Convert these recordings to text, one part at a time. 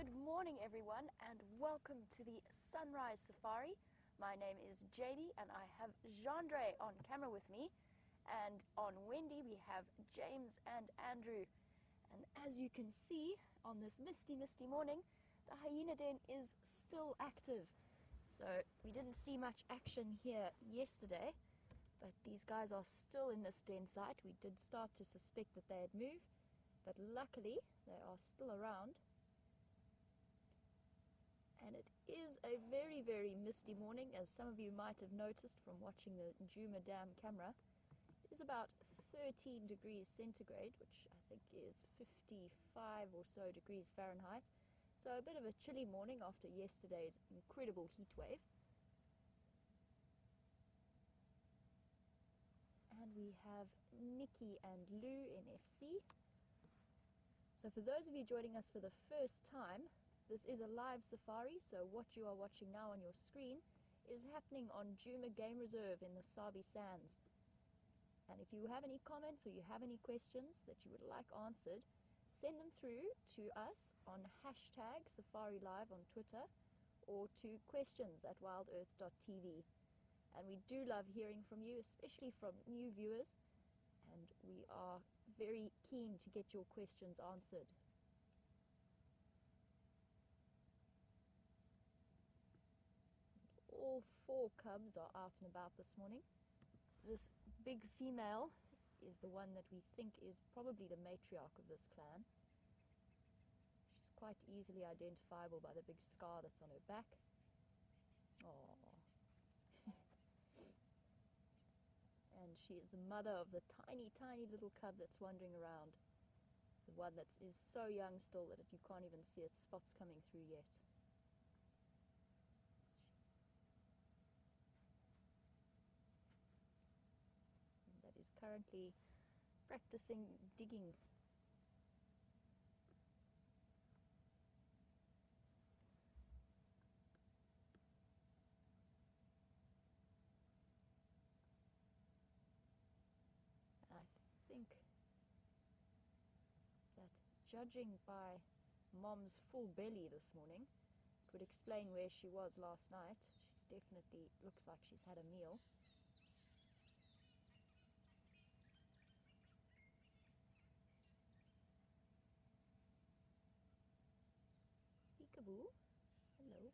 Good morning, everyone, and welcome to the Sunrise Safari. My name is Jamie, and I have Jeandre on camera with me. And on Wendy, we have James and Andrew. And as you can see, on this misty morning, the hyena den is still active. So we didn't see much action here yesterday, but these guys are still in this den site. We did start to suspect that they had moved, but luckily they are still around. And it is a very misty morning, as some of you might have noticed from watching the Djuma Dam camera. It is about 13 degrees centigrade, which I think is 55 or so degrees Fahrenheit. So a bit of a chilly morning after yesterday's incredible heat wave. And we have Nikki and Lou in FC. So for those of you joining us for the first time, this is a live safari, so what you are watching now on your screen is happening on Djuma Game Reserve in the Sabi Sands. And if you have any comments or you have any questions that you would like answered, send them through to us on hashtag Safari Live on Twitter or to questions@wildearth.tv. And we do love hearing from you, especially from new viewers, and we are very keen to get your questions answered. All 4 cubs are out and about this morning. This big female is the one that we think is probably the matriarch of this clan. She's quite easily identifiable by the big scar that's on her back. Aww. And she is the mother of the tiny little cub that's wandering around. The one that is so young still that you can't even see its spots coming through yet. That is currently practicing digging. I think that judging by Mom's full belly this morning could explain where she was last night. She's definitely looks like she's had a meal. Peekaboo. Hello.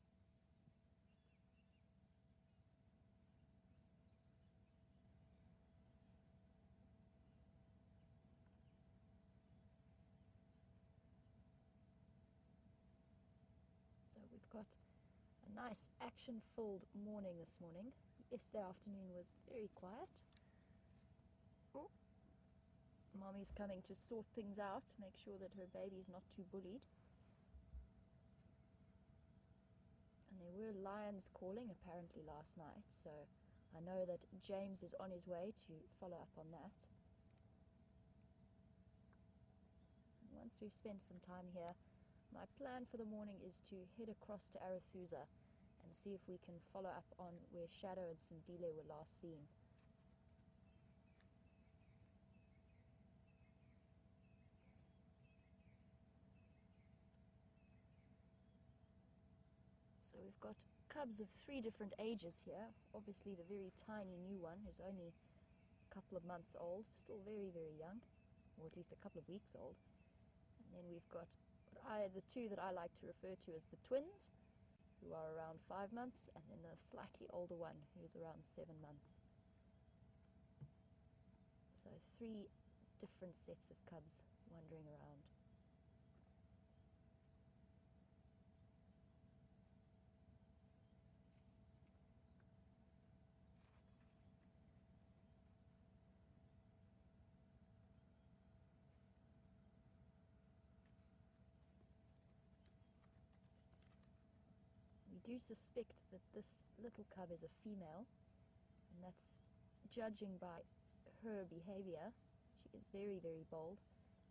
So we've got a nice action-filled morning this morning. Yesterday afternoon was very quiet. Oh, Mommy's coming to sort things out, make sure that her baby's not too bullied. And there were lions calling apparently last night, so I know that James is on his way to follow up on that. And once we've spent some time here, my plan for the morning is to head across to Arathusa and see if we can follow up on where Shadow and Sindile were last seen. So we've got cubs of 3 different ages here. Obviously the very tiny new one who's only a couple of months old, still very young, or at least a couple of weeks old. And then we've got the 2 that I like to refer to as the twins, who are around 5 months, and then the slightly older one who's around 7 months. So 3 different sets of cubs wandering around. We do suspect that this little cub is a female, and that's judging by her behavior. She is very bold,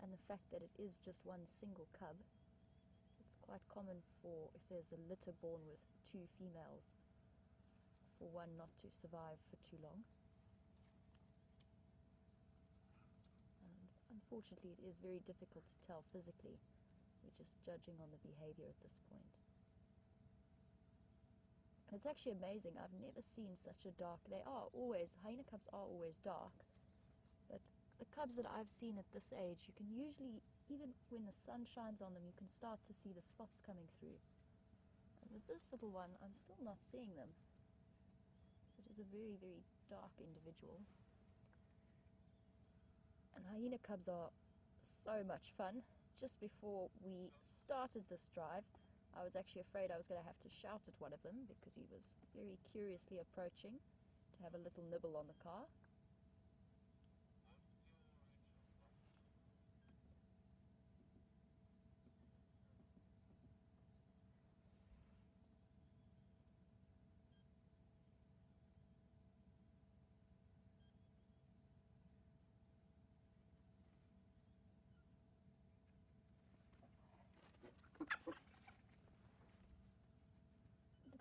and the fact that it is just one single cub. It's quite common for, if there's a litter born with 2 females, for one not to survive for too long. And unfortunately it is very difficult to tell physically We're just judging on the behavior at this point. And it's actually amazing. I've never seen such a dark. Hyena cubs are always dark, but the cubs that I've seen at this age, you can usually, even when the sun shines on them, you can start to see the spots coming through. And with this little one, I'm still not seeing them. So it is a very, very dark individual. And hyena cubs are so much fun. Just before we started this drive, I was actually afraid I was going to have to shout at one of them because he was very curiously approaching to have a little nibble on the car.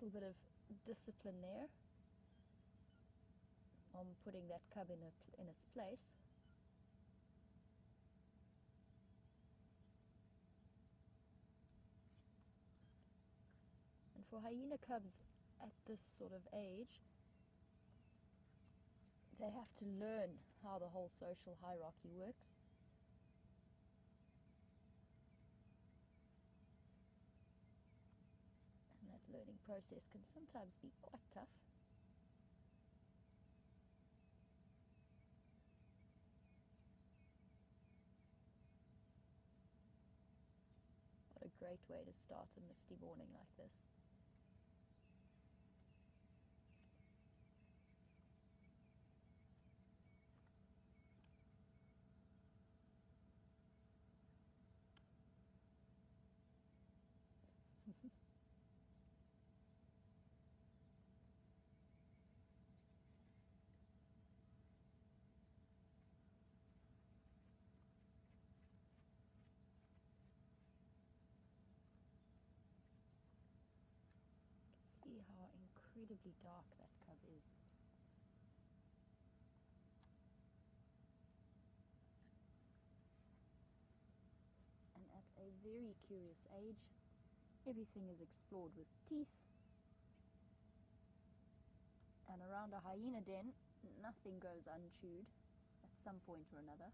A little bit of discipline there on putting that cub in its place. And for hyena cubs at this sort of age, they have to learn how the whole social hierarchy works. Learning process can sometimes be quite tough. What a great way to start a misty morning like this. See how incredibly dark that cub is. And at a very curious age, everything is explored with teeth. And around a hyena den, nothing goes unchewed at some point or another.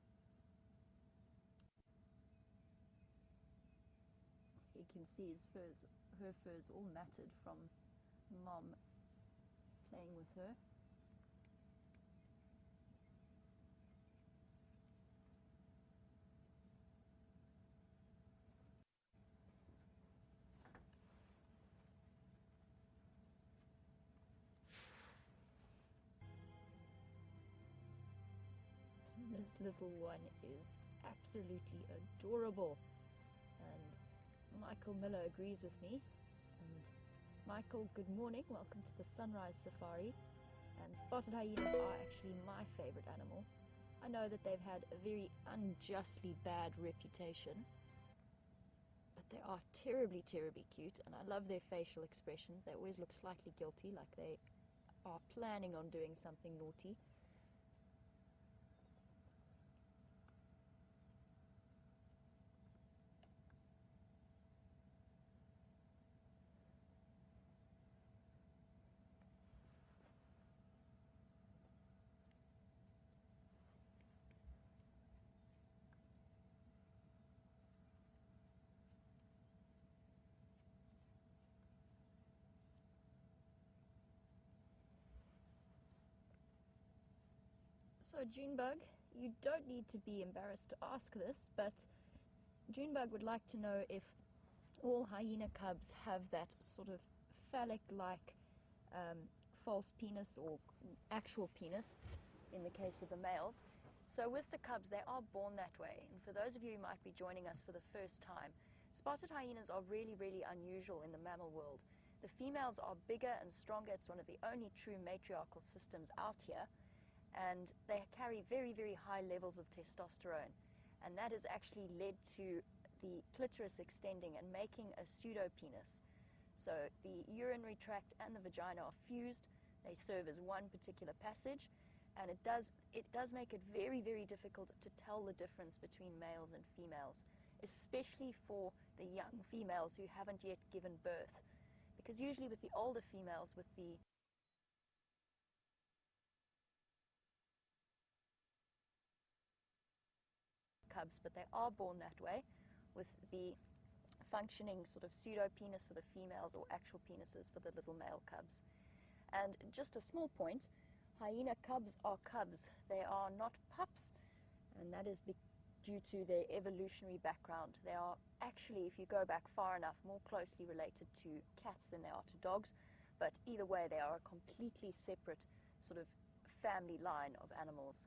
You can see her fur's all matted from Mom playing with her. This little one is absolutely adorable, and Michael Miller agrees with me. And Michael, good morning, welcome to the Sunrise Safari. And spotted hyenas are actually my favorite animal. I know that they've had a very unjustly bad reputation, but they are terribly, terribly cute, and I love their facial expressions. They always look slightly guilty, like they are planning on doing something naughty. So Junebug, you don't need to be embarrassed to ask this, but Junebug would like to know if all hyena cubs have that sort of phallic-like false penis or actual penis in the case of the males. So with the cubs, they are born that way. And for those of you who might be joining us for the first time, spotted hyenas are really, really unusual in the mammal world. The females are bigger and stronger. It's one of the only true matriarchal systems out here. And they carry very, very high levels of testosterone. And that has actually led to the clitoris extending and making a pseudo-penis. So the urinary tract and the vagina are fused. They serve as one particular passage. And it does make it very, very difficult to tell the difference between males and females. especially for the young females who haven't yet given birth. Because usually with the older females, with the cubs, but they are born that way, with the functioning sort of pseudo-penis for the females or actual penises for the little male cubs. And just a small point, hyena cubs are cubs. They are not pups, and that is due to their evolutionary background. They are actually, if you go back far enough, more closely related to cats than they are to dogs, but either way they are a completely separate sort of family line of animals.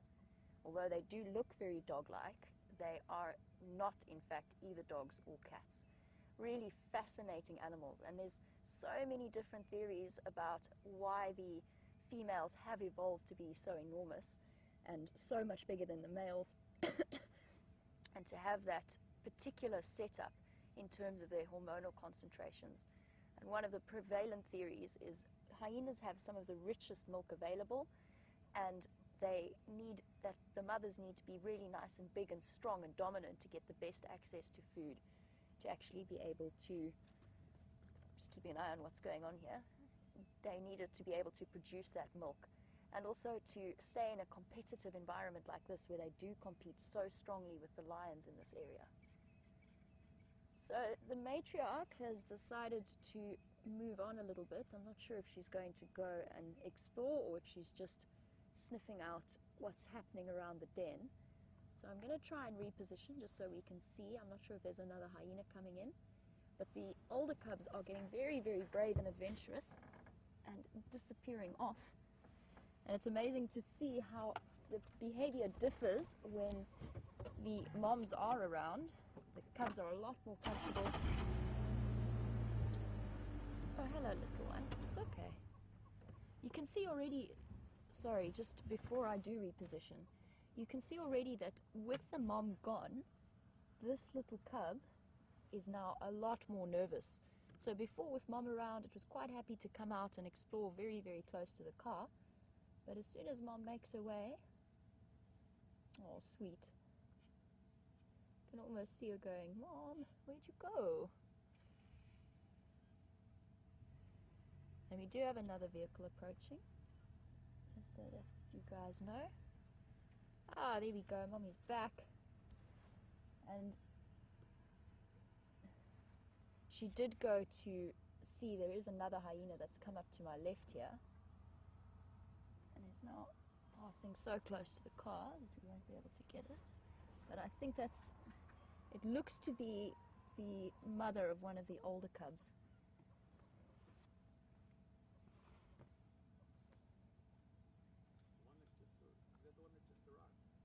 Although they do look very dog-like, they are not in fact either dogs or cats. Really fascinating animals, and there's so many different theories about why the females have evolved to be so enormous and so much bigger than the males and to have that particular setup in terms of their hormonal concentrations. And one of the prevalent theories is hyenas have some of the richest milk available, and they need that the mothers need to be really nice and big and strong and dominant to get the best access to food, to actually be able to, just keeping an eye on what's going on here, they needed to be able to produce that milk, and also to stay in a competitive environment like this where they do compete so strongly with the lions in this area. So the matriarch has decided to move on a little bit. I'm not sure if she's going to go and explore or if she's just sniffing out what's happening around the den. So I'm going to try and reposition just so we can see. I'm not sure if there's another hyena coming in, but the older cubs are getting very, very brave and adventurous and disappearing off. And it's amazing to see how the behavior differs when the moms are around. The cubs are a lot more comfortable. Oh, hello, little one. It's okay. You can see already, sorry, just before I do reposition, you can see already that with the mom gone, this little cub is now a lot more nervous. So before, with mom around, it was quite happy to come out and explore very, very close to the car. But as soon as mom makes her way, oh, sweet. You can almost see her going, Mom, where'd you go? And we do have another vehicle approaching, just so that you guys know. Ah, there we go, Mommy's back. And she did go to see, there is another hyena that's come up to my left here. And is now passing so close to the car that we won't be able to get it. But I think it looks to be the mother of one of the older cubs.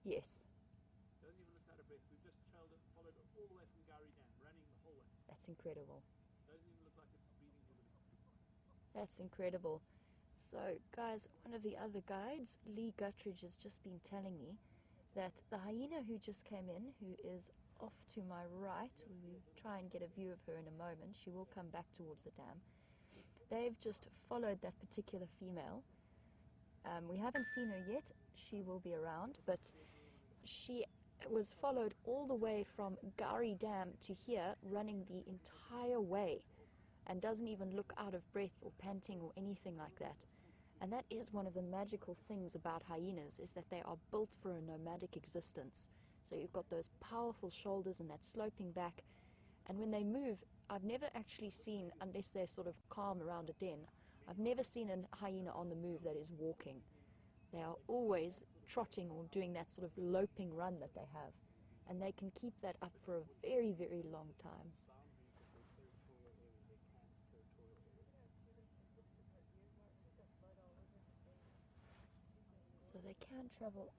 Yes. Doesn't even look out of breath. We've just followed it all the way from Gowrie Dam, running the whole way. That's incredible. Doesn't even look like it's breathing heavily. That's incredible. So, guys, one of the other guides, Lee Guttridge, has just been telling me that the hyena who just came in, who is off to my right, we'll try and get a view of her in a moment. She will come back towards the dam. They've just followed that particular female. We haven't seen her yet. She will be around, but she was followed all the way from Gowrie Dam to here, running the entire way, and doesn't even look out of breath or panting or anything like that. And that is one of the magical things about hyenas, is that they are built for a nomadic existence. So you've got those powerful shoulders and that sloping back, and when they move, I've never actually seen, unless they're sort of calm around a den, I've never seen a hyena on the move that is walking. They are always trotting or doing that sort of loping run that they have. And they can keep that up for a very, very long times. So they can travel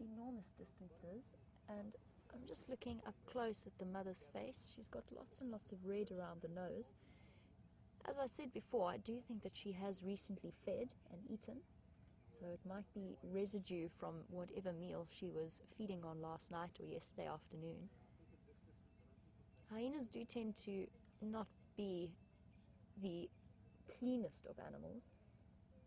enormous distances. And I'm just looking up close at the mother's face. She's got lots and lots of red around the nose. As I said before, I do think that she has recently fed and eaten. So it might be residue from whatever meal she was feeding on last night or yesterday afternoon. Hyenas do tend to not be the cleanest of animals,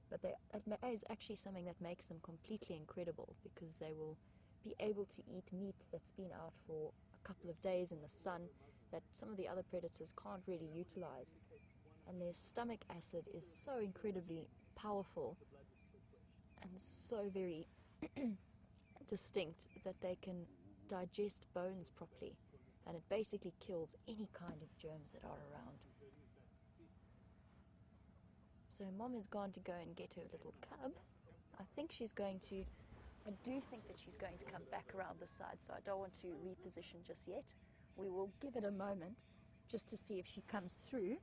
but that is actually something that makes them completely incredible, because they will be able to eat meat that's been out for a couple of days in the sun that some of the other predators can't really utilize. And their stomach acid is so incredibly powerful and so very distinct that they can digest bones properly, and it basically kills any kind of germs that are around. So Mom is going to go and get her little cub. I do think that she's going to come back around the side, so I don't want to reposition just yet. We will give it a moment just to see if she comes through.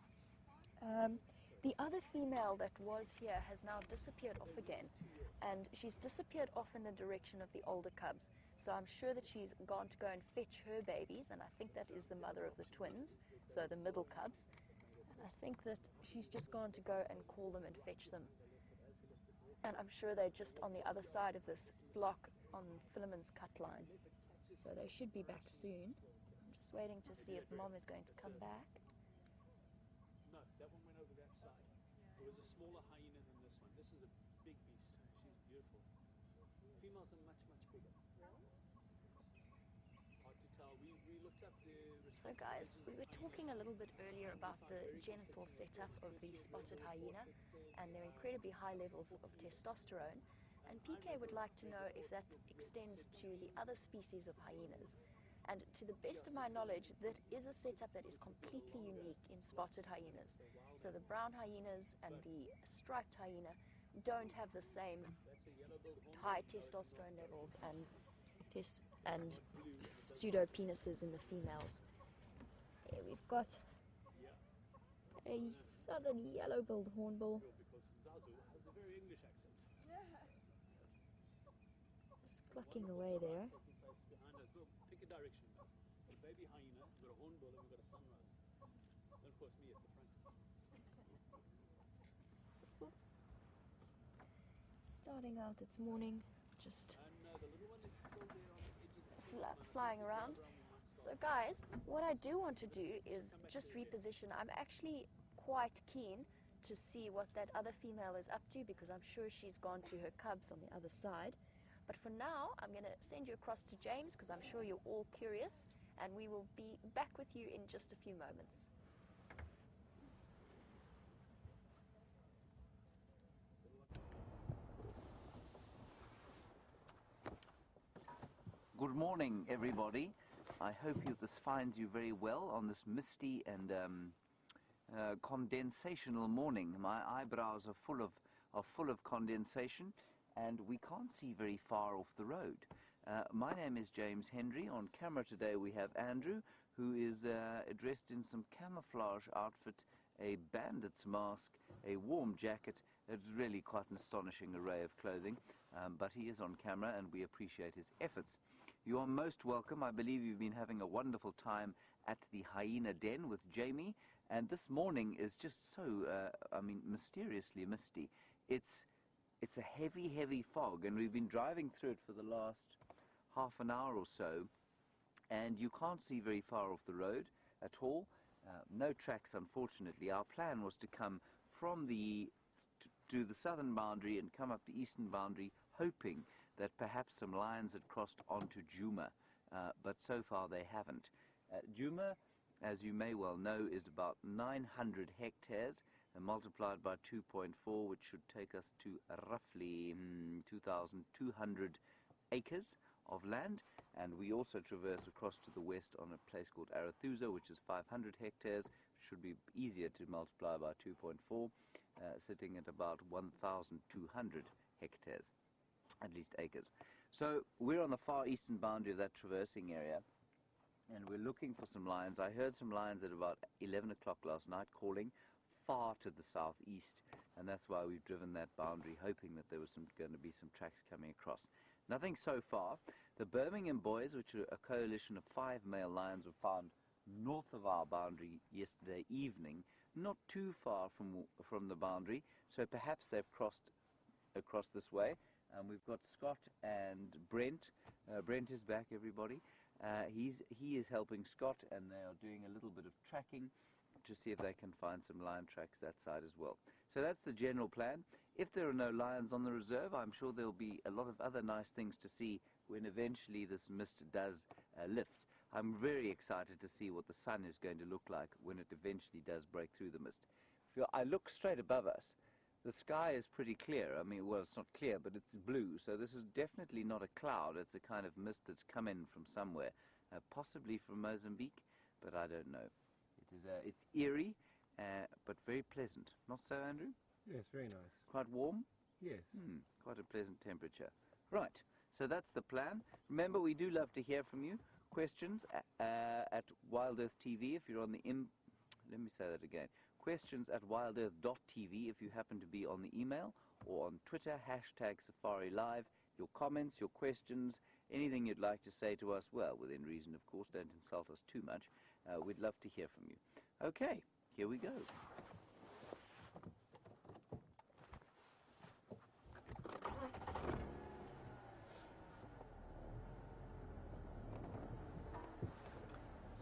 The other female that was here has now disappeared off again, and she's disappeared off in the direction of the older cubs. So I'm sure that she's gone to go and fetch her babies, and I think that is the mother of the twins, so the middle cubs. And I think that she's just gone to go and call them and fetch them. And I'm sure they're just on the other side of this block on Philemon's cut line. So they should be back soon. I'm just waiting to see if Mom is going to come back. No, that one went over that side. It was a smaller hyena than this one. This is a big beast. She's beautiful. Females are much, much bigger. Hard to tell. We looked up the... So guys, we were talking a little bit earlier about the genital setup of the spotted hyena and their incredibly high levels of testosterone. And PK would like to know if that extends to the other species of hyenas. And to the best of my knowledge, that is a setup that is completely unique in spotted hyenas. So the brown hyenas and the striped hyena don't have the same high testosterone levels and pseudo-penises in the females. Here we've got a southern yellow-billed hornbill. Because Zazu has a very English accent. Just clucking away there. Behind us, look, pick a direction. A baby hyena, we've got a hornbill and we've got a sunrise. And of course me at the front. Starting out its morning, just And the little one is still there on the edge of the flying around. So guys, what I do want to do is just reposition. I'm actually quite keen to see what that other female is up to, because I'm sure she's gone to her cubs on the other side. But for now, I'm going to send you across to James, because I'm sure you're all curious, and we will be back with you in just a few moments. Good morning, everybody. I hope this finds you very well on this misty and condensational morning. My eyebrows are full of condensation, and we can't see very far off the road. My name is James Hendry. On camera today we have Andrew, who is dressed in some camouflage outfit, a bandit's mask, a warm jacket. It's really quite an astonishing array of clothing, but he is on camera and we appreciate his efforts. You are most welcome. I believe you've been having a wonderful time at the Hyena Den with Jamie, and this morning is just so, mysteriously misty. It's a heavy fog, and we've been driving through it for the last half an hour or so, and you can't see very far off the road at all. No tracks, unfortunately. Our plan was to come from to the southern boundary and come up the eastern boundary, hoping that perhaps some lions had crossed onto Djuma, but so far they haven't. Djuma, as you may well know, is about 900 hectares, multiplied by 2.4, which should take us to roughly 2,200 acres of land. And we also traverse across to the west on a place called Arathusa, which is 500 hectares, which should be easier to multiply by 2.4, sitting at about 1,200 hectares. At least acres. So we're on the far eastern boundary of that traversing area, and we're looking for some lions. I heard some lions at about 11 o'clock last night calling far to the southeast, and that's why we've driven that boundary, hoping that there was going to be some tracks coming across. Nothing so far. The Birmingham boys, which are a coalition of 5 male lions, were found north of our boundary yesterday evening, not too far from the boundary, so perhaps they've crossed across this way. We've got Scott and Brent. Brent is back, everybody. He is helping Scott, and they are doing a little bit of tracking to see if they can find some lion tracks that side as well. So that's the general plan. If there are no lions on the reserve, I'm sure there'll be a lot of other nice things to see when eventually this mist does lift. I'm very excited to see what the sun is going to look like when it eventually does break through the mist. I look straight above us. The sky is pretty clear. I mean, well, it's not clear, but it's blue. So this is definitely not a cloud. It's a kind of mist that's come in from somewhere, possibly from Mozambique, but I don't know. It's eerie, but very pleasant. Not so, Andrew? Yes, very nice. Quite warm? Yes. Quite a pleasant temperature. Right, so that's the plan. Remember, we do love to hear from you. Questions at WildEarth TV if you're on the let me say that again. Questions at wildearth.tv if you happen to be on the email, or on Twitter, #SafariLive. Your comments, your questions, anything you'd like to say to us, well, within reason, of course, don't insult us too much. We'd love to hear from you. Okay, here we go.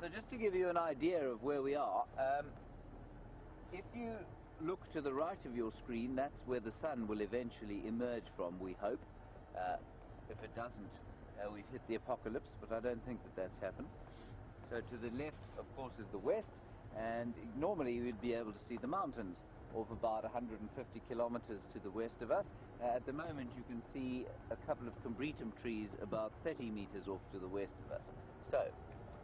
So just to give you an idea of where we are, if you look to the right of your screen, that's where the sun will eventually emerge from, we hope. If it doesn't, we've hit the apocalypse, but I don't think that that's happened. So to the left, of course, is the west, and normally you'd be able to see the mountains of about 150 kilometers to the west of us. At the moment, you can see a couple of combretum trees about 30 meters off to the west of us. So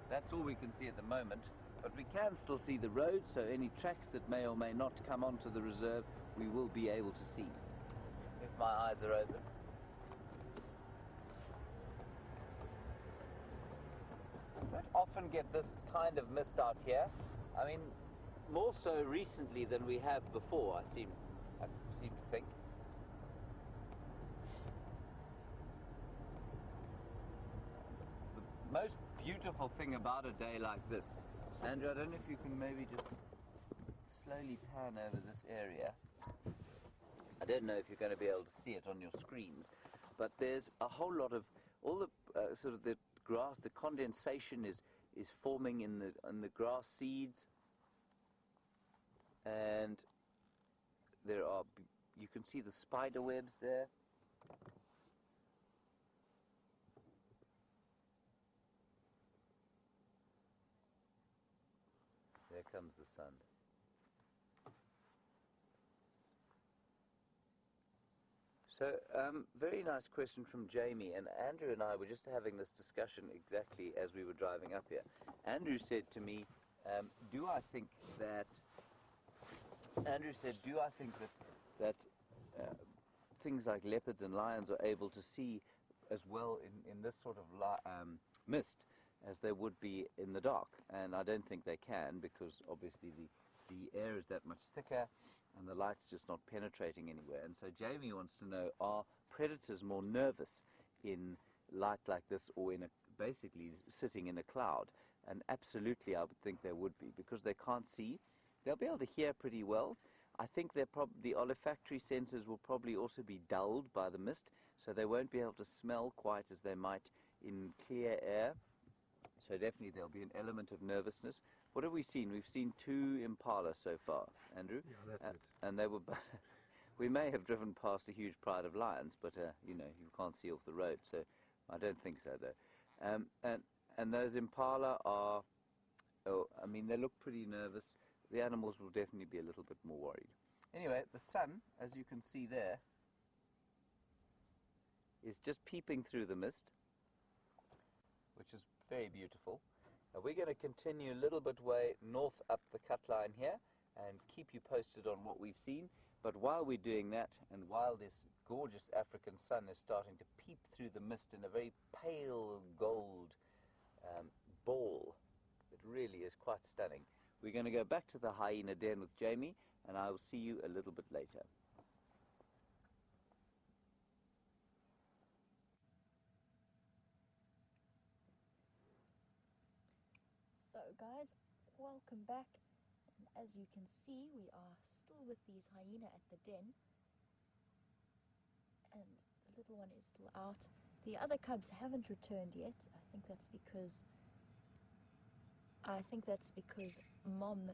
that's all we can see at the moment, but we can still see the road, so any tracks that may or may not come onto the reserve, we will be able to see, if my eyes are open. We don't often get this kind of mist out here. I mean, more so recently than we have before, I seem to think. The most beautiful thing about a day like this, Andrew, I don't know if you can maybe just slowly pan over this area. I don't know if you're going to be able to see it on your screens, but there's a whole lot of, all the sort of the grass, the condensation is forming in the grass seeds, and you can see the spider webs there. There comes the sun. So, very nice question from Jamie, and Andrew and I were just having this discussion exactly as we were driving up here. Andrew said to me, do I think that things like leopards and lions are able to see as well in this sort of mist as they would be in the dark? And I don't think they can, because obviously the air is that much thicker and the light's just not penetrating anywhere. And so Jamie wants to know, are predators more nervous in light like this, or basically sitting in a cloud? And absolutely, I would think they would be, because they can't see. They'll be able to hear pretty well. I think the olfactory senses will probably also be dulled by the mist, so they won't be able to smell quite as they might in clear air. So definitely there'll be an element of nervousness. What have we seen? We've seen 2 impala so far, Andrew. Yeah, that's it. And they were. We may have driven past a huge pride of lions, but you can't see off the road, so I don't think so, though. And those impala are. I mean, they look pretty nervous. The animals will definitely be a little bit more worried. Anyway, the sun, as you can see there, is just peeping through the mist, which is very beautiful. Now we're going to continue a little bit way north up the cut line here and keep you posted on what we've seen. But while we're doing that, and while this gorgeous African sun is starting to peep through the mist in a very pale gold ball, it really is quite stunning. We're going to go back to the hyena den with Jamie, and I will see you a little bit later. So guys, welcome back. And as you can see, we are still with these hyena at the den, and the little one is still out. The other cubs haven't returned yet. I think that's because Mom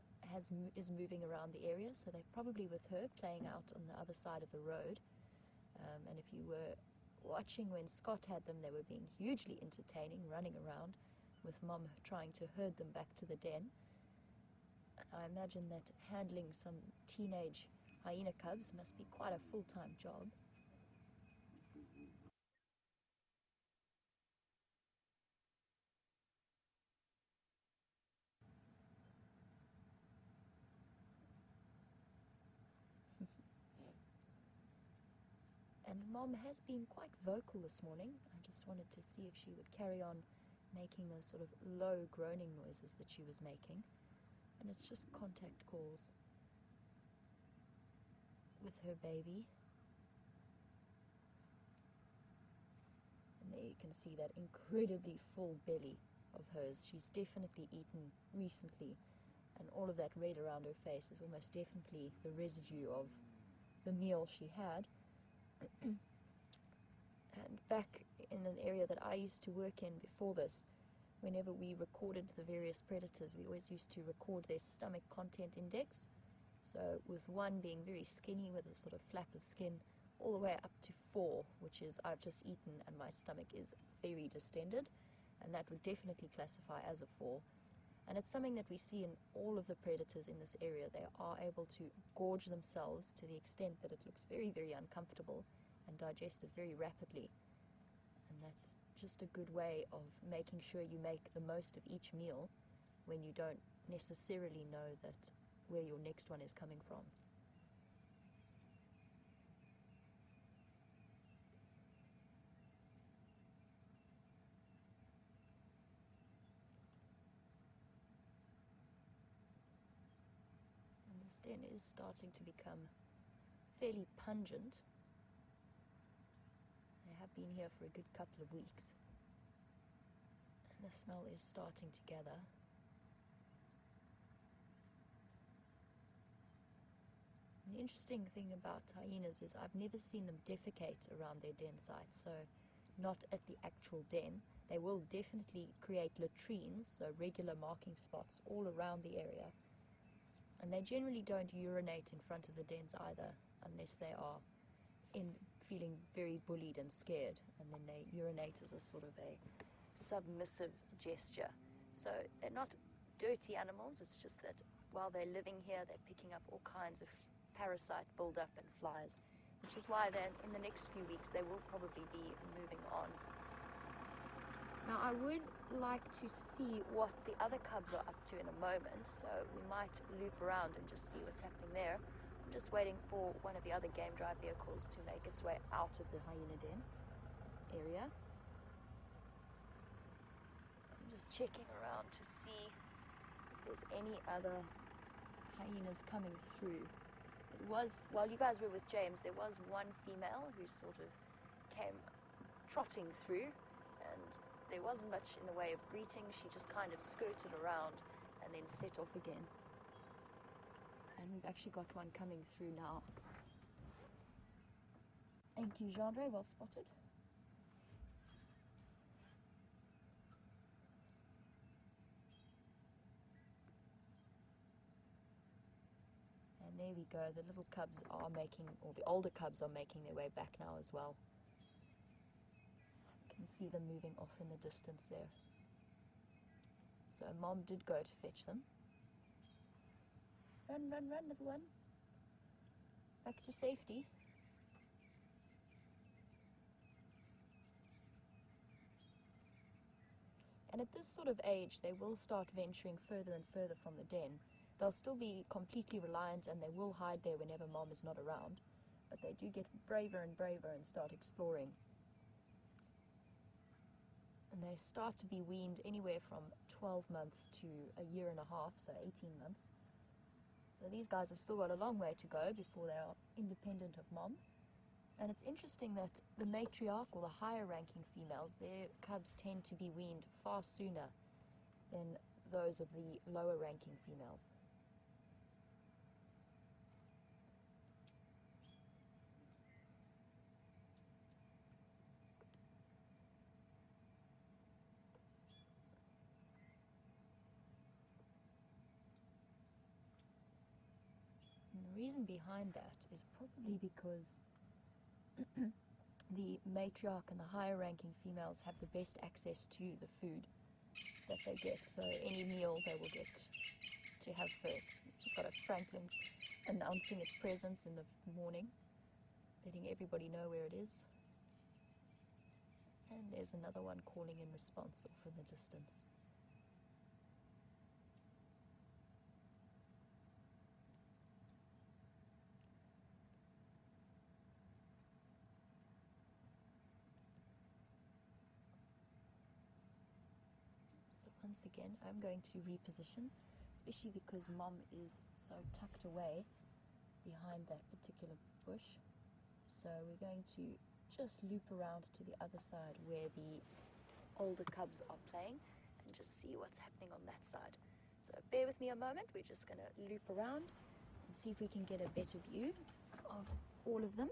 is moving around the area, so they're probably with her, playing out on the other side of the road. And if you were watching when Scott had them, they were being hugely entertaining, running around. with Mom trying to herd them back to the den. I imagine that handling some teenage hyena cubs must be quite a full-time job. And Mom has been quite vocal this morning. I just wanted to see if she would carry on making those sort of low groaning noises that she was making. And it's just contact calls with her baby. And there you can see that incredibly full belly of hers. She's definitely eaten recently, and all of that red around her face is almost definitely the residue of the meal she had. And back in an area that I used to work in before this, whenever we recorded the various predators, we always used to record their stomach content index. So with 1 being very skinny with a sort of flap of skin, all the way up to 4, which is I've just eaten and my stomach is very distended, and that would definitely classify as a 4. And it's something that we see in all of the predators in this area. They are able to gorge themselves to the extent that it looks very, very uncomfortable and digest it very rapidly. And that's just a good way of making sure you make the most of each meal when you don't necessarily know that where your next one is coming from. And this den is starting to become fairly pungent. They have been here for a good couple of weeks, and the smell is starting to gather. And the interesting thing about hyenas is I've never seen them defecate around their den site, so not at the actual den. They will definitely create latrines, so regular marking spots all around the area. And they generally don't urinate in front of the dens either, unless they are feeling very bullied and scared, and then they urinate as a sort of a submissive gesture. So they're not dirty animals, it's just that while they're living here, they're picking up all kinds of parasite buildup and flies, which is why then in the next few weeks they will probably be moving on. Now I would like to see what the other cubs are up to in a moment, so we might loop around and just see what's happening there. I'm just waiting for one of the other game drive vehicles to make its way out of the hyena den area. I'm just checking around to see if there's any other hyenas coming through. It was, while you guys were with James, there was one female who sort of came trotting through, and there wasn't much in the way of greeting. She just kind of skirted around and then set off again. And we've actually got one coming through now. Thank you, Gendre, well spotted. And there we go, the little cubs are making, or the older cubs are making their way back now as well. You can see them moving off in the distance there. So Mom did go to fetch them. Run, run, run, little one. Back to safety. And at this sort of age, they will start venturing further and further from the den. They'll still be completely reliant, and they will hide there whenever Mom is not around. But they do get braver and braver and start exploring. And they start to be weaned anywhere from 12 months to a year and a half, so 18 months. So these guys have still got a long way to go before they are independent of Mom. And it's interesting that the matriarch, or the higher ranking females, their cubs tend to be weaned far sooner than those of the lower ranking females. And the reason behind that is probably because the matriarch and the higher ranking females have the best access to the food. that they get. So any meal they will get to have first. We've just got a Franklin announcing its presence in the morning, letting everybody know where it is. And there's another one calling in response off in the distance. So once again, I'm going to reposition, especially because Mom is so tucked away behind that particular bush. So we're going to just loop around to the other side where the older cubs are playing and just see what's happening on that side. So bear with me a moment, we're just going to loop around and see if we can get a better view of all of them.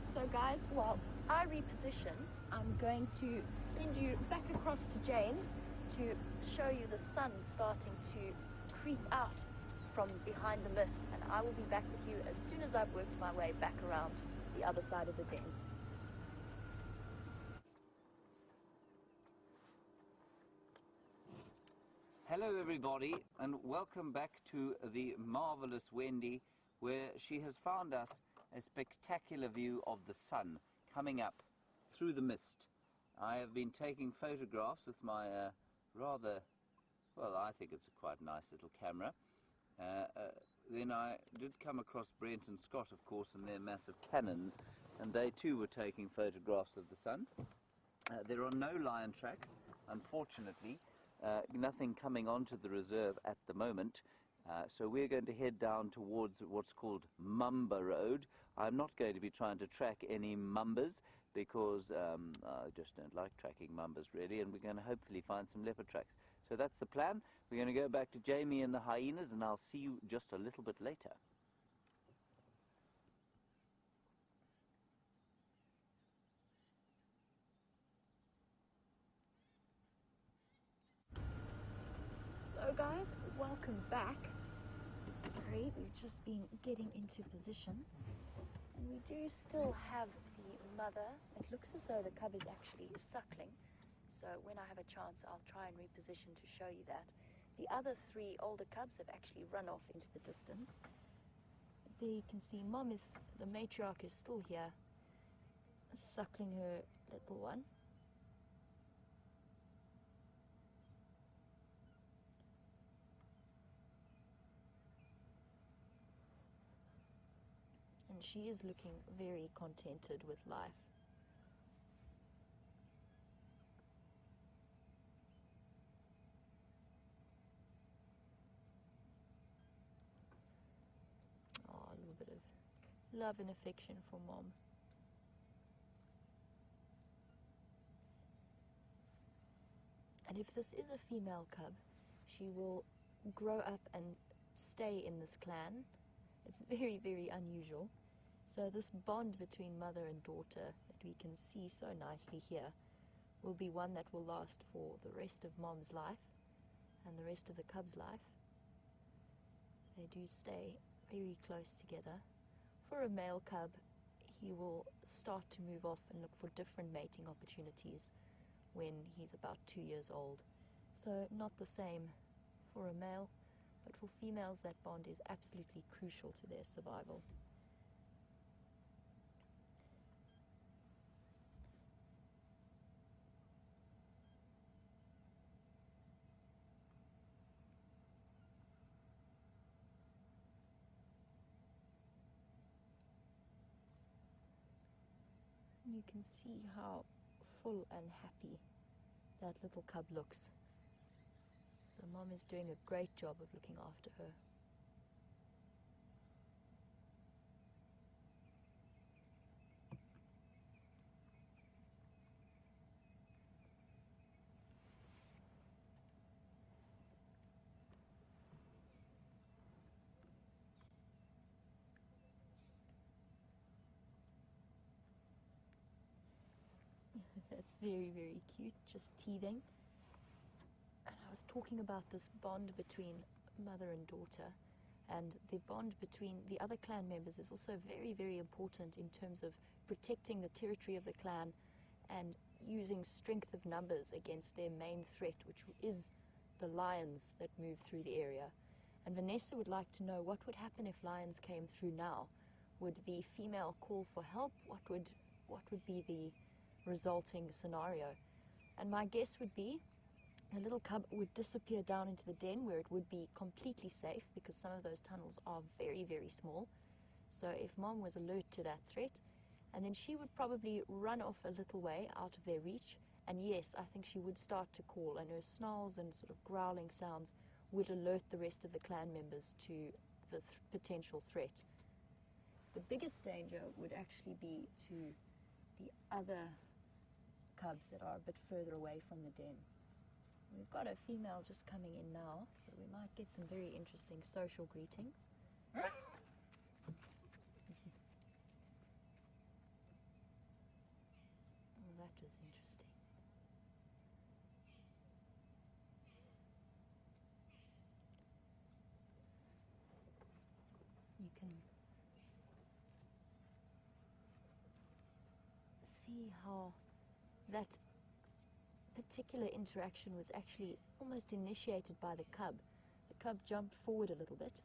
So guys, while I reposition, I'm going to send you back across to James to show you the sun starting to creep out from behind the mist, and I will be back with you as soon as I've worked my way back around the other side of the den. Hello everybody, and welcome back to the marvelous Wendy, where she has found us a spectacular view of the sun coming up through the mist. I have been taking photographs with my rather, well, I think it's a quite nice little camera. Then I did come across Brent and Scott, of course, and their massive cannons, and they too were taking photographs of the sun. There are no lion tracks, unfortunately. Nothing coming onto the reserve at the moment. So we're going to head down towards what's called Mamba Road. I'm not going to be trying to track any mambas because I just don't like tracking mambas really, and we're going to hopefully find some leopard tracks. So that's the plan. We're going to go back to Jamie and the hyenas, and I'll see you just a little bit later. So guys, welcome back. Sorry, we've just been getting into position, and we do still have the mother. It looks as though the cub is actually suckling, so when I have a chance I'll try and reposition to show you that. The other three older cubs have actually run off into the distance. There you can see the matriarch is still here, suckling her little one. And she is looking very contented with life. Oh, a little bit of love and affection for Mom. And if this is a female cub, she will grow up and stay in this clan. It's very, very unusual. So this bond between mother and daughter that we can see so nicely here will be one that will last for the rest of Mom's life and the rest of the cub's life. They do stay very close together. For a male cub, he will start to move off and look for different mating opportunities when he's about 2 years old. So not the same for a male, but for females that bond is absolutely crucial to their survival. You can see how full and happy that little cub looks. So Mom is doing a great job of looking after her. That's very, very cute, just teething. And I was talking about this bond between mother and daughter, and the bond between the other clan members is also very, very important in terms of protecting the territory of the clan and using strength of numbers against their main threat, which is the lions that move through the area. And Vanessa would like to know what would happen if lions came through now. Would the female call for help? What would be the resulting scenario? And my guess would be the little cub would disappear down into the den where it would be completely safe, because some of those tunnels are very, very small. So if mom was alert to that threat, and then she would probably run off a little way out of their reach, and yes, I think she would start to call, and her snarls and sort of growling sounds would alert the rest of the clan members to the potential threat. The biggest danger would actually be to the other cubs that are a bit further away from the den. We've got a female just coming in now, so we might get some very interesting social greetings. Oh, that was interesting. You can see how that particular interaction was actually almost initiated by the cub. The cub jumped forward a little bit,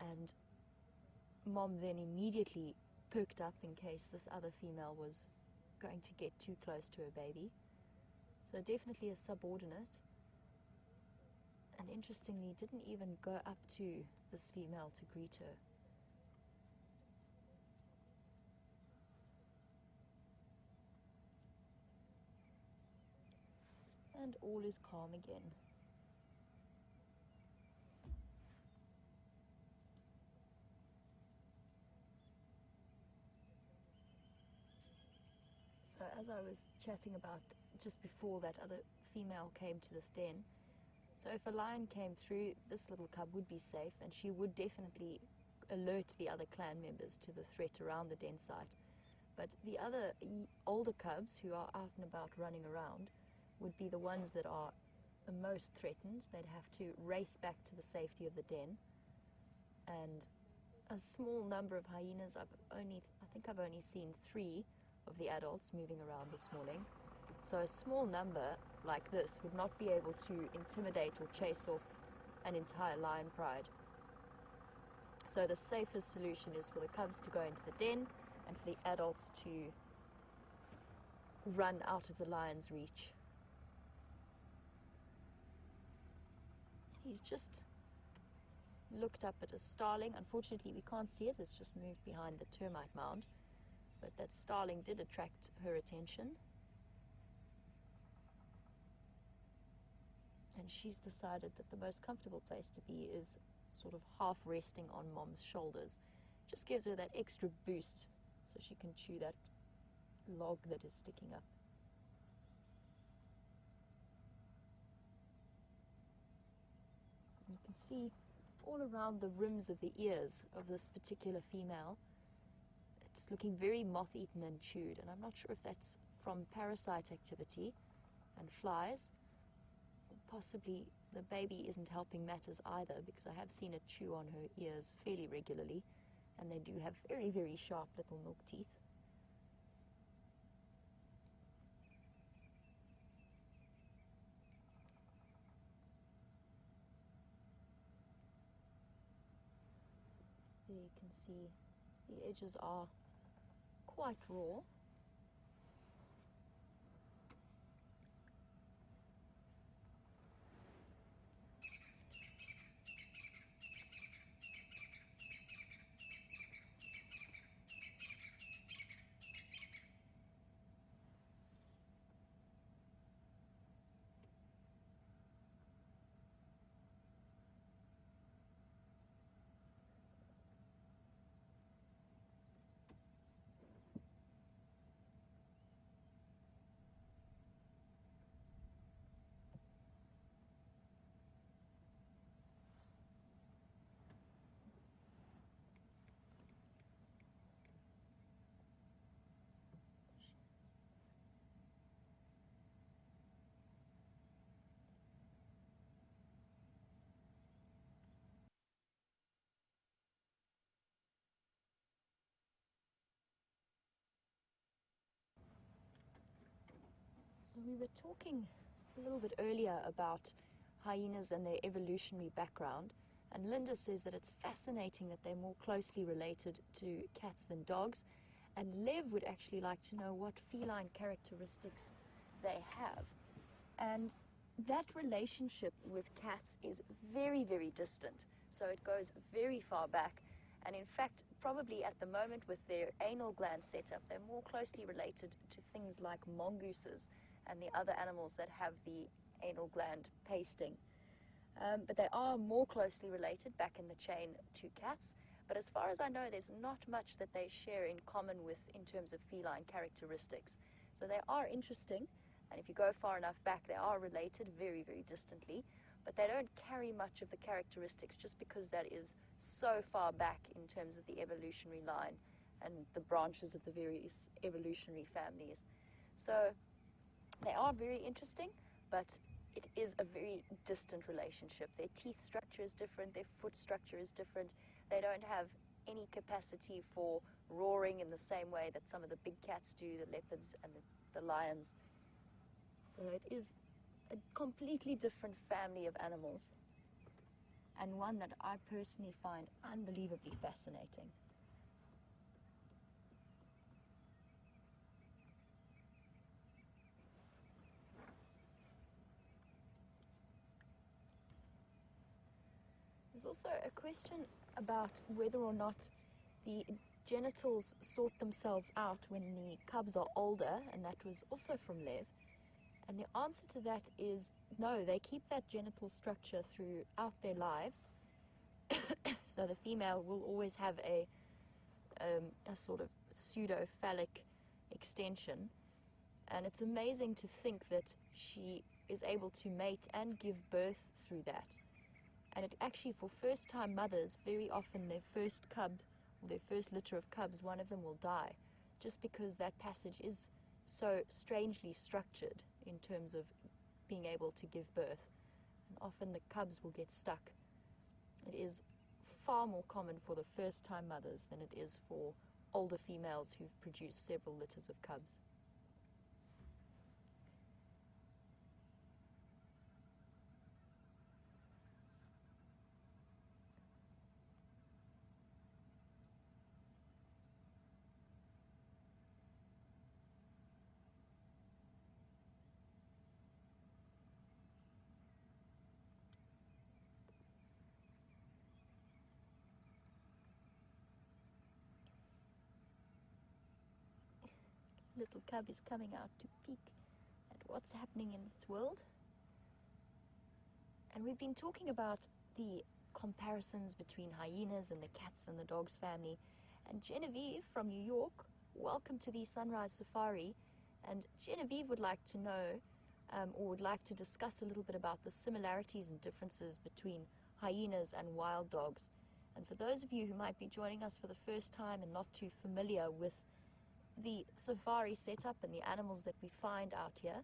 and mom then immediately perked up in case this other female was going to get too close to her baby. So definitely a subordinate, and interestingly didn't even go up to this female to greet her. And all is calm again. So as I was chatting about just before that other female came to this den, so if a lion came through, this little cub would be safe, and she would definitely alert the other clan members to the threat around the den site. But the other older cubs who are out and about running around would be the ones that are the most threatened. They'd have to race back to the safety of the den. And a small number of hyenas, I think I've only seen 3 of the adults moving around this morning. So a small number like this would not be able to intimidate or chase off an entire lion pride. So the safest solution is for the cubs to go into the den and for the adults to run out of the lion's reach. He's just looked up at a starling. Unfortunately, we can't see it. It's just moved behind the termite mound. But that starling did attract her attention. And she's decided that the most comfortable place to be is sort of half resting on mom's shoulders. Just gives her that extra boost so she can chew that log that is sticking up. You can see all around the rims of the ears of this particular female, it's looking very moth-eaten and chewed, and I'm not sure if that's from parasite activity and flies. Possibly the baby isn't helping matters either, because I have seen it chew on her ears fairly regularly, and they do have very, very sharp little milk teeth. There you can see the edges are quite raw. So we were talking a little bit earlier about hyenas and their evolutionary background, and Linda says that it's fascinating that they're more closely related to cats than dogs, and Lev would actually like to know what feline characteristics they have. And that relationship with cats is very, very distant, so it goes very far back, and in fact probably at the moment with their anal gland setup they're more closely related to things like mongooses and the other animals that have the anal gland pasting. But they are more closely related back in the chain to cats. But as far as I know, there's not much that they share in common with in terms of feline characteristics. So they are interesting, and if you go far enough back, they are related very, very distantly. But they don't carry much of the characteristics just because that is so far back in terms of the evolutionary line and the branches of the various evolutionary families. So they are very interesting, but it is a very distant relationship. Their teeth structure is different, their foot structure is different. They don't have any capacity for roaring in the same way that some of the big cats do, the leopards and the lions. So it is a completely different family of animals, and one that I personally find unbelievably fascinating. There's also a question about whether or not the genitals sort themselves out when the cubs are older, and that was also from Lev. And the answer to that is no, they keep that genital structure throughout their lives. So the female will always have a sort of pseudo-phallic extension. And it's amazing to think that she is able to mate and give birth through that. And it actually, for first-time mothers, very often their first cub, or their first litter of cubs, one of them will die, just because that passage is so strangely structured in terms of being able to give birth. And often the cubs will get stuck. It is far more common for the first-time mothers than it is for older females who've produced several litters of cubs. Little cub is coming out to peek at what's happening in this world. And we've been talking about the comparisons between hyenas and the cats and the dogs family. And Genevieve from New York, welcome to the Sunrise Safari. And Genevieve would like to know, or would like to discuss a little bit about the similarities and differences between hyenas and wild dogs. And for those of you who might be joining us for the first time and not too familiar with the safari setup and the animals that we find out here,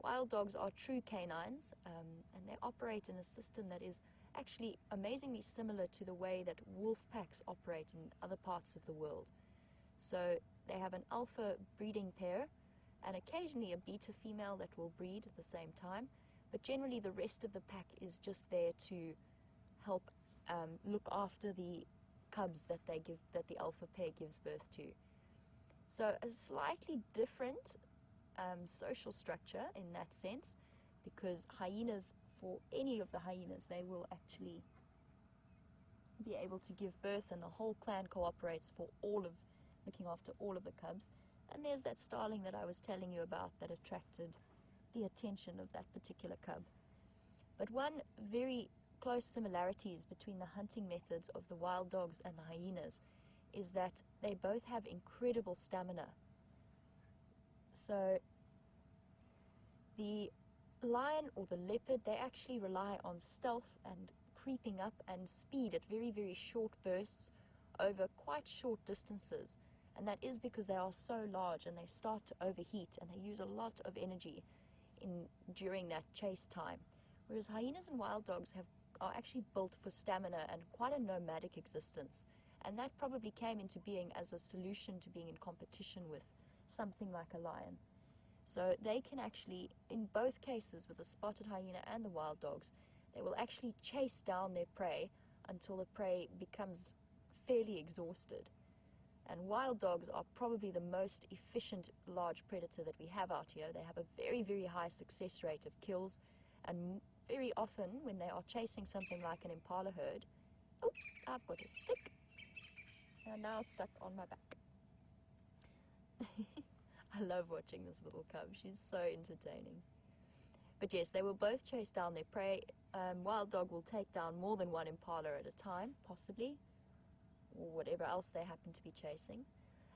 wild dogs are true canines, and they operate in a system that is actually amazingly similar to the way that wolf packs operate in other parts of the world. So they have an alpha breeding pair and occasionally a beta female that will breed at the same time, but generally the rest of the pack is just there to help look after the cubs that the alpha pair gives birth to. So a slightly different social structure in that sense, because hyenas, for any of the hyenas, they will actually be able to give birth, and the whole clan cooperates for looking after all of the cubs. And there's that starling that I was telling you about that attracted the attention of that particular cub. But one very close similarities between the hunting methods of the wild dogs and the hyenas is that they both have incredible stamina. So the lion or the leopard, they actually rely on stealth and creeping up and speed at very, very short bursts over quite short distances. And that is because they are so large and they start to overheat and they use a lot of energy during that chase time. Whereas hyenas and wild dogs are actually built for stamina and quite a nomadic existence. And that probably came into being as a solution to being in competition with something like a lion. So they can actually, in both cases with the spotted hyena and the wild dogs, they will actually chase down their prey until the prey becomes fairly exhausted. And wild dogs are probably the most efficient large predator that we have out here. They have a very, very high success rate of kills, and very often when they are chasing something like an impala herd, oh, I've got a stick, and now it's stuck on my back. I love watching this little cub. She's so entertaining. But yes, they will both chase down their prey. Wild dog will take down more than one impala at a time, possibly, or whatever else they happen to be chasing.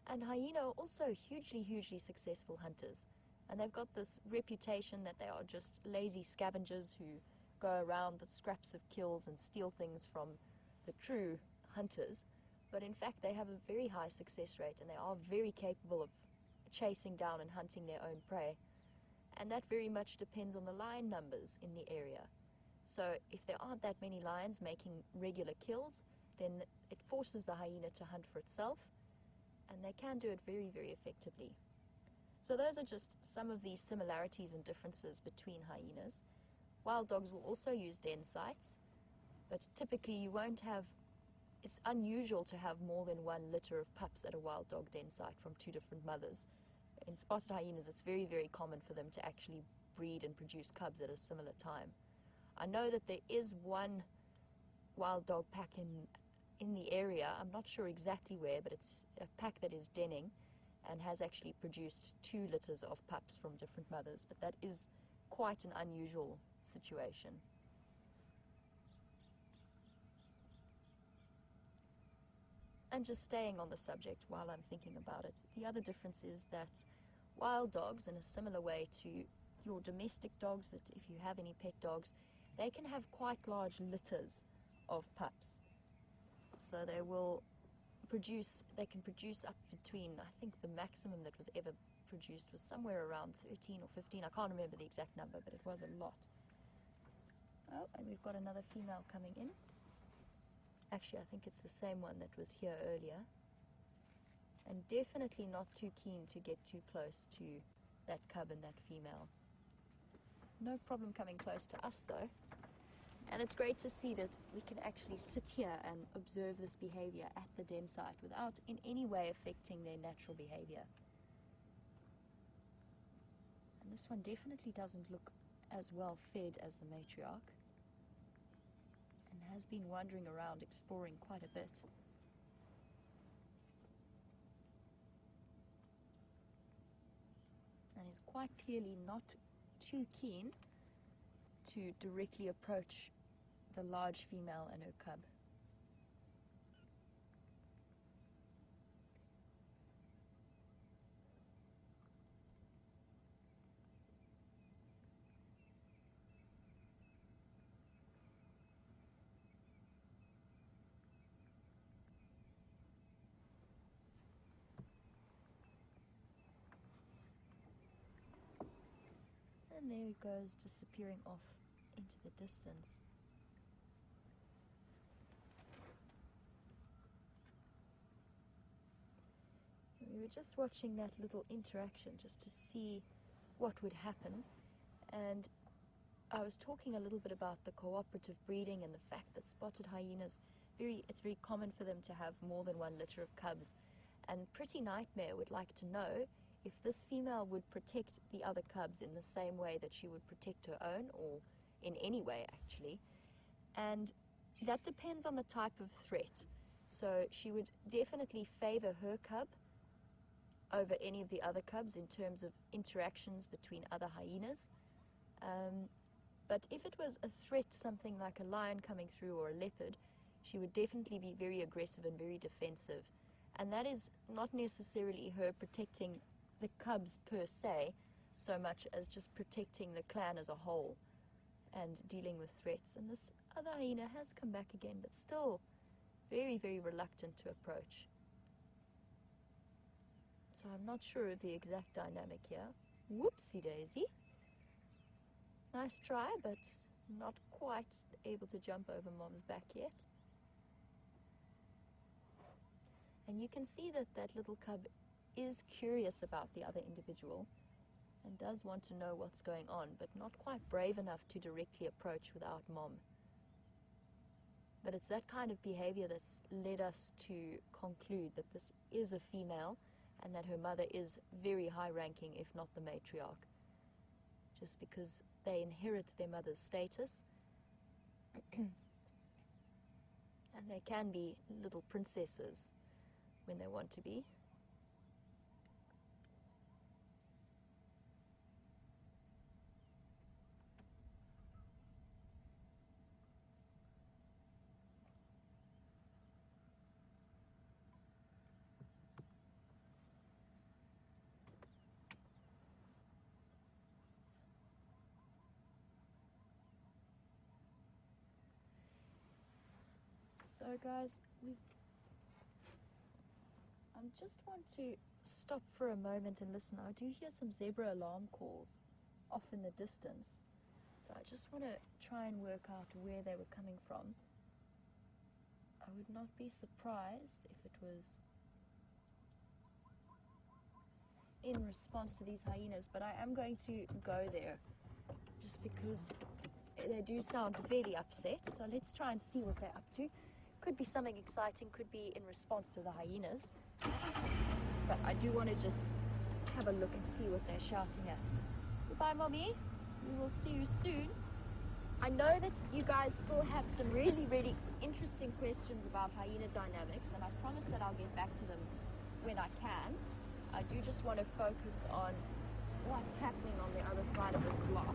And hyena are also hugely, hugely successful hunters. And they've got this reputation that they are just lazy scavengers who go around the scraps of kills and steal things from the true hunters. But in fact, they have a very high success rate, and they are very capable of chasing down and hunting their own prey. And that very much depends on the lion numbers in the area. So if there aren't that many lions making regular kills, then it forces the hyena to hunt for itself, and they can do it very, very effectively. So those are just some of the similarities and differences between hyenas. Wild dogs will also use den sites, but typically you won't have, it's unusual to have more than one litter of pups at a wild dog den site from two different mothers. In spotted hyenas, it's very, very common for them to actually breed and produce cubs at a similar time. I know that there is one wild dog pack in the area. I'm not sure exactly where, but it's a pack that is denning and has actually produced 2 litters of pups from different mothers, but that is quite an unusual situation. And just staying on the subject while I'm thinking about it, the other difference is that wild dogs, in a similar way to your domestic dogs, that if you have any pet dogs, they can have quite large litters of pups. So they can produce up between, I think the maximum that was ever produced was somewhere around 13 or 15. I can't remember the exact number, but it was a lot. Oh, and we've got another female coming in. Actually, I think it's the same one that was here earlier. And definitely not too keen to get too close to that cub and that female. No problem coming close to us though. And it's great to see that we can actually sit here and observe this behavior at the den site without in any way affecting their natural behavior. And this one definitely doesn't look as well fed as the matriarch, and has been wandering around exploring quite a bit. And is quite clearly not too keen to directly approach the large female and her cub. And there he goes, disappearing off into the distance. We were just watching that little interaction just to see what would happen, and I was talking a little bit about the cooperative breeding and the fact that spotted hyenas, it's very common for them to have more than one litter of cubs, and Pretty Nightmare would like to know if this female would protect the other cubs in the same way that she would protect her own, or in any way actually. And that depends on the type of threat. So she would definitely favor her cub over any of the other cubs in terms of interactions between other hyenas. But if it was a threat, something like a lion coming through or a leopard, she would definitely be very aggressive and very defensive. And that is not necessarily her protecting the cubs per se, so much as just protecting the clan as a whole and dealing with threats. And this other hyena has come back again, but still very, very reluctant to approach. So I'm not sure of the exact dynamic here. Whoopsie daisy. Nice try, but not quite able to jump over Mom's back yet. And you can see that that little cub is curious about the other individual. and does want to know what's going on, but not quite brave enough to directly approach without mom. But it's that kind of behavior that's led us to conclude that this is a female and that her mother is very high-ranking, if not the matriarch, just because they inherit their mother's status. And they can be little princesses when they want to be. So guys, I just want to stop for a moment and listen. I do hear some zebra alarm calls off in the distance. So I just want to try and work out where they were coming from. I would not be surprised if it was in response to these hyenas, but I am going to go there just because they do sound very upset. So let's try and see what they're up to. Could be something exciting, could be in response to the hyenas. But I do want to just have a look and see what they're shouting at. Goodbye, Mommy. We will see you soon. I know that you guys still have some really, really interesting questions about hyena dynamics, and I promise that I'll get back to them when I can. I do just want to focus on what's happening on the other side of this block.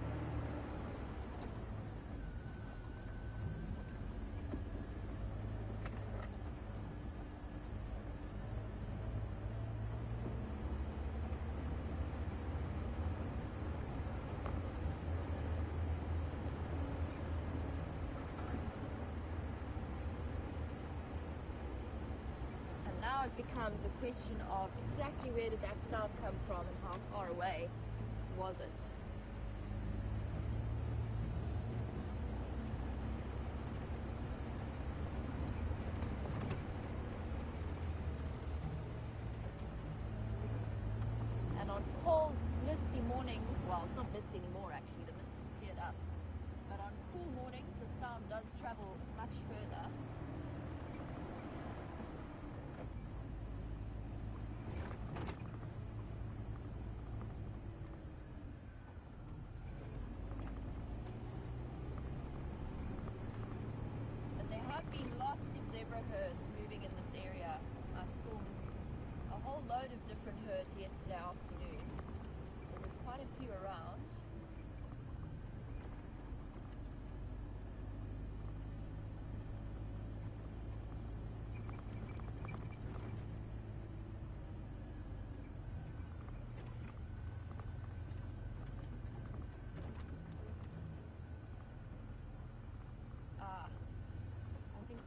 Now it becomes a question of exactly where did that sound come from and how far away was it? And on cold, misty mornings, well, it's not misty anymore actually, the mist has cleared up, but on cool mornings the sound does travel much further. Herds moving in this area. I saw a whole load of different herds yesterday afternoon, so there's quite a few around.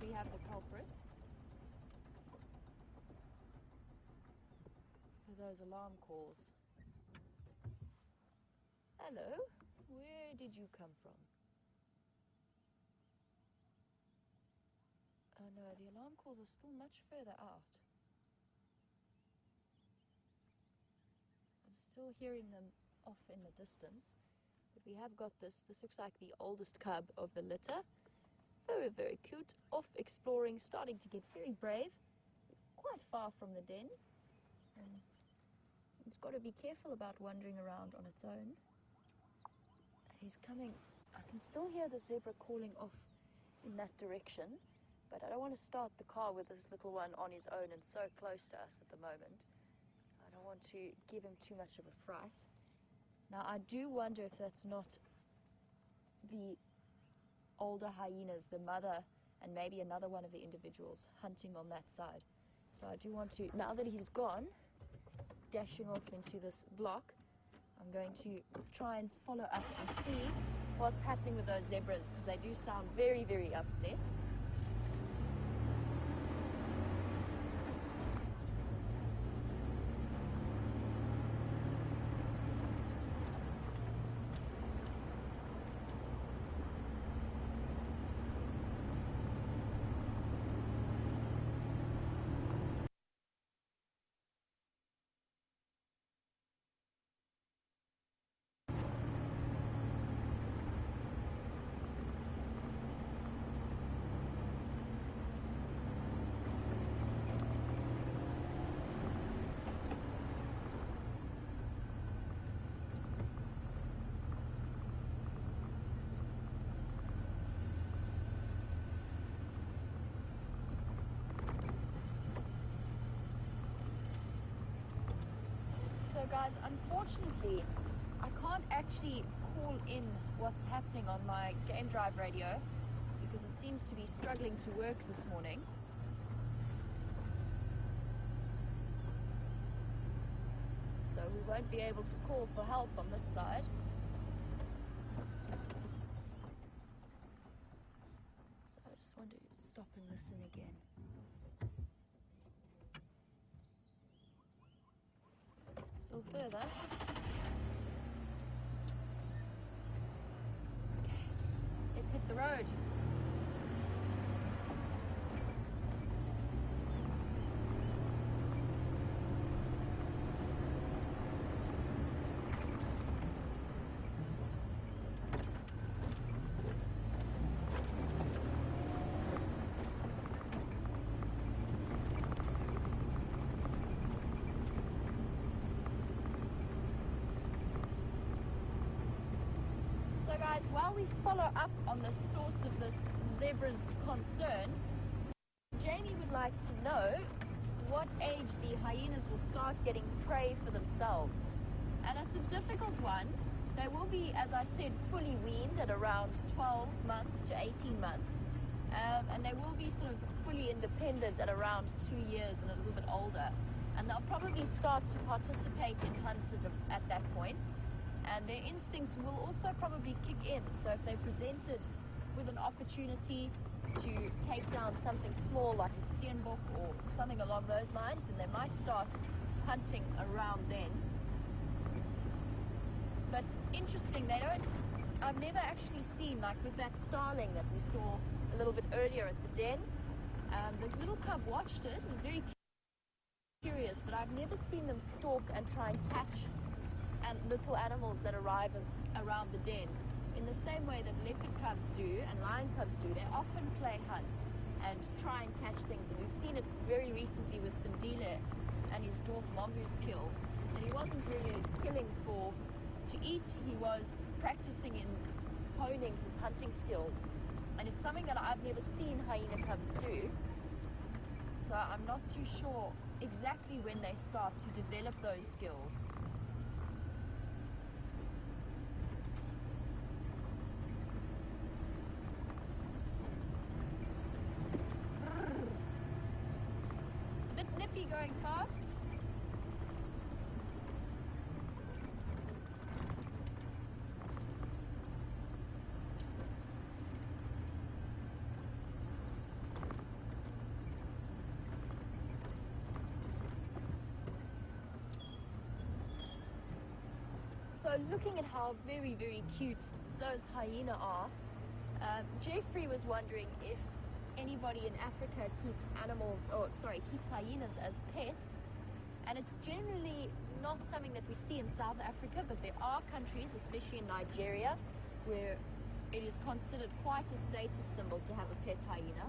We have the culprits for those alarm calls. Hello, where did you come from? Oh no, the alarm calls are still much further out. I'm still hearing them off in the distance, but we have got this. This looks like the oldest cub of the litter. Very, very cute, off exploring, starting to get very brave, quite far from the den. And it's got to be careful about wandering around on its own. He's coming. I can still hear the zebra calling off in that direction, but I don't want to start the car with this little one on his own and so close to us at the moment. I don't want to give him too much of a fright. Now, I do wonder if that's not the older hyenas, the mother and maybe another one of the individuals hunting on that side. So I do want to, now that he's gone, dashing off into this block, I'm going to try and follow up and see what's happening with those zebras, because they do sound very, very upset. guys, unfortunately, I can't actually call in what's happening on my game drive radio because it seems to be struggling to work this morning. So we won't be able to call for help on this side. So I just want to stop and listen again. Still further. Okay, let's hit the road. So guys, while we follow up on the source of this zebra's concern, Jamie would like to know what age the hyenas will start getting prey for themselves. And it's a difficult one. They will be, as I said, fully weaned at around 12 months to 18 months. And they will be sort of fully independent at around 2 years and a little bit older. And they'll probably start to participate in hunts at that point. And their instincts will also probably kick in. So if they're presented with an opportunity to take down something small like a steenbok or something along those lines, then they might start hunting around then. But interesting, I've never actually seen, like with that starling that we saw a little bit earlier at the den, the little cub watched it, was very curious, but I've never seen them stalk and try and catch little animals that arrive around the den. In the same way that leopard cubs do and lion cubs do, they often play hunt and try and catch things. And we've seen it very recently with Sindile and his dwarf mongoose kill. And he wasn't really killing to eat, he was practicing in honing his hunting skills. And it's something that I've never seen hyena cubs do. So I'm not too sure exactly when they start to develop those skills. Going fast. So looking at how very, very cute those hyena are, Jeffrey was wondering if anybody in Africa keeps hyenas as pets, and it's generally not something that we see in South Africa, but there are countries, especially in Nigeria, where it is considered quite a status symbol to have a pet hyena.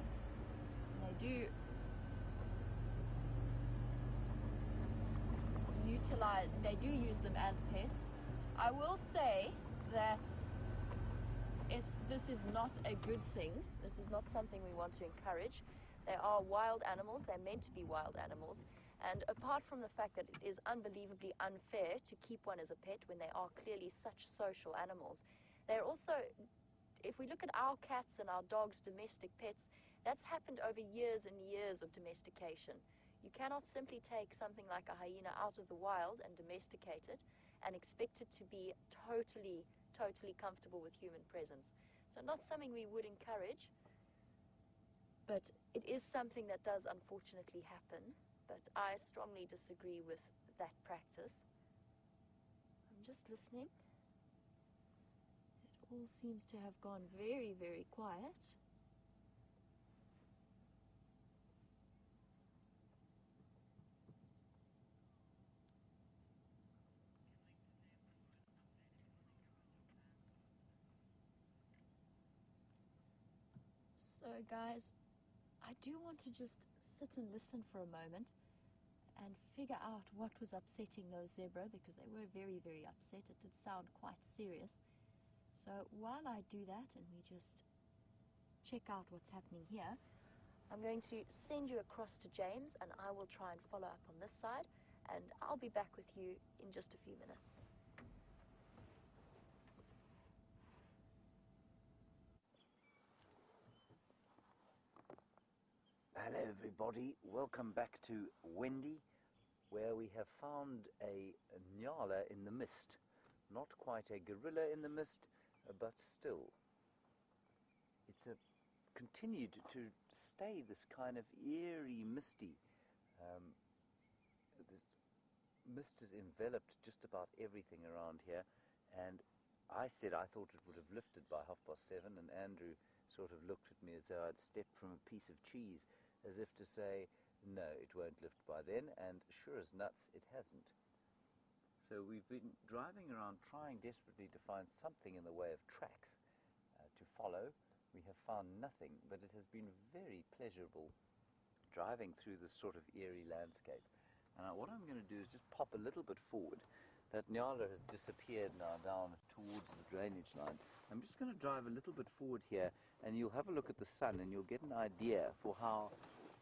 And they do use them as pets. I will say that this is not a good thing. This is not something we want to encourage. They are wild animals. They're meant to be wild animals. And apart from the fact that it is unbelievably unfair to keep one as a pet when they are clearly such social animals, they're also, if we look at our cats and our dogs, domestic pets, that's happened over years and years of domestication. You cannot simply take something like a hyena out of the wild and domesticate it and expect it to be totally comfortable with human presence. So not something we would encourage, but it is something that does unfortunately happen. But I strongly disagree with that practice. I'm just listening. It all seems to have gone very, very quiet. So guys, I do want to just sit and listen for a moment and figure out what was upsetting those zebra, because they were very, very upset. It did sound quite serious. So while I do that and we just check out what's happening here, I'm going to send you across to James, and I will try and follow up on this side, and I'll be back with you in just a few minutes. Hello everybody, welcome back to Wendy, where we have found a nyala in the mist. Not quite a gorilla in the mist, but still. It's continued to stay this kind of eerie, misty. This mist has enveloped just about everything around here, and I said I thought it would have lifted by 7:30, and Andrew sort of looked at me as though I'd stepped from a piece of cheese, as if to say, no, it won't lift by then, and sure as nuts, it hasn't. So we've been driving around trying desperately to find something in the way of tracks to follow. We have found nothing, but it has been very pleasurable driving through this sort of eerie landscape. What I'm going to do is just pop a little bit forward. That nyala has disappeared now down towards the drainage line. I'm just going to drive a little bit forward here, and you'll have a look at the sun, and you'll get an idea for how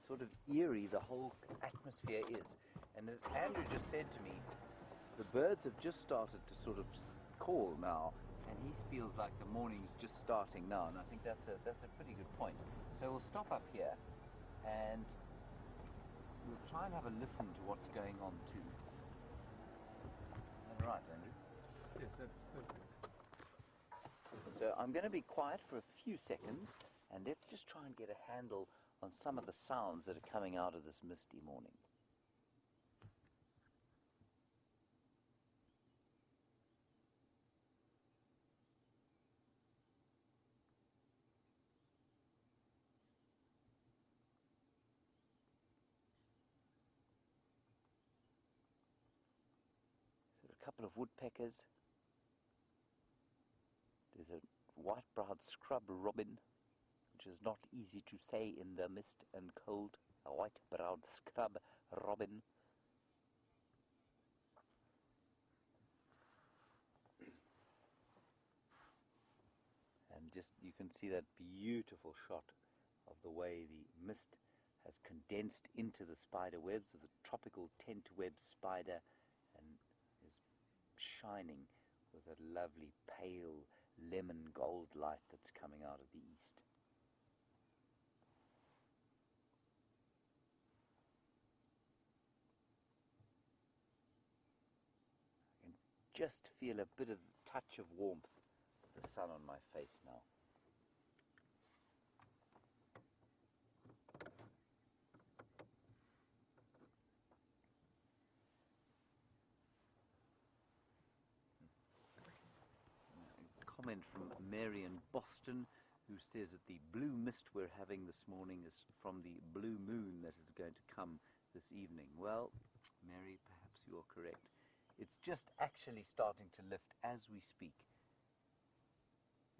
sort of eerie the whole atmosphere is. And as Andrew just said to me, the birds have just started to sort of call now, and he feels like the morning's just starting now, and I think that's a pretty good point. So we'll stop up here, and we'll try and have a listen to what's going on too. Is that right, Andrew? Yes, that's perfect. So I'm going to be quiet for a few seconds, and let's just try and get a handle on some of the sounds that are coming out of this misty morning. So a couple of woodpeckers. There's a white-browed scrub robin, which is not easy to say in the mist and cold. A white-browed scrub robin. And just you can see that beautiful shot of the way the mist has condensed into the spider webs of the tropical tent web spider and is shining with that lovely pale lemon gold light that's coming out of the east. I can just feel a bit of touch of warmth of the sun on my face now. Comment from Mary in Boston, who says that the blue mist we're having this morning is from the blue moon that is going to come this evening. Well, Mary, perhaps you're correct. It's just actually starting to lift as we speak.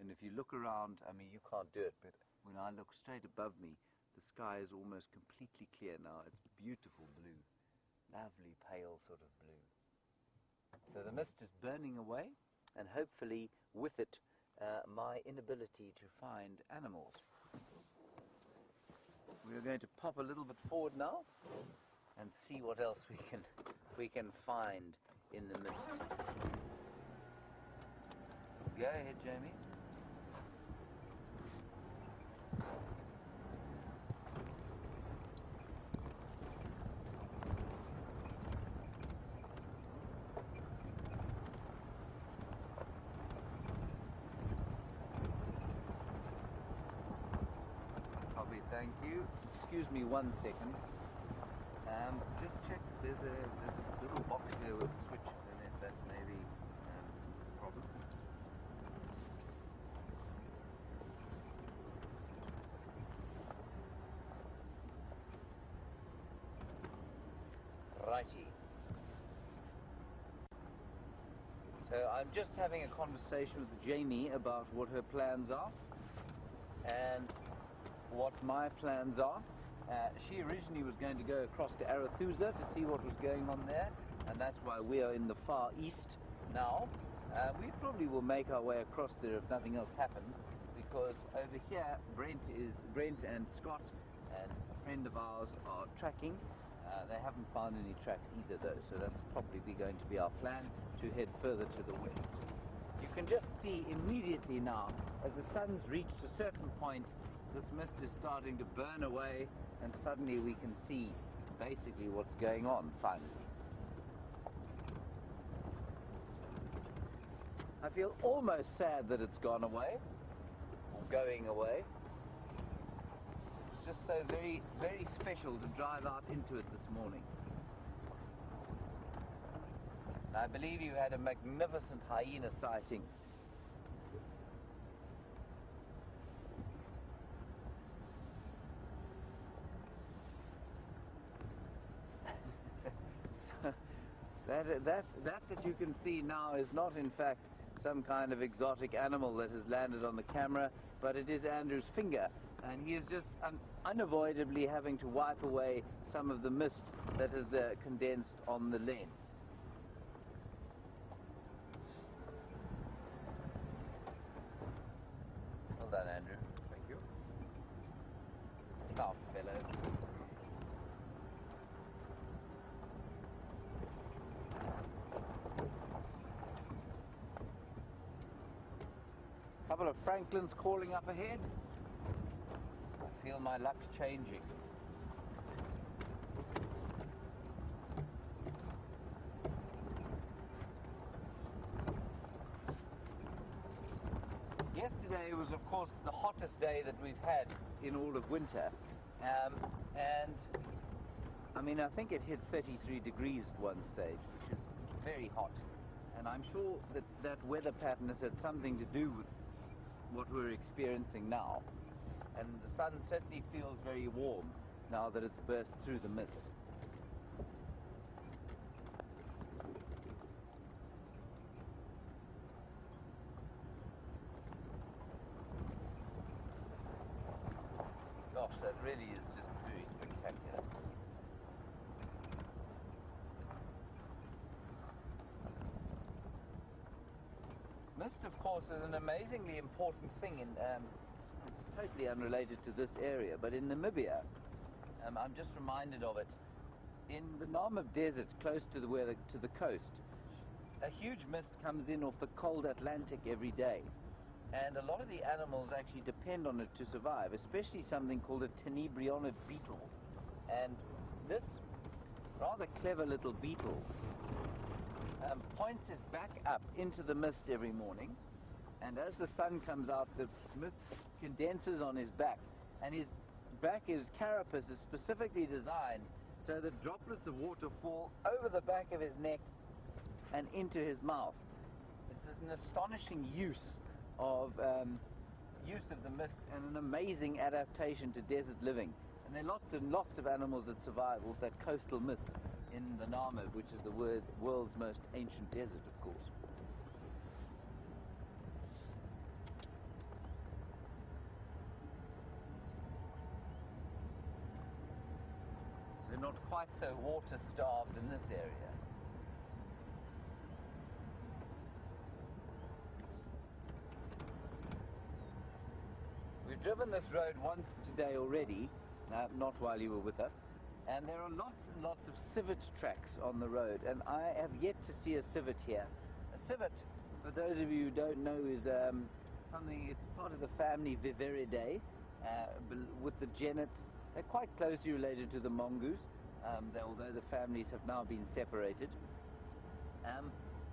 And if you look around, I mean, you can't do it, but when I look straight above me, the sky is almost completely clear now. It's beautiful blue, lovely pale sort of blue. So the mist is burning away, and hopefully with it my inability to find animals. We're going to pop a little bit forward now and see what else we can find in the mist. Go ahead, Jamie. Thank you. Excuse me 1 second. Just check. There's a little box there with a switch in it that maybe is the problem. Righty. So I'm just having a conversation with Jamie about what her plans are, and what my plans are. She originally was going to go across to Arathusa to see what was going on there, and that's why we are in the far east now. We probably will make our way across there if nothing else happens, because over here Brent and Scott and a friend of ours are tracking. They haven't found any tracks either though, so that's probably going to be our plan, to head further to the west. You can just see immediately now, as the sun's reached a certain point, this mist is starting to burn away, and suddenly we can see basically what's going on finally. I feel almost sad that it's gone away, or going away. It's just so very, very special to drive out into it this morning. I believe you had a magnificent hyena sighting. So that you can see now is not in fact some kind of exotic animal that has landed on the camera, but it is Andrew's finger, and he is just unavoidably having to wipe away some of the mist that is condensed on the lens. Well done, Andrew. Thank you. Stout fellow. Couple of Franklins calling up ahead. I feel my luck changing. Yesterday was, of course, the hottest day that we've had in all of winter. And I mean, I think it hit 33 degrees at one stage, which is very hot. And I'm sure that that weather pattern has had something to do with what we're experiencing now. And the sun certainly feels very warm now that it's burst through the mist. Gosh, that really is just very spectacular. Mist, of course, is an amazingly important thing in, it's totally unrelated to this area, but in Namibia, I'm just reminded of it. In the Namib Desert, close to the coast, a huge mist comes in off the cold Atlantic every day. And a lot of the animals actually depend on it to survive, especially something called a tenebrionid beetle. And this rather clever little beetle points his back up into the mist every morning, and as the sun comes out, the mist condenses on his back, and his carapace is specifically designed so that droplets of water fall over the back of his neck and into his mouth. It's an astonishing use of the mist, and an amazing adaptation to desert living. And there are lots and lots of animals that survive with that coastal mist in the Namib, which is the world's most ancient desert, of course. They're not quite so water-starved in this area. We've driven this road once today already, not while you were with us, and there are lots and lots of civet tracks on the road, and I have yet to see a civet here. A civet, for those of you who don't know, is it's part of the family Viveridae, with the genets. They're quite closely related to the mongoose, although the families have now been separated.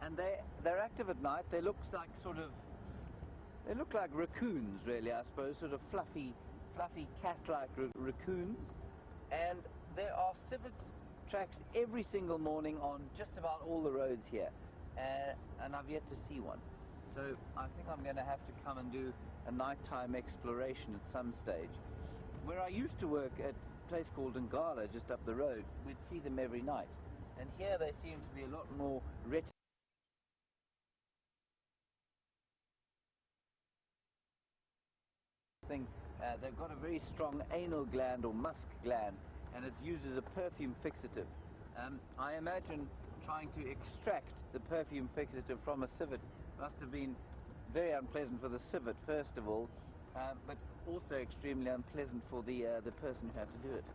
And they're active at night. They look like raccoons, really, I suppose, sort of fluffy cat-like raccoons. And there are civet tracks every single morning on just about all the roads here, and I've yet to see one. So I think I'm going to have to come and do a nighttime exploration at some stage. Where I used to work at a place called Ngala, just up the road, we'd see them every night. And here they seem to be a lot more they've got a very strong anal gland or musk gland, and it's used as a perfume fixative. I imagine trying to extract the perfume fixative from a civet must have been very unpleasant for the civet, first of all, but also extremely unpleasant for the person who had to do it.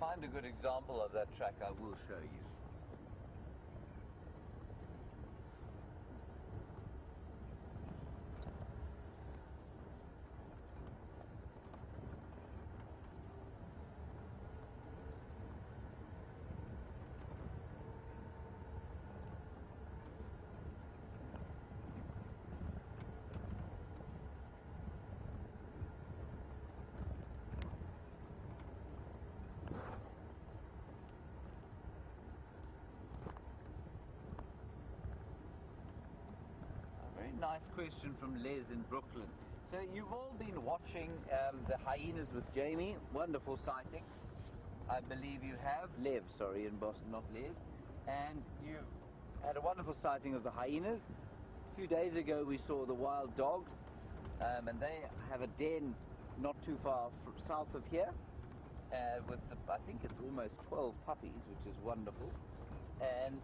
find a good example of that track, I will show you. Nice question from Les in Brooklyn. So you've all been watching the hyenas with Jamie. Wonderful sighting. I believe you have. Lev, sorry, in Boston, not Les. And you've had a wonderful sighting of the hyenas. A few days ago we saw the wild dogs, and they have a den not too far south of here, with I think it's almost 12 puppies, which is wonderful. And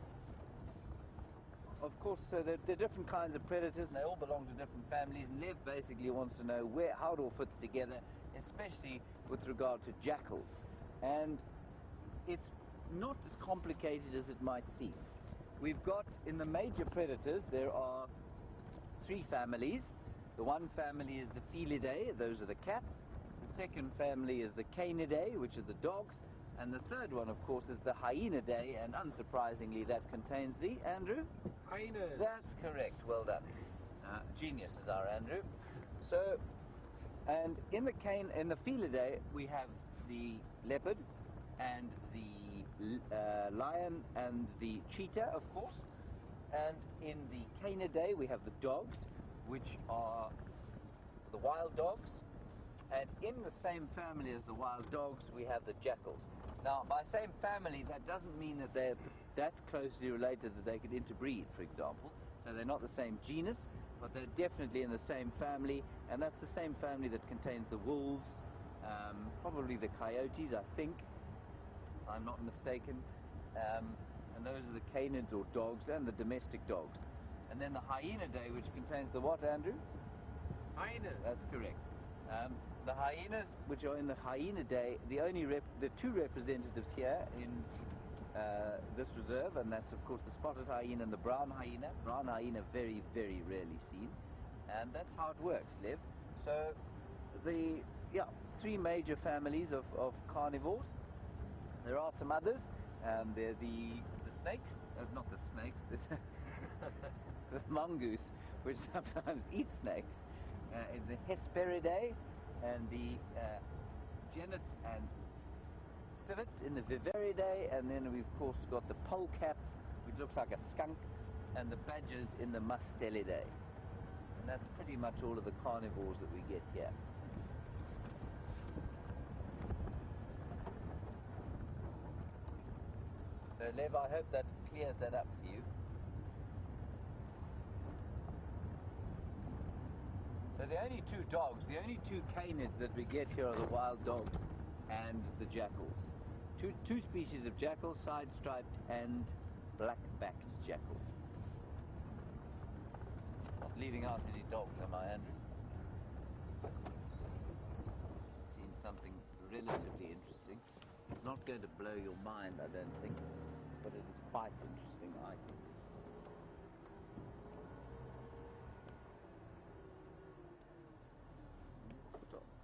of course, so they're different kinds of predators, and they all belong to different families. And Lev basically wants to know how it all fits together, especially with regard to jackals. And it's not as complicated as it might seem. We've got, in the major predators, there are 3 families. The one family is the Felidae, those are the cats. The second family is the Canidae, which are the dogs. And the third one, of course, is the Hyenidae, and unsurprisingly, that contains the, Andrew? Hyenas. That's correct. Well done. Genius is our Andrew. So, and in the Felidae, we have the leopard and the lion and the cheetah, of course. And in the Canidae, we have the dogs, which are the wild dogs. And in the same family as the wild dogs, we have the jackals. Now, by same family, that doesn't mean that they're that closely related that they could interbreed, for example. So they're not the same genus, but they're definitely in the same family, and that's the same family that contains the wolves, probably the coyotes, I think, if I'm not mistaken. And those are the canids, or dogs, and the domestic dogs. And then the Hyenidae, which contains the what, Andrew? Hyenas. That's correct. The hyenas, which are in the Hyenidae, the 2 representatives here in this reserve, and that's of course the spotted hyena and the brown hyena. Brown hyena very, very rarely seen, and that's how it works, Lev. So the 3 major families of carnivores. There are some others. They're the snakes, not the snakes, the mongoose, which sometimes eat snakes. The Hesperidae, and the genets and civets in the Viveridae, and then we've of course got the polecats, which looks like a skunk, and the badgers in the Mustelidae. And that's pretty much all of the carnivores that we get here. So Lev, I hope that clears that up for you. So the only 2 dogs, the only 2 canids that we get here are the wild dogs and the jackals. Two species of jackals, side-striped and black-backed jackal. Not leaving out any dogs, am I, Andrew? Just seen something relatively interesting. It's not going to blow your mind, I don't think, but it is quite interesting, I think.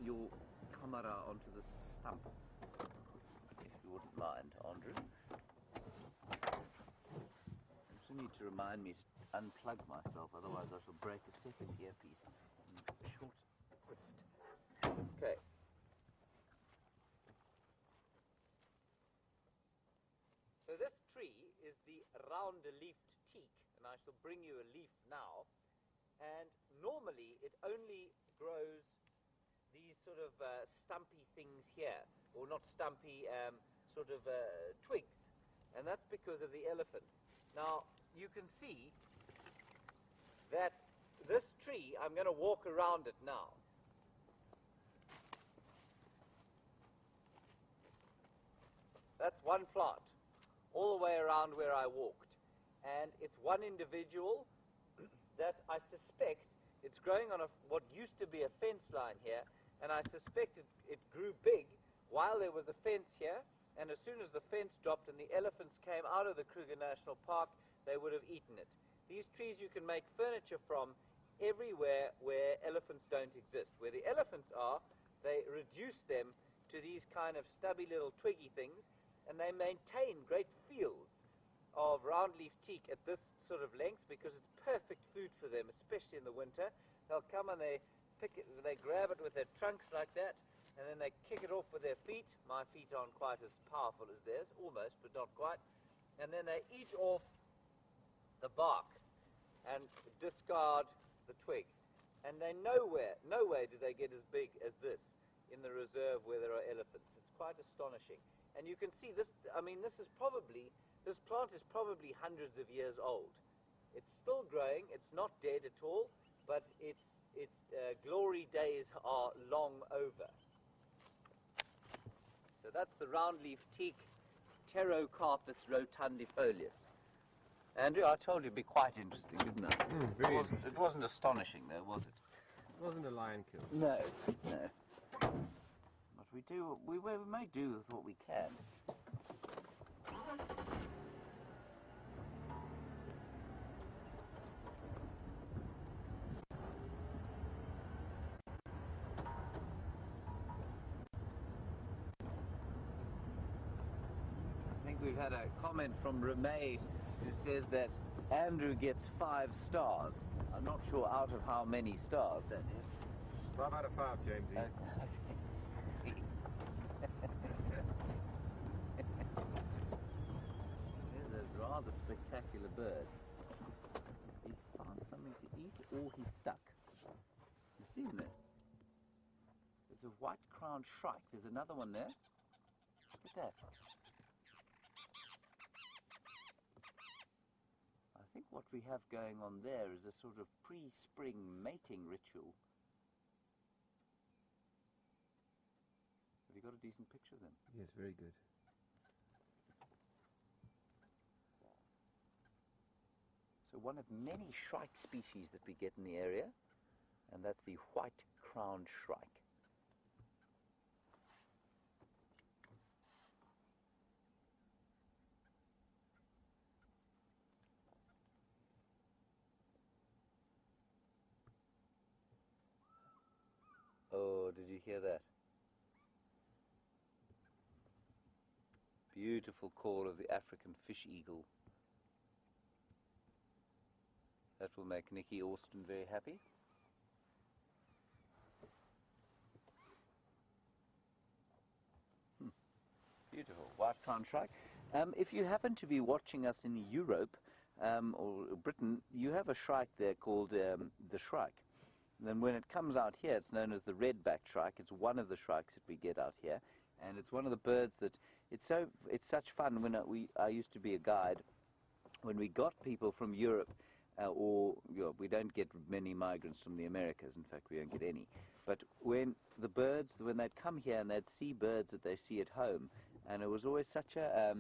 Your camera onto this stump, if you wouldn't mind, Andrew. You also need to remind me to unplug myself, otherwise I shall break a second earpiece in short rift. Okay. So this tree is the round-leafed teak, and I shall bring you a leaf now. And normally it only grows these sort of stumpy things here, or not stumpy, sort of twigs, and that's because of the elephants. Now, you can see that this tree, I'm going to walk around it now. That's one plant, all the way around where I walked, and it's one individual that I suspect it's growing on what used to be a fence line here, and I suspect it grew big while there was a fence here, and as soon as the fence dropped and the elephants came out of the Kruger National Park, they would have eaten it. These trees you can make furniture from everywhere where elephants don't exist. Where the elephants are, they reduce them to these kind of stubby little twiggy things, and they maintain great fields of roundleaf teak at this sort of length because it's perfect food for them, especially in the winter. They'll come and they pick it, they grab it with their trunks like that, and then they kick it off with their feet. My feet aren't quite as powerful as theirs, almost, but not quite. And then they eat off the bark and discard the twig. And they no way do they get as big as this in the reserve where there are elephants. It's quite astonishing. And you can see this, I mean, this plant is probably hundreds of years old. It's still growing, it's not dead at all, but its glory days are long over. So that's the roundleaf teak, Pterocarpus rotundifolius. Andrew, I told you it'd be quite interesting, didn't I? It wasn't astonishing, though, was it? It wasn't a lion kill. No, no. But we may do with what we can. I think we've had a comment from Remay who says that Andrew gets 5 stars. I'm not sure out of how many stars that is. 5 out of 5, Jamesy. There's a rather spectacular bird. He's found something to eat or he's stuck. You've seen that? There's a white-crowned shrike. There's another one there. Look at that. I think what we have going on there is a sort of pre-spring mating ritual. Have you got a decent picture then? Yes, very good. So one of many shrike species that we get in the area, and that's the white-crowned shrike. Oh, did you hear that? Beautiful call of the African fish eagle. That will make Nikki Austin very happy. Beautiful, white-crowned shrike. If you happen to be watching us in Europe or Britain, you have a shrike there called the shrike. And then when it comes out here, it's known as the red-backed shrike. It's one of the shrikes that we get out here, and it's one of the birds that it's such fun. When I used to be a guide, when we got people from Europe, we don't get many migrants from the Americas. In fact, we don't get any. But when they'd come here and they'd see birds that they see at home, and it was always such a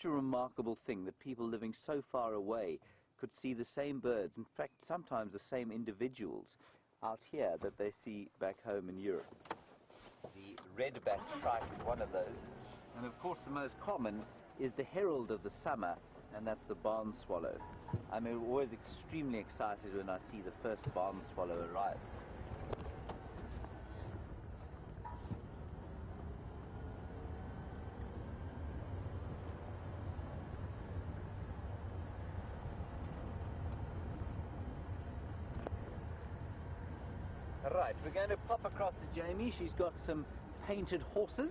remarkable thing that people living so far away could see the same birds, in fact sometimes the same individuals out here that they see back home in Europe. The red-backed shrike is one of those, and of course the most common is the herald of the summer, and that's the barn swallow. I'm always extremely excited when I see the first barn swallow arrive. Right, we're going to pop across to Jamie. She's got some painted horses,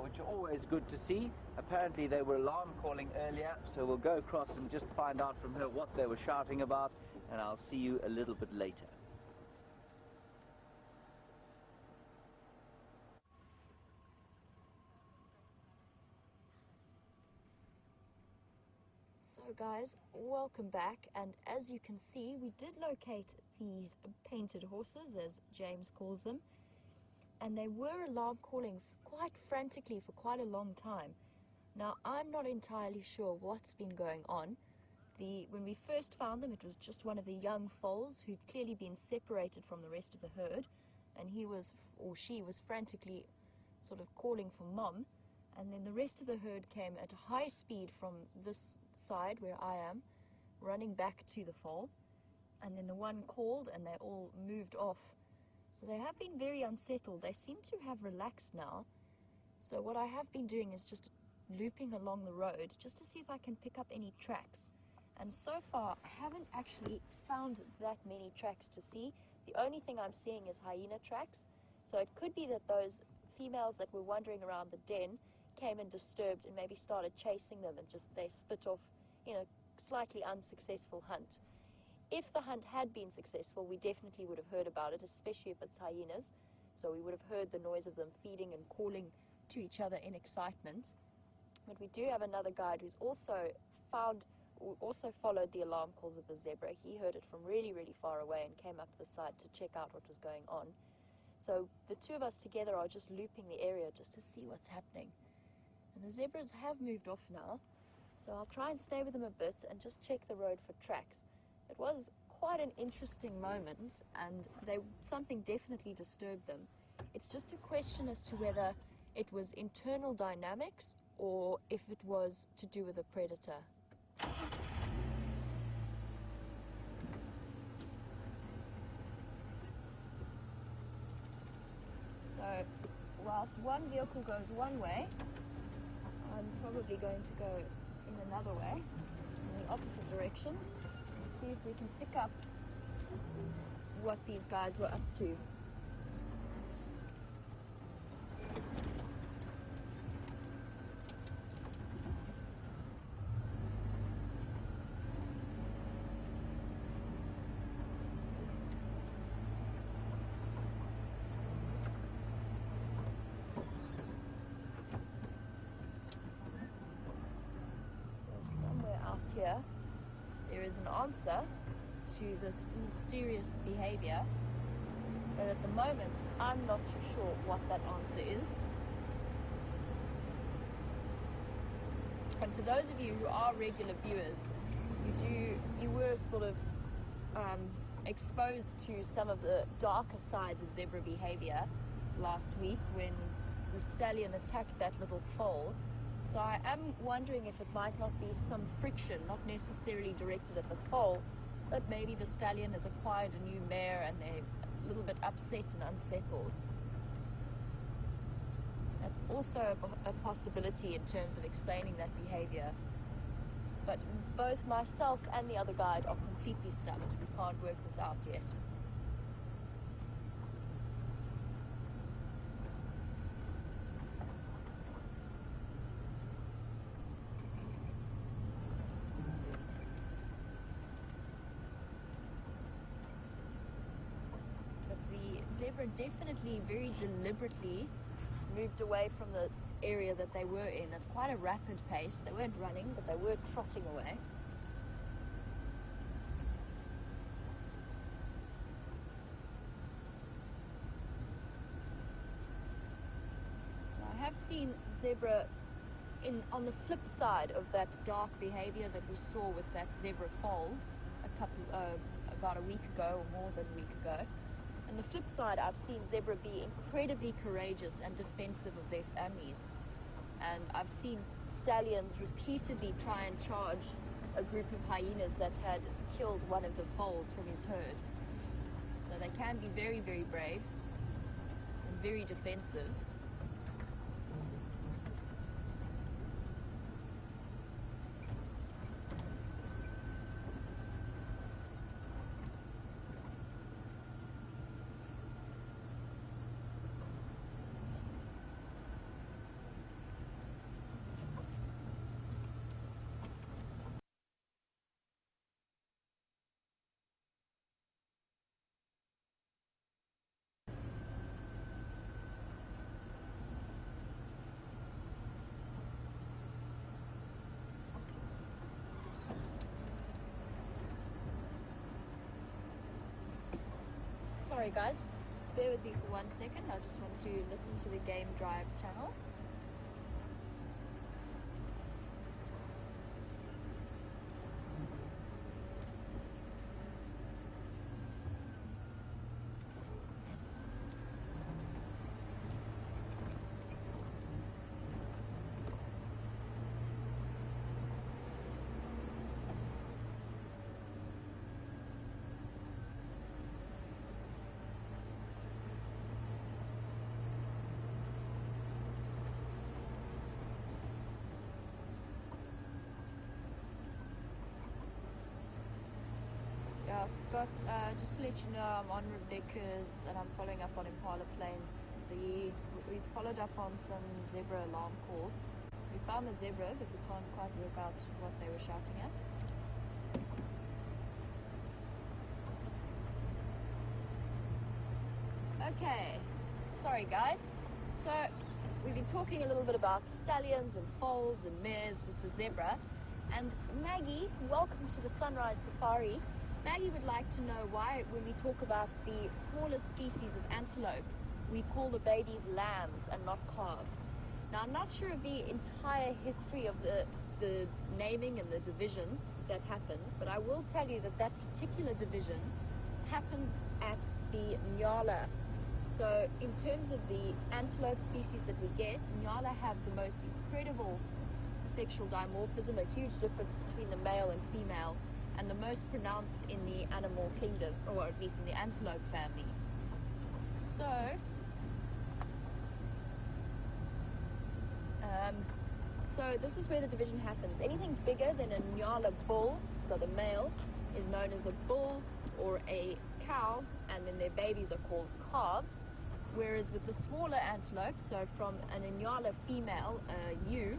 which are always good to see. Apparently they were alarm calling earlier, so we'll go across and just find out from her what they were shouting about, and I'll see you a little bit later. So guys, welcome back, and as you can see, we did locate these painted horses, as James calls them, and they were alarm calling quite frantically for quite a long time. Now, I'm not entirely sure what's been going on. When we first found them, it was just one of the young foals who'd clearly been separated from the rest of the herd, and he was, or she was frantically sort of calling for mom. and then the rest of the herd came at high speed from this side where I am, running back to the foal, and then the one called and they all moved off. So they have been very unsettled. They seem to have relaxed now. So what I have been doing is just looping along the road just to see if I can pick up any tracks. And so far I haven't actually found that many tracks to see. The only thing I'm seeing is hyena tracks. So it could be that those females that were wandering around the den came and disturbed and maybe started chasing them and just they split off in a slightly unsuccessful hunt. If the hunt had been successful, we definitely would have heard about it, especially if it's hyenas. So we would have heard the noise of them feeding and calling to each other in excitement. But we do have another guide who's also followed the alarm calls of the zebra. He heard it from really, really far away and came up the side to check out what was going on. So the two of us together are just looping the area just to see what's happening. And the zebras have moved off now, so I'll try and stay with them a bit and just check the road for tracks. It was quite an interesting moment, and something definitely disturbed them. It's just a question as to whether it was internal dynamics or if it was to do with a predator. So whilst one vehicle goes one way, I'm probably going to go in another way, in the opposite direction, and see if we can pick up what these guys were up to. Here, there is an answer to this mysterious behavior, but at the moment I'm not too sure what that answer is. And for those of you who are regular viewers, you were sort of exposed to some of the darker sides of zebra behavior last week when the stallion attacked that little foal. So I am wondering if it might not be some friction, not necessarily directed at the foal, but maybe the stallion has acquired a new mare and they're a little bit upset and unsettled. That's also a possibility in terms of explaining that behavior. But both myself and the other guide are completely stumped. We can't work this out yet. Zebra definitely very deliberately moved away from the area that they were in at quite a rapid pace. They weren't running, but they were trotting away. I have seen zebra on the flip side of that dark behavior that we saw with that zebra foal about a week ago or more than a week ago. On the flip side, I've seen zebra be incredibly courageous and defensive of their families. And I've seen stallions repeatedly try and charge a group of hyenas that had killed one of the foals from his herd. So they can be very, very brave and very defensive. Sorry guys, just bear with me for 1 second. I just want to listen to the Game Drive channel. Scott, just to let you know, I'm on Rebecca's and I'm following up on Impala Plains. We followed up on some zebra alarm calls. We found the zebra, but we can't quite work out what they were shouting at. Okay, sorry guys. So we've been talking a little bit about stallions and foals and mares with the zebra. And Maggie, welcome to the Sunrise Safari. Maggie would like to know why, when we talk about the smaller species of antelope, we call the babies lambs and not calves. Now, I'm not sure of the entire history of the naming and the division that happens, but I will tell you that that particular division happens at the Nyala. So in terms of the antelope species that we get, Nyala have the most incredible sexual dimorphism, a huge difference between the male and female, and the most pronounced in the animal kingdom, or at least in the antelope family. So this is where the division happens. Anything bigger than a Nyala bull, so the male, is known as a bull or a cow, and then their babies are called calves. Whereas with the smaller antelope, so from an Nyala female, ewe,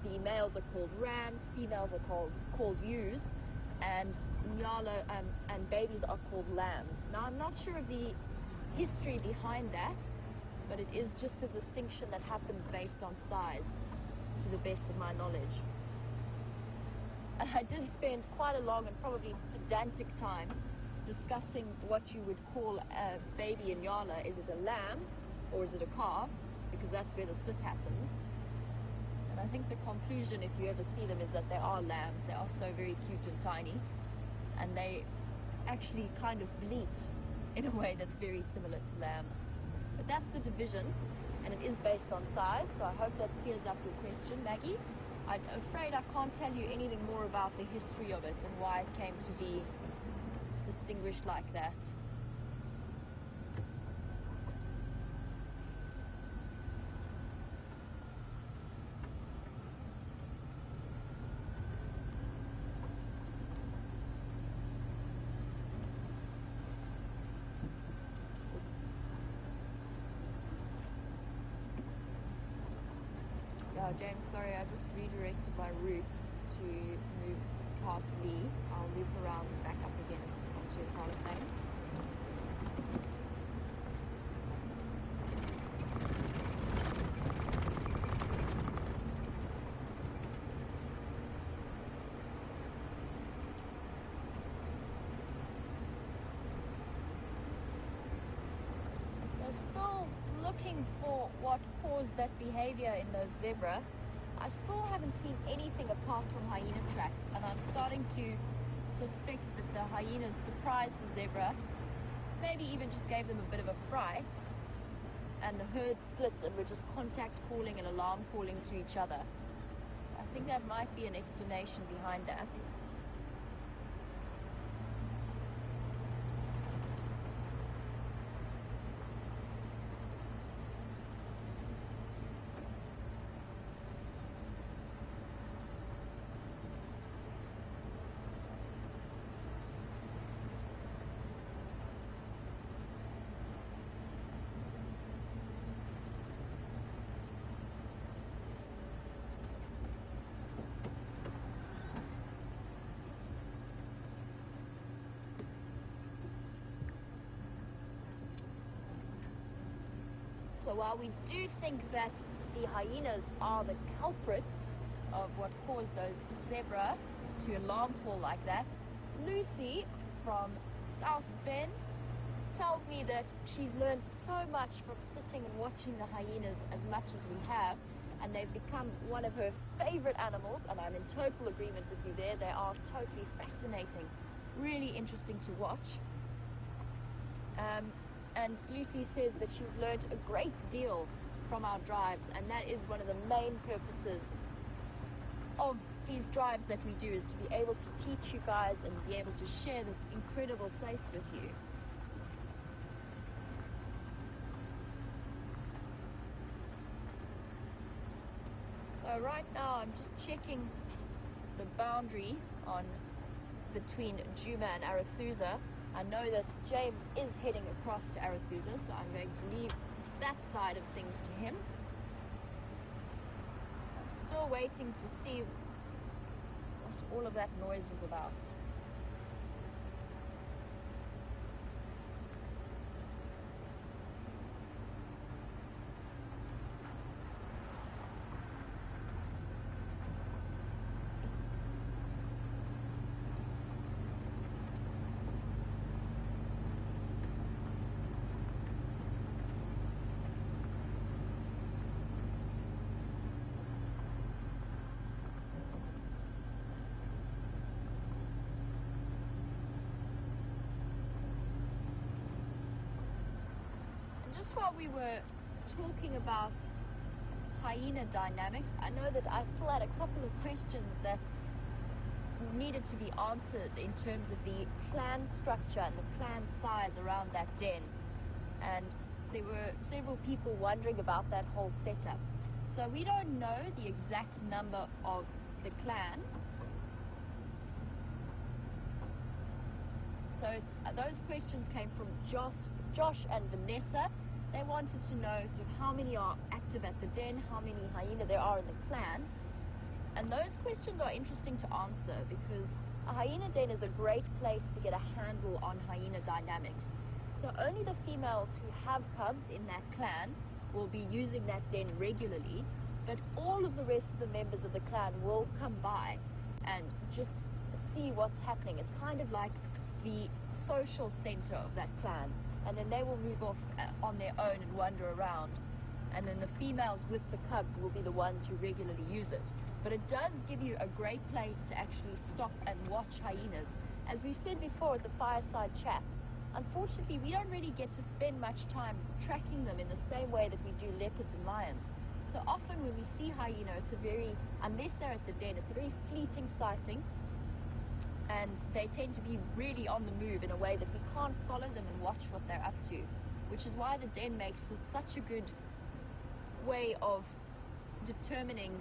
the males are called rams, females are called ewes, and Nyala and babies are called lambs. Now, I'm not sure of the history behind that, but it is just a distinction that happens based on size, to the best of my knowledge. And I did spend quite a long and probably pedantic time discussing what you would call a baby in Nyala. Is it a lamb or is it a calf? Because that's where the split happens. And I think the conclusion, if you ever see them, is that they are lambs. They are so very cute and tiny, and they actually kind of bleat in a way that's very similar to lambs. But that's the division, and it is based on size, so I hope that clears up your question, Maggie. I'm afraid I can't tell you anything more about the history of it and why it came to be distinguished like that. James, sorry, I just redirected my route to move past Lee. I'll loop around and back up again onto Impala Plains. So still looking for what caused that behavior in those zebra. I still haven't seen anything apart from hyena tracks, and I'm starting to suspect that the hyenas surprised the zebra, maybe even just gave them a bit of a fright, and the herd split and were just contact calling and alarm calling to each other. So I think that might be an explanation behind that. So while we do think that the hyenas are the culprit of what caused those zebra to alarm call like that, Lucy from South Bend tells me that she's learned so much from sitting and watching the hyenas as much as we have, and they've become one of her favorite animals, and I'm in total agreement with you there. They are totally fascinating, really interesting to watch. And Lucy says that she's learned a great deal from our drives, and that is one of the main purposes of these drives that we do, is to be able to teach you guys and be able to share this incredible place with you. So right now I'm just checking the boundary on between Djuma and Arathusa. I know that James is heading across to Arathusa, so I'm going to leave that side of things to him. I'm still waiting to see what all of that noise was about. Just while we were talking about hyena dynamics, I know that I still had a couple of questions that needed to be answered in terms of the clan structure and the clan size around that den. And there were several people wondering about that whole setup. So we don't know the exact number of the clan. So those questions came from Josh and Vanessa. They wanted to know sort of how many are active at the den, how many hyena there are in the clan. And those questions are interesting to answer because a hyena den is a great place to get a handle on hyena dynamics. So only the females who have cubs in that clan will be using that den regularly, but all of the rest of the members of the clan will come by and just see what's happening. It's kind of like the social center of that clan. And then they will move off on their own and wander around. And then the females with the cubs will be the ones who regularly use it. But it does give you a great place to actually stop and watch hyenas. As we said before at the fireside chat, unfortunately we don't really get to spend much time tracking them in the same way that we do leopards and lions. So often when we see hyena, unless they're at the den, it's a very fleeting sighting. And they tend to be really on the move in a way that we can't follow them and watch what they're up to, which is why the den makes for such a good way of determining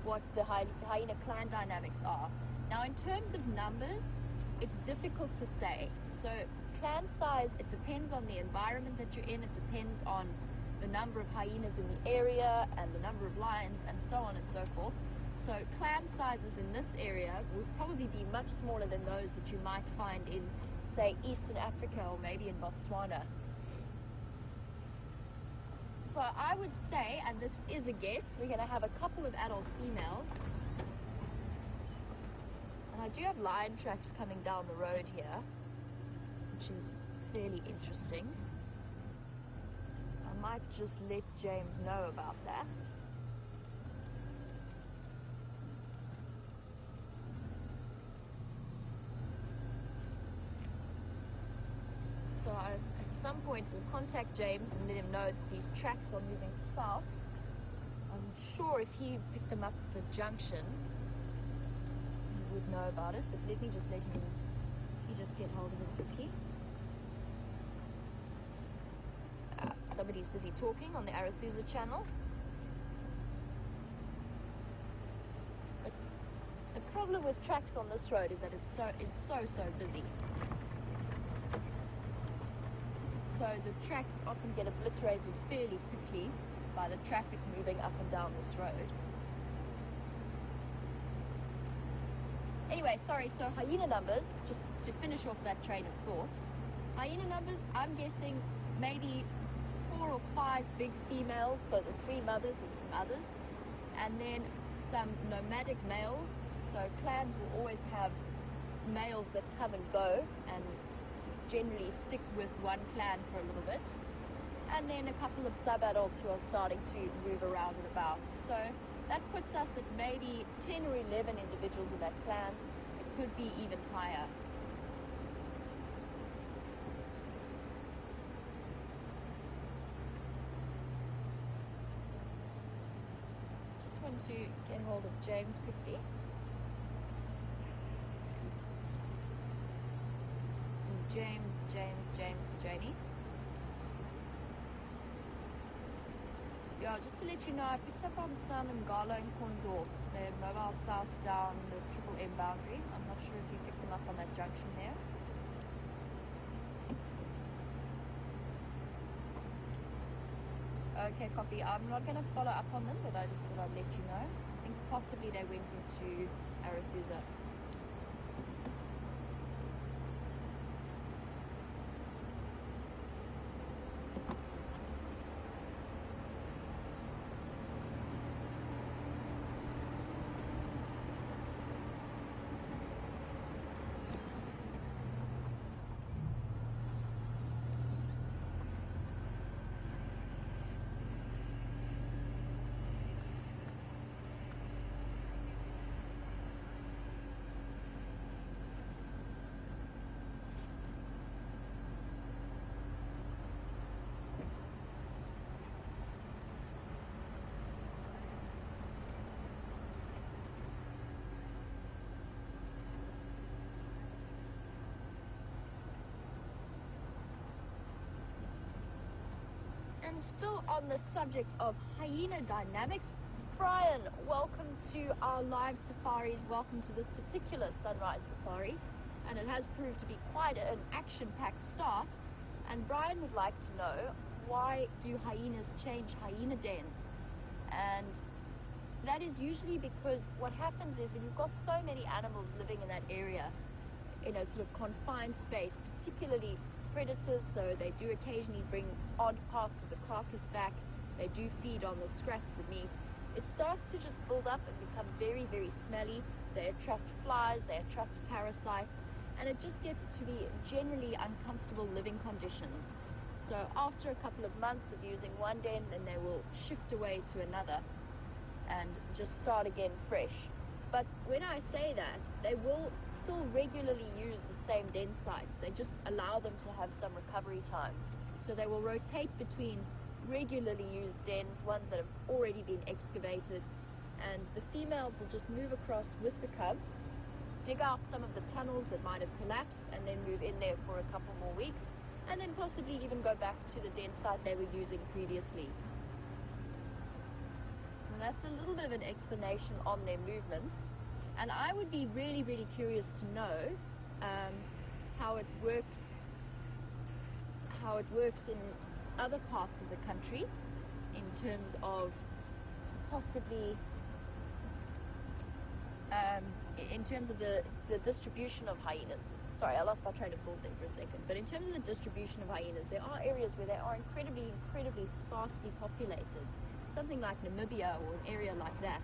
what the hyena clan dynamics are. Now in terms of numbers, it's difficult to say. So clan size, it depends on the environment that you're in, it depends on the number of hyenas in the area and the number of lions and so on and so forth. So clan sizes in this area would probably be much smaller than those that you might find in, say, Eastern Africa or maybe in Botswana. So I would say, and this is a guess, we're going to have a couple of adult females. And I do have lion tracks coming down the road here, which is fairly interesting. I might just let James know about that. So at some point we'll contact James and let him know that these tracks are moving south. I'm sure if he picked them up at the junction, he would know about it, but let me just get hold of him quickly. Somebody's busy talking on the Arathusa channel. But the problem with tracks on this road is that it's so busy. So the tracks often get obliterated fairly quickly by the traffic moving up and down this road. Anyway, sorry, so hyena numbers, just to finish off that train of thought. Hyena numbers, I'm guessing maybe 4 or 5 big females, so the 3 mothers and some others, and then some nomadic males. So clans will always have males that come and go and generally stick with one clan for a little bit, and then a couple of sub-adults who are starting to move around and about. So that puts us at maybe 10 or 11 individuals in that clan. It could be even higher. Just want to get hold of James quickly. James for Jamie. Yeah, just to let you know, I picked up on some Ngalo and Konzo They're mobile south down the Triple M boundary. I'm not sure if you picked them up on that junction there. Okay, copy. I'm not going to follow up on them, but I just thought I'd let you know. I think possibly they went into Arethusa. And still on the subject of hyena dynamics, Brian, welcome to our live safaris. Welcome to this particular sunrise safari. And it has proved to be quite an action-packed start. And Brian would like to know, why do hyenas change hyena dens? And that is usually because what happens is when you've got so many animals living in that area, in a sort of confined space, particularly predators, so they do occasionally bring odd parts of the carcass back, they do feed on the scraps of meat, it starts to just build up and become very, very smelly. They attract flies, they attract parasites, and it just gets to be generally uncomfortable living conditions. So after a couple of months of using one den, then they will shift away to another and just start again fresh. But when I say that, they will still regularly use the same den sites. They just allow them to have some recovery time. So they will rotate between regularly used dens, ones that have already been excavated, and the females will just move across with the cubs, dig out some of the tunnels that might have collapsed, and then move in there for a couple more weeks, and then possibly even go back to the den site they were using previously. So that's a little bit of an explanation on their movements, and I would be really, really curious to know how it works in other parts of the country in terms of possibly in terms of the distribution of hyenas. Sorry, I lost my train of thought there for a second. But in terms of the distribution of hyenas, there are areas where they are incredibly, incredibly sparsely populated. Something like Namibia or an area like that.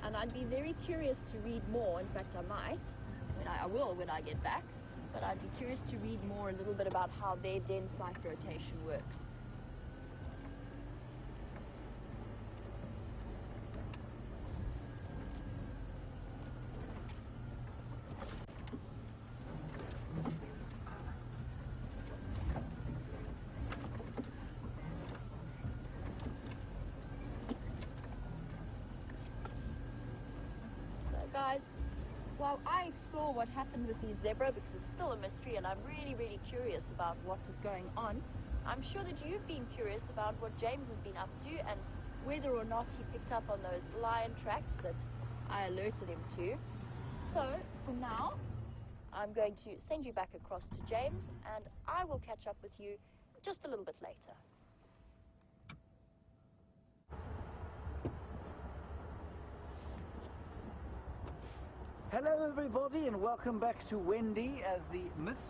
And I'd be very curious to read more. In fact, I might. I will when I get back. But I'd be curious to read more a little bit about how their den site rotation works. Guys, while I explore what happened with the zebra, because it's still a mystery and I'm really, really curious about what was going on, I'm sure that you've been curious about what James has been up to and whether or not he picked up on those lion tracks that I alerted him to. So, for now, I'm going to send you back across to James and I will catch up with you just a little bit later. Hello everybody and welcome back to Wendy as the mist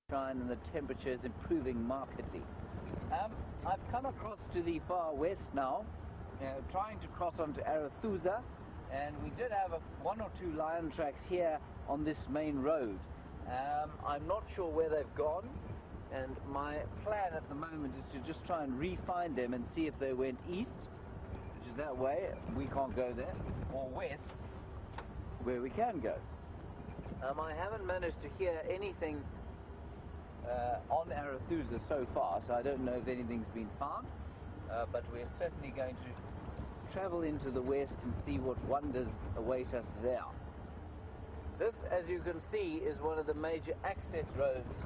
shine and the temperature is improving markedly. I've come across to the far west now, trying to cross onto Arethusa, and we did have one or two lion tracks here on this main road. I'm not sure where they've gone. And my plan at the moment is to just try and re-find them and see if they went east, which is that way, we can't go there, or west, where we can go. I haven't managed to hear anything on Arethusa so far, so I don't know if anything's been found, but we're certainly going to travel into the west and see what wonders await us there. This, as you can see, is one of the major access roads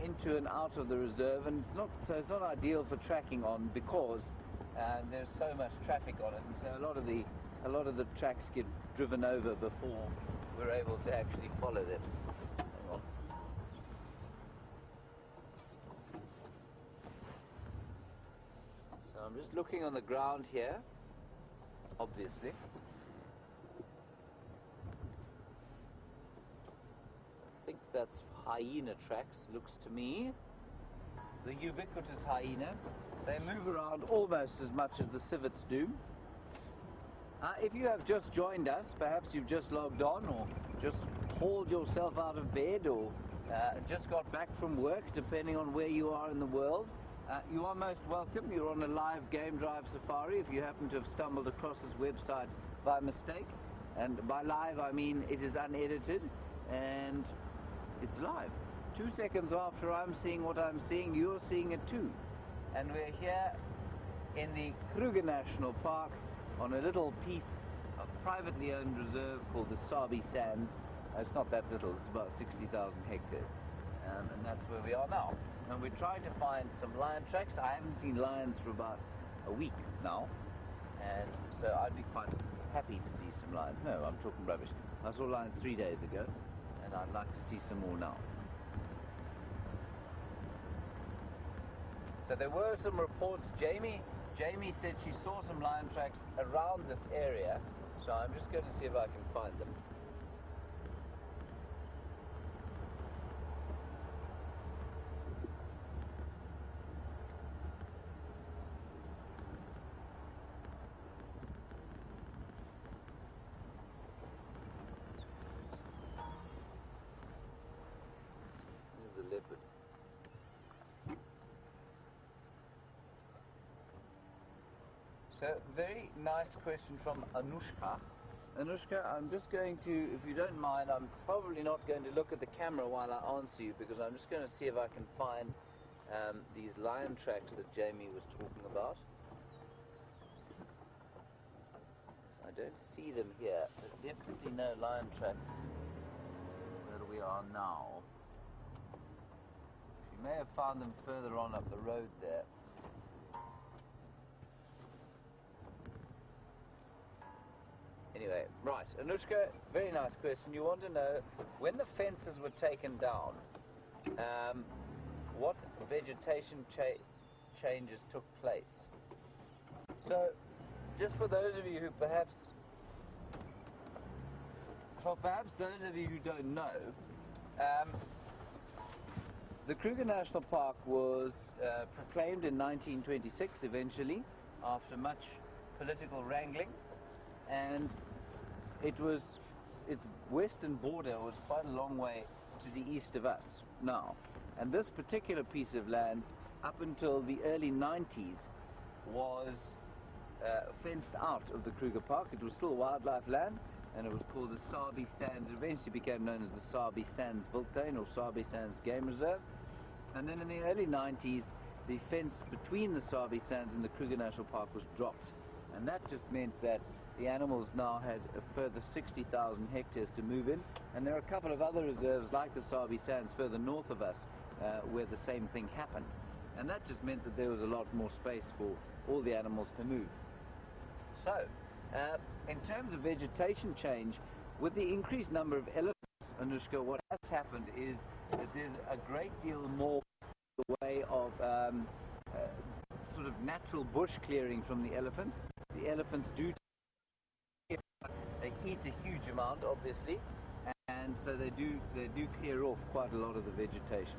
into and out of the reserve, and it's not ideal for tracking on because there's so much traffic on it, and so a lot of the tracks get driven over before we're able to actually follow them. Hang on. So I'm just looking on the ground here, obviously. I think that's hyena tracks, looks to me. The ubiquitous hyena. They move around almost as much as the civets do. If you have just joined us, perhaps you've just logged on or just hauled yourself out of bed or just got back from work, depending on where you are in the world, you are most welcome. You're on a live game drive safari if you happen to have stumbled across this website by mistake. And by live, I mean it is unedited and it's live. 2 seconds after I'm seeing what I'm seeing, you're seeing it too. And we're here in the Kruger National Park on a little piece of privately owned reserve called the Sabi Sands. It's not that little, it's about 60,000 hectares. And that's where we are now. And we're trying to find some lion tracks. I haven't seen lions for about a week now. And so I'd be quite happy to see some lions. No, I'm talking rubbish. I saw lions 3 days ago, and I'd like to see some more now. So there were some reports. Jamie said she saw some lion tracks around this area, so I'm just going to see if I can find them. There's a leopard. So, very nice question from Anushka. Anushka, I'm just going to, if you don't mind, I'm probably not going to look at the camera while I answer you because I'm just going to see if I can find these lion tracks that Jamie was talking about. So I don't see them here. There's definitely no lion tracks where we are now. You may have found them further on up the road there. Anyway, right, Anushka, very nice question. You want to know, when the fences were taken down, what vegetation changes took place? So, just for those of you who perhaps those of you who don't know, the Kruger National Park was proclaimed in 1926 eventually, after much political wrangling. And its western border was quite a long way to the east of us now. And this particular piece of land, up until the early 90s, was fenced out of the Kruger Park. It was still wildlife land, and it was called the Sabi Sands. It eventually became known as the Sabi Sands Wildtuin or Sabi Sands Game Reserve. And then in the early 90s, the fence between the Sabi Sands and the Kruger National Park was dropped. And that just meant that the animals now had a further 60,000 hectares to move in, and there are a couple of other reserves like the Sabi Sands further north of us where the same thing happened. And that just meant that there was a lot more space for all the animals to move. So, in terms of vegetation change, with the increased number of elephants, Anushka, what has happened is that there's a great deal more in the way of sort of natural bush clearing from the elephants. The elephants do eat a huge amount, obviously, and so they do clear off quite a lot of the vegetation,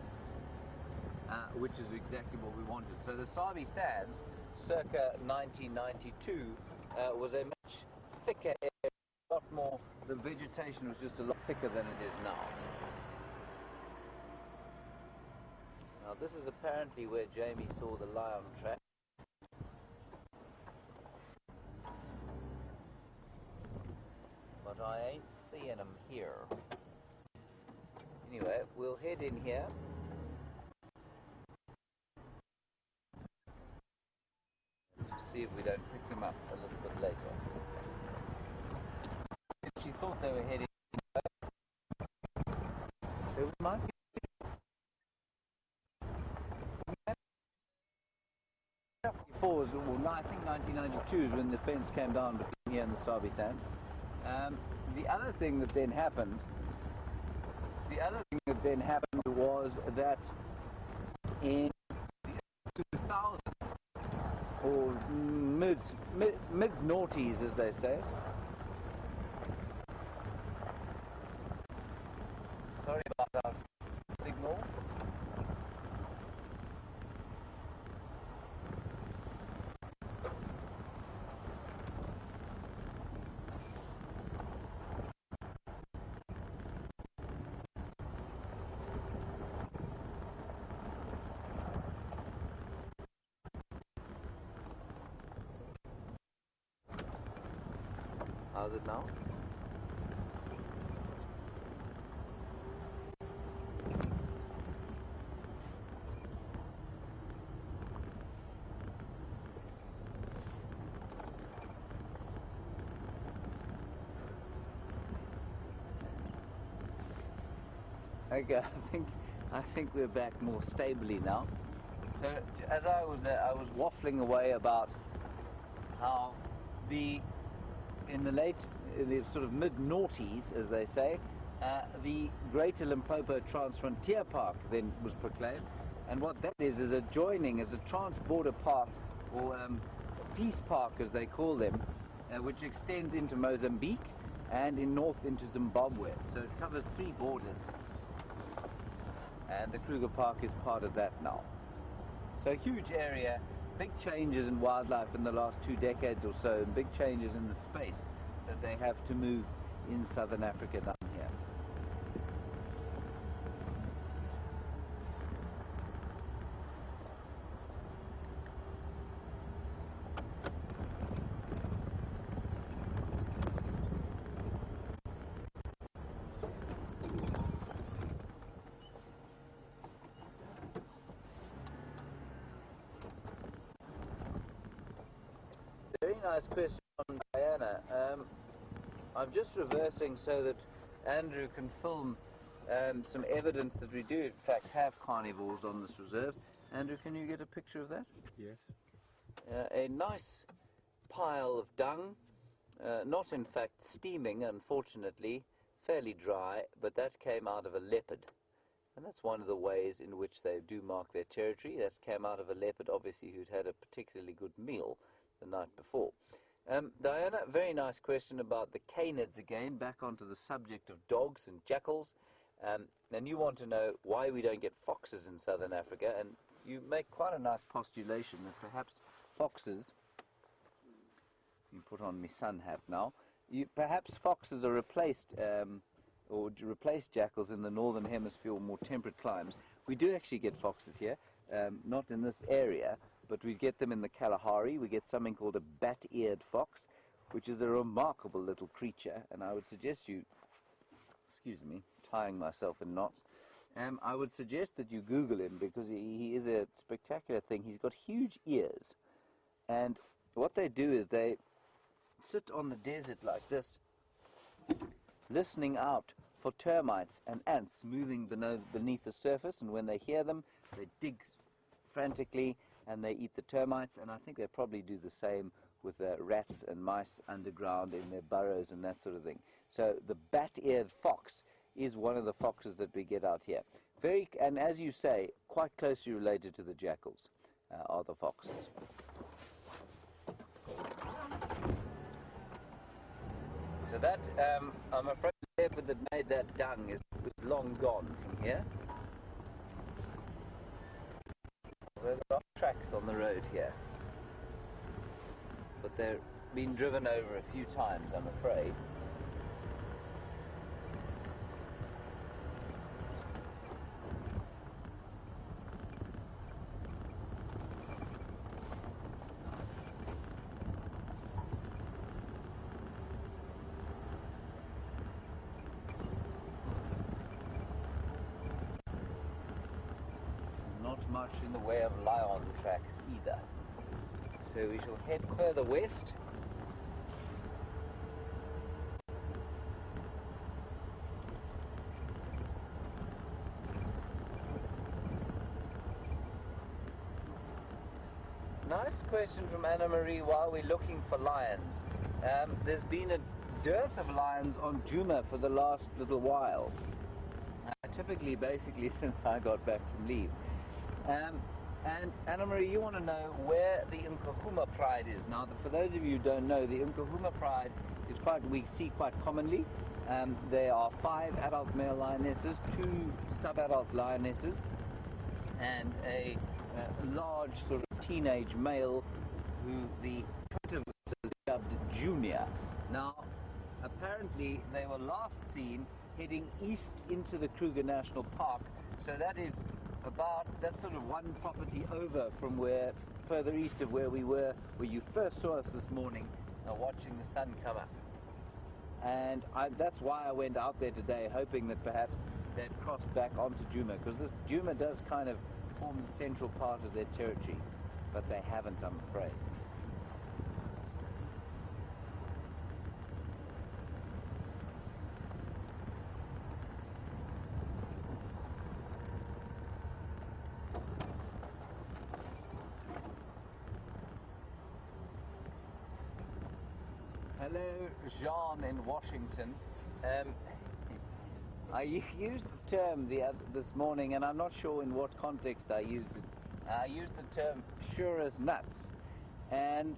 which is exactly what we wanted. So the Sabi Sands, circa 1992, was a much thicker area, a lot more. The vegetation was just a lot thicker than it is now. Now this is apparently where Jamie saw the lion track. But I ain't seeing them here. Anyway, we'll head in here. See if we don't pick them up a little bit later. She thought they were heading. So we might be I think 1992 is when the fence came down between here and the Sabi Sands. The other thing that then happened was that in the 2000s, or mid noughties, as they say. Sorry about our signal. How's it now? Okay, I think we're back more stably now. So as I was waffling away about how in the sort of mid-noughties, as they say, the Greater Limpopo Transfrontier Park then was proclaimed, and what that is a trans-border park, or peace park as they call them, which extends into Mozambique and in north into Zimbabwe. So it covers 3 borders, and the Kruger Park is part of that now. So a huge area. Big changes in wildlife in the last 2 decades or so, and big changes in the space that they have to move in southern Africa down here. Very nice question from Diana. I'm just reversing so that Andrew can film some evidence that we do in fact have carnivores on this reserve. Andrew, can you get a picture of that? Yes. A nice pile of dung, not in fact steaming, unfortunately, fairly dry, but that came out of a leopard. And that's one of the ways in which they do mark their territory. That came out of a leopard, obviously, who'd had a particularly good meal the night before. Diana, very nice question about the canids again, back onto the subject of dogs and jackals. And you want to know why we don't get foxes in southern Africa, and you make quite a nice postulation that perhaps foxes, you put on my sun hat now, perhaps foxes are replaced, or replace jackals in the northern hemisphere or more temperate climes. We do actually get foxes here, not in this area, but we get them in the Kalahari. We get something called a bat-eared fox, which is a remarkable little creature, and I would suggest you, excuse me, tying myself in knots, I would suggest that you Google him, because he is a spectacular thing. He's got huge ears, and what they do is they sit on the desert like this, listening out for termites and ants moving beneath the surface, and when they hear them, they dig frantically and they eat the termites, and I think they probably do the same with rats and mice underground in their burrows and that sort of thing. So the bat-eared fox is one of the foxes that we get out here. And as you say, quite closely related to the jackals are the foxes. So that, I'm afraid the leopard that made that dung is long gone from here. There are tracks on the road here, but they're been driven over a few times, I'm afraid. Much in the way of lion tracks either. So we shall head further west. Nice question from Anna Marie, why are we looking for lions? There's been a dearth of lions on Djuma for the last little while. Typically, basically, since I got back from leave. And Anna Marie, you want to know where the Nkahuma pride is. Now, for those of you who don't know, the Nkahuma pride is we see quite commonly. There are 5 adult male lionesses, 2 sub-adult lionesses, and a large sort of teenage male who the Twitter has dubbed Junior. Now, apparently they were last seen heading east into the Kruger National Park, so that's sort of one property over from further east of where we were, where you first saw us this morning, watching the sun come up. And that's why I went out there today, hoping that perhaps they'd cross back onto Djuma, because this Djuma does kind of form the central part of their territory, but they haven't, I'm afraid. Hello, Jean in Washington. I used the term this morning, and I'm not sure in what context I used it. I used the term sure as nuts, and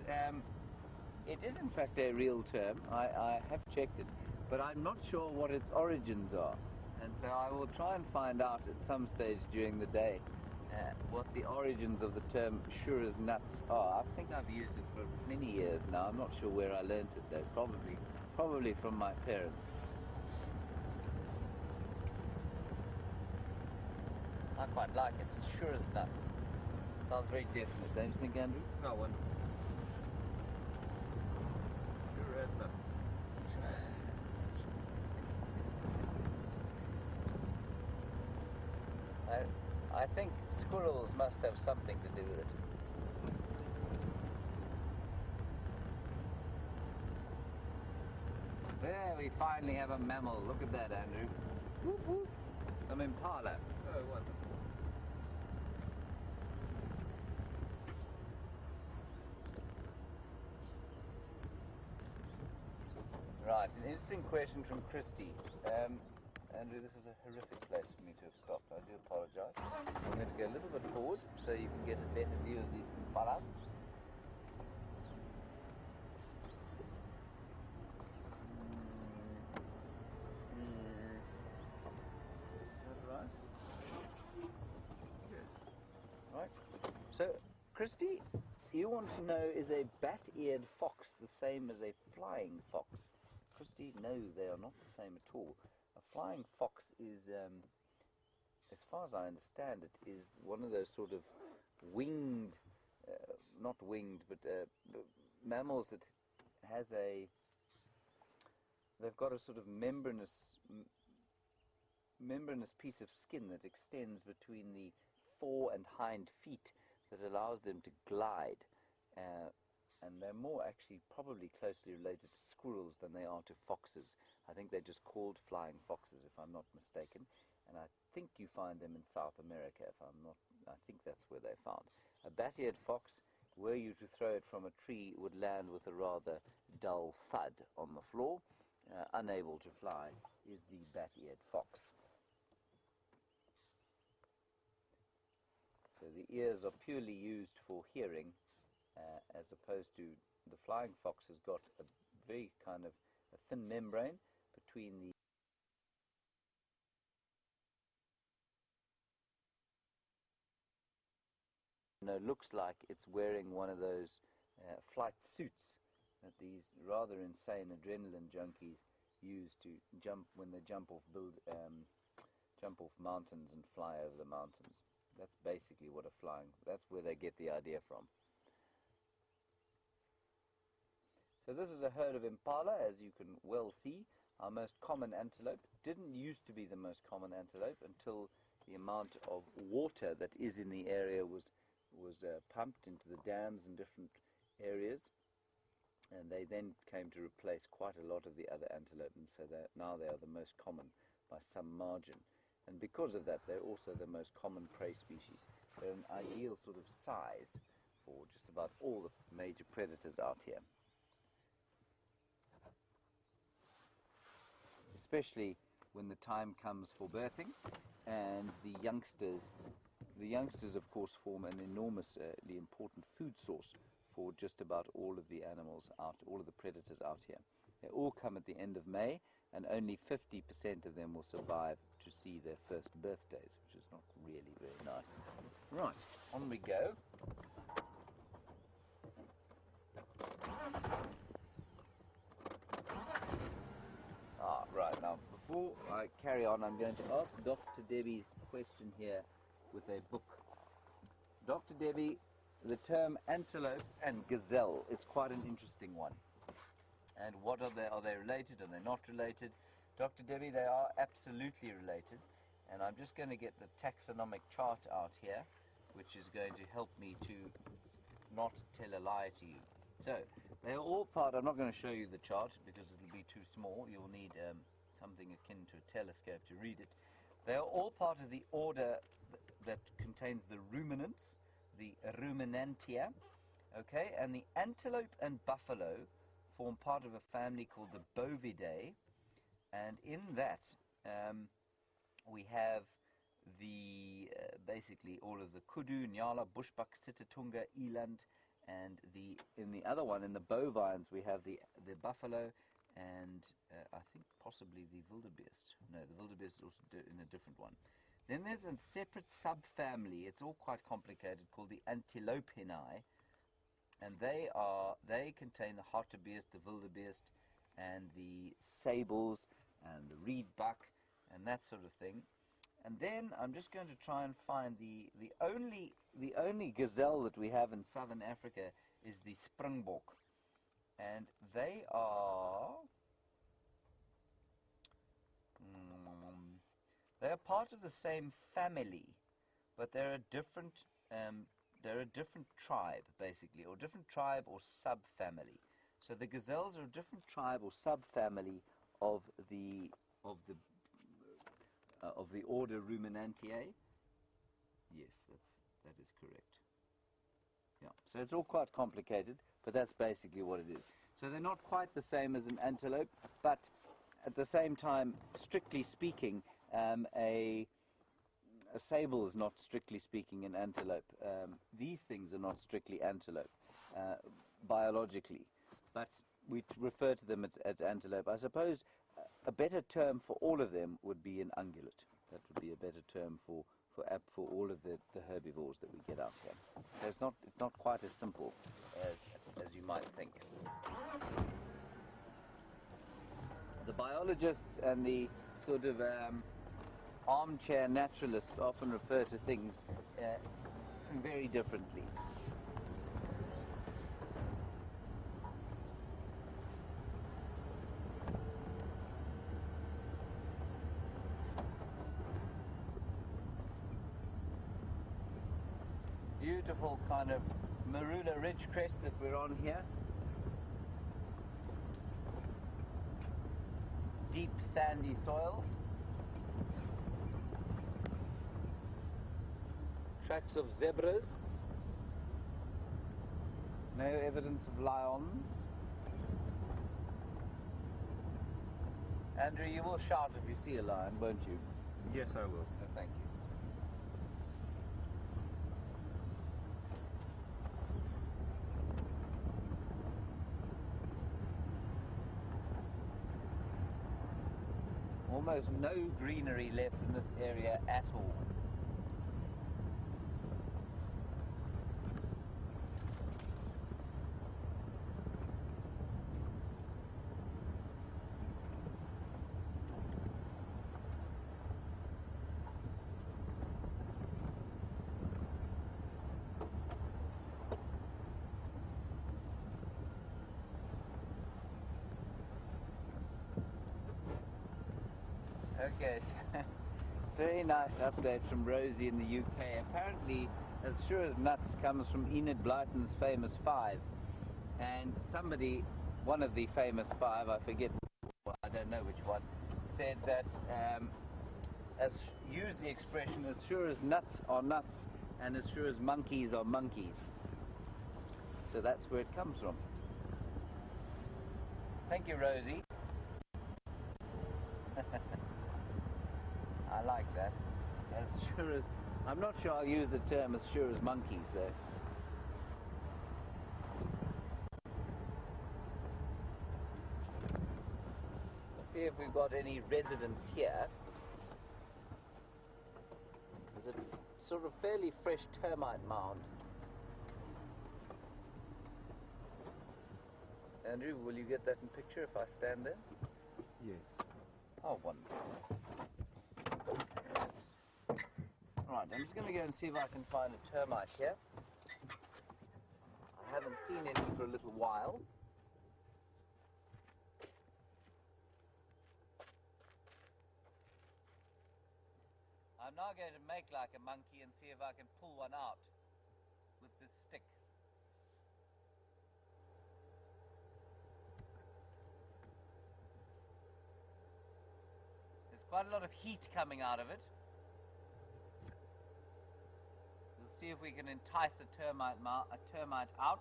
it is in fact a real term. I have checked it, but I'm not sure what its origins are, and so I will try and find out at some stage during the day what the origins of the term sure as nuts are. I think I've used it for many years now. I'm not sure where I learned it though. Probably from my parents. I quite like it. It's sure as nuts. Sounds very definite, don't you think, Andrew? No one. Sure as nuts. I think squirrels must have something to do with it. There, we finally have a mammal. Look at that, Andrew. Whoop, whoop. Some impala. Oh, wonderful. Right, an interesting question from Christy. Andrew, this is a horrific place for me to have stopped. I do apologize. I'm going to go a little bit forward so you can get a better view of these impalas. Right. So, Christy, you want to know, is a bat-eared fox the same as a flying fox? Christy, no, they are not the same at all. A flying fox is, as far as I understand it, is one of those sort of winged, not winged, but mammals that has they've got a sort of membranous piece of skin that extends between the fore and hind feet that allows them to glide. And they're more actually probably closely related to squirrels than they are to foxes. I think they're just called flying foxes, if I'm not mistaken. And I think you find them in South America, I think that's where they're found. A bat-eared fox, were you to throw it from a tree, would land with a rather dull thud on the floor. Unable to fly is the bat-eared fox. So the ears are purely used for hearing, as opposed to the flying fox has got a very kind of a thin membrane between looks like it's wearing one of those flight suits that these rather insane adrenaline junkies use to jump when they jump off mountains and fly over the mountains. That's basically what that's where they get the idea from. So this is a herd of impala, as you can well see. Our most common antelope. Didn't used to be the most common antelope until the amount of water that is in the area was pumped into the dams in different areas, and they then came to replace quite a lot of the other antelope, and so now they are the most common by some margin. And because of that, they're also the most common prey species. They're an ideal sort of size for just about all the major predators out here. Especially when the time comes for birthing, and the youngsters of course form an enormously important food source for just about all of the animals out, all of the predators out here. They all come at the end of May, and only 50% of them will survive to see their first birthdays, which is not really very nice. Right, on we go. Right, now before I carry on, I'm going to ask Dr. Debbie's question here with a book. Dr. Debbie, the term antelope and gazelle is quite an interesting one. And what are they? Are they related? Are they not related? Dr. Debbie, they are absolutely related. And I'm just going to get the taxonomic chart out here, which is going to help me to not tell a lie to you. So, they are all part, I'm not going to show you the chart because it'll be too small. You'll need something akin to a telescope to read it. They are all part of the order that contains the ruminants, the Ruminantia, okay? And the antelope and buffalo form part of a family called the Bovidae, and in that we have the basically all of the kudu, nyala, bushbuck, sitatunga, eland, and in the other one, in the bovines, we have the buffalo and I think possibly the wildebeest. No, the wildebeest is also in a different one. Then there's a separate subfamily, it's all quite complicated, called the Antilopinae, and they contain the hartebeest, the wildebeest, and the sables, and the reedbuck, and that sort of thing. And then I'm just going to try and find the only gazelle that we have in southern Africa is the springbok, and they are part of the same family, but they're a different tribe basically, or different tribe or subfamily. So the gazelles are a different tribe or subfamily of the order Ruminantiae. Yes, that is correct. Yeah. So it's all quite complicated, but that's basically what it is. So they're not quite the same as an antelope, but at the same time, strictly speaking, a sable is not strictly speaking an antelope. These things are not strictly antelope biologically, but we refer to them as antelope. I suppose a better term for all of them would be an ungulate. That would be a better term for all of the herbivores that we get out here. So it's not quite as simple as you might think. The biologists and the sort of armchair naturalists often refer to things very differently. Beautiful kind of Marula Ridge crest that we're on here. Deep sandy soils. Tracks of zebras. No evidence of lions. Andrew, you will shout if you see a lion, won't you? Yes, I will. Oh, thank you. Almost no greenery left in this area at all. Okay, so very nice update from Rosie in the UK. Apparently, as sure as nuts, comes from Enid Blyton's famous five. And somebody, one of the famous five, I forget, I don't know which one, said that, used the expression, as sure as nuts are nuts, and as sure as monkeys are monkeys. So that's where it comes from. Thank you, Rosie. I like that. As sure as... I'm not sure I'll use the term as sure as monkeys, though. See if we've got any residents here. There's a sort of fairly fresh termite mound. Andrew, will you get that in picture if I stand there? Yes. Oh, wonderful. Right, I'm just going to go and see if I can find a termite here. I haven't seen any for a little while. I'm now going to make like a monkey and see if I can pull one out with this stick. There's quite a lot of heat coming out of it. We'll see if we can entice a termite out.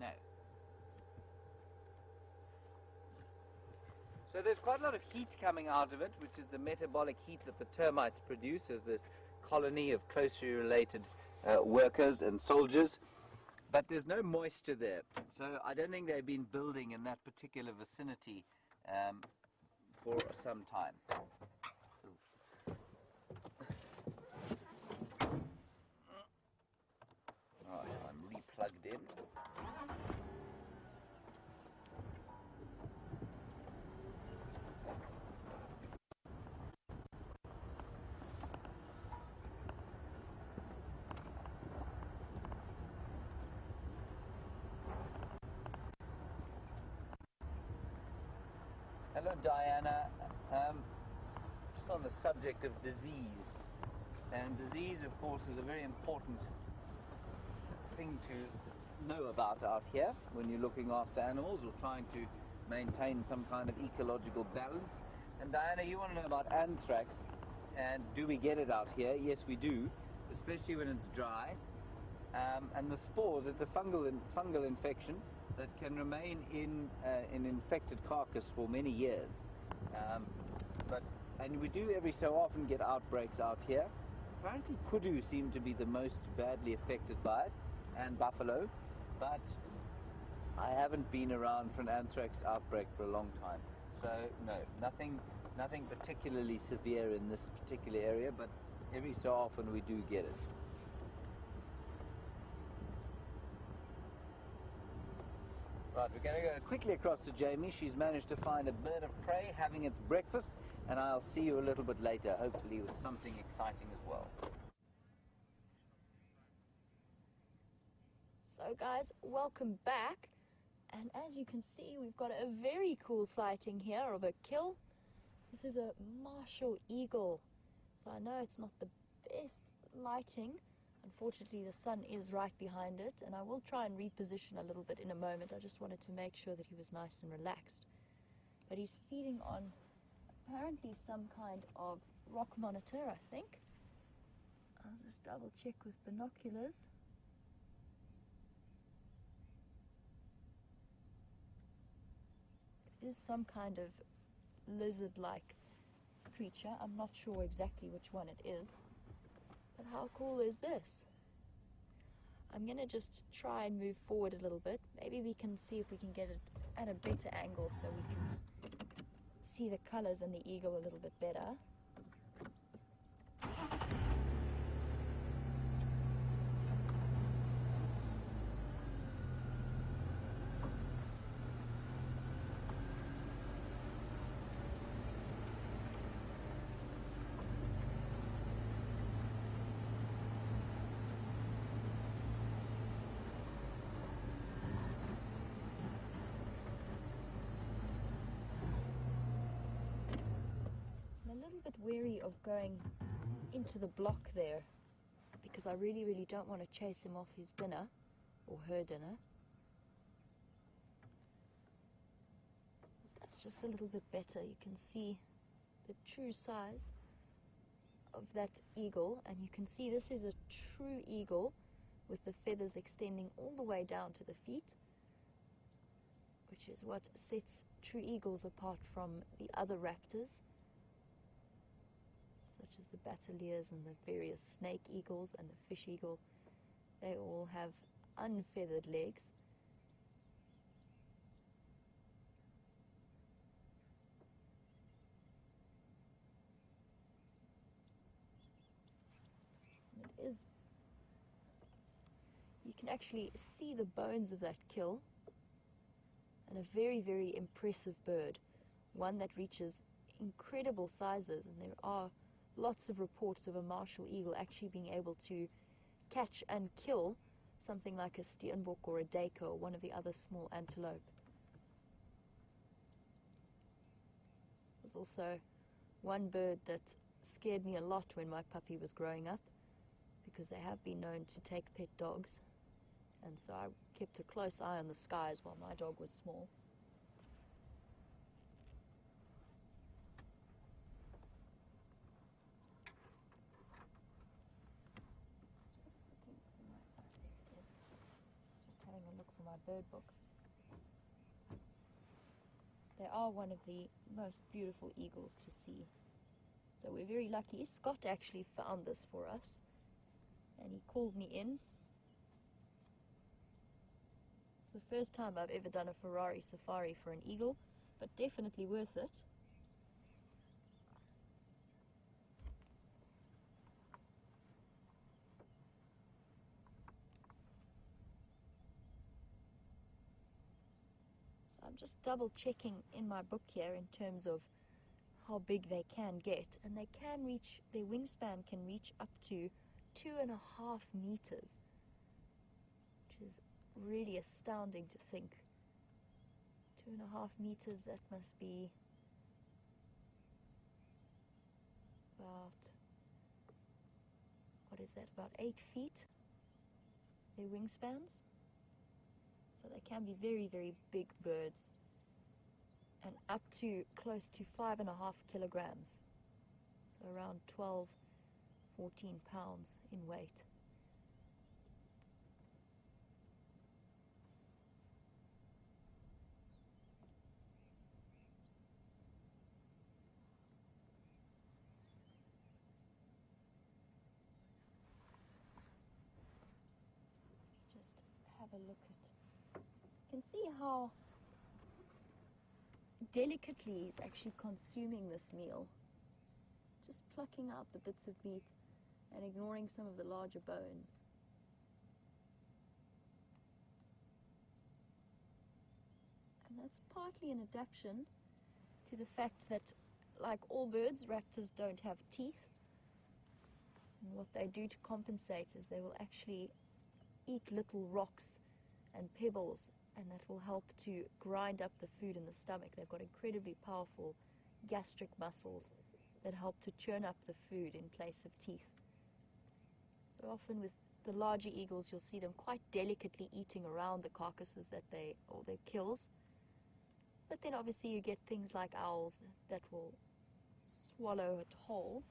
No. So there's quite a lot of heat coming out of it, which is the metabolic heat that the termites produce as this colony of closely related workers and soldiers. But there's no moisture there, so I don't think they've been building in that particular vicinity for some time. Right, I'm re-plugged in. Hello, Diana. Just on the subject of disease. And disease, of course, is a very important thing to know about out here when you're looking after animals or trying to maintain some kind of ecological balance. And Diana, you want to know about anthrax. And do we get it out here? Yes, we do, especially when it's dry. And the spores, it's a fungal infection that can remain in an infected carcass for many years. And we do every so often get outbreaks out here. Apparently kudu seem to be the most badly affected by it, and buffalo, but I haven't been around for an anthrax outbreak for a long time. So no, nothing particularly severe in this particular area, but every so often we do get it. Right, we're going to go quickly across to Jamie. She's managed to find a bird of prey having its breakfast, and I'll see you a little bit later, hopefully with something exciting as well. So guys, welcome back. And as you can see, we've got a very cool sighting here of a kill. This is a martial eagle. So I know it's not the best lighting. Unfortunately, the sun is right behind it, and I will try and reposition a little bit in a moment. I just wanted to make sure that he was nice and relaxed. But he's feeding on apparently some kind of rock monitor, I think. I'll just double check with binoculars. It is some kind of lizard-like creature. I'm not sure exactly which one it is. But how cool is this? I'm going to just try and move forward a little bit. Maybe we can see if we can get it at a better angle so we can see the colors and the eagle a little bit better. Wary of going into the block there because I really don't want to chase him off his dinner or her dinner. just a little bit better, you can see the true size of that eagle, and you can see this is a true eagle with the feathers extending all the way down to the feet, which is what sets true eagles apart from the other raptors, such as the battaliers and the various snake eagles and the fish eagle. They all have unfeathered legs. It is, you can actually see the bones of that kill, and a very, very impressive bird, one that reaches incredible sizes, and there are lots of reports of a martial eagle actually being able to catch and kill something like a steenbok or a duiker or one of the other small antelope. There's also one bird that scared me a lot when my puppy was growing up, because they have been known to take pet dogs, and so I kept a close eye on the skies while my dog was small. Just having a look for my bird book. They are one of the most beautiful eagles to see. So we're very lucky. Scott actually found this for us, and he called me in. It's the first time I've ever done a Ferrari safari for an eagle, but definitely worth it. So I'm just double checking in my book here in terms of how big they can get, and they can reach, their wingspan can reach up to 2.5 meters, which is really astounding to think. 2.5 meters, that must be about, what is that, about 8 feet, their wingspans. So they can be very, very big birds, and up to close to 5.5 kilograms, so around 12, 14 pounds in weight. Just have a look at, you can see how delicately he's actually consuming this meal, just plucking out the bits of meat and ignoring some of the larger bones. And that's partly an adaptation to the fact that, like all birds, raptors don't have teeth. And what they do to compensate is they will actually eat little rocks and pebbles, and that will help to grind up the food in the stomach. They've got incredibly powerful gastric muscles that help to churn up the food in place of teeth. So often with the larger eagles, you'll see them quite delicately eating around the carcasses that or their kills. But then obviously you get things like owls that will swallow it whole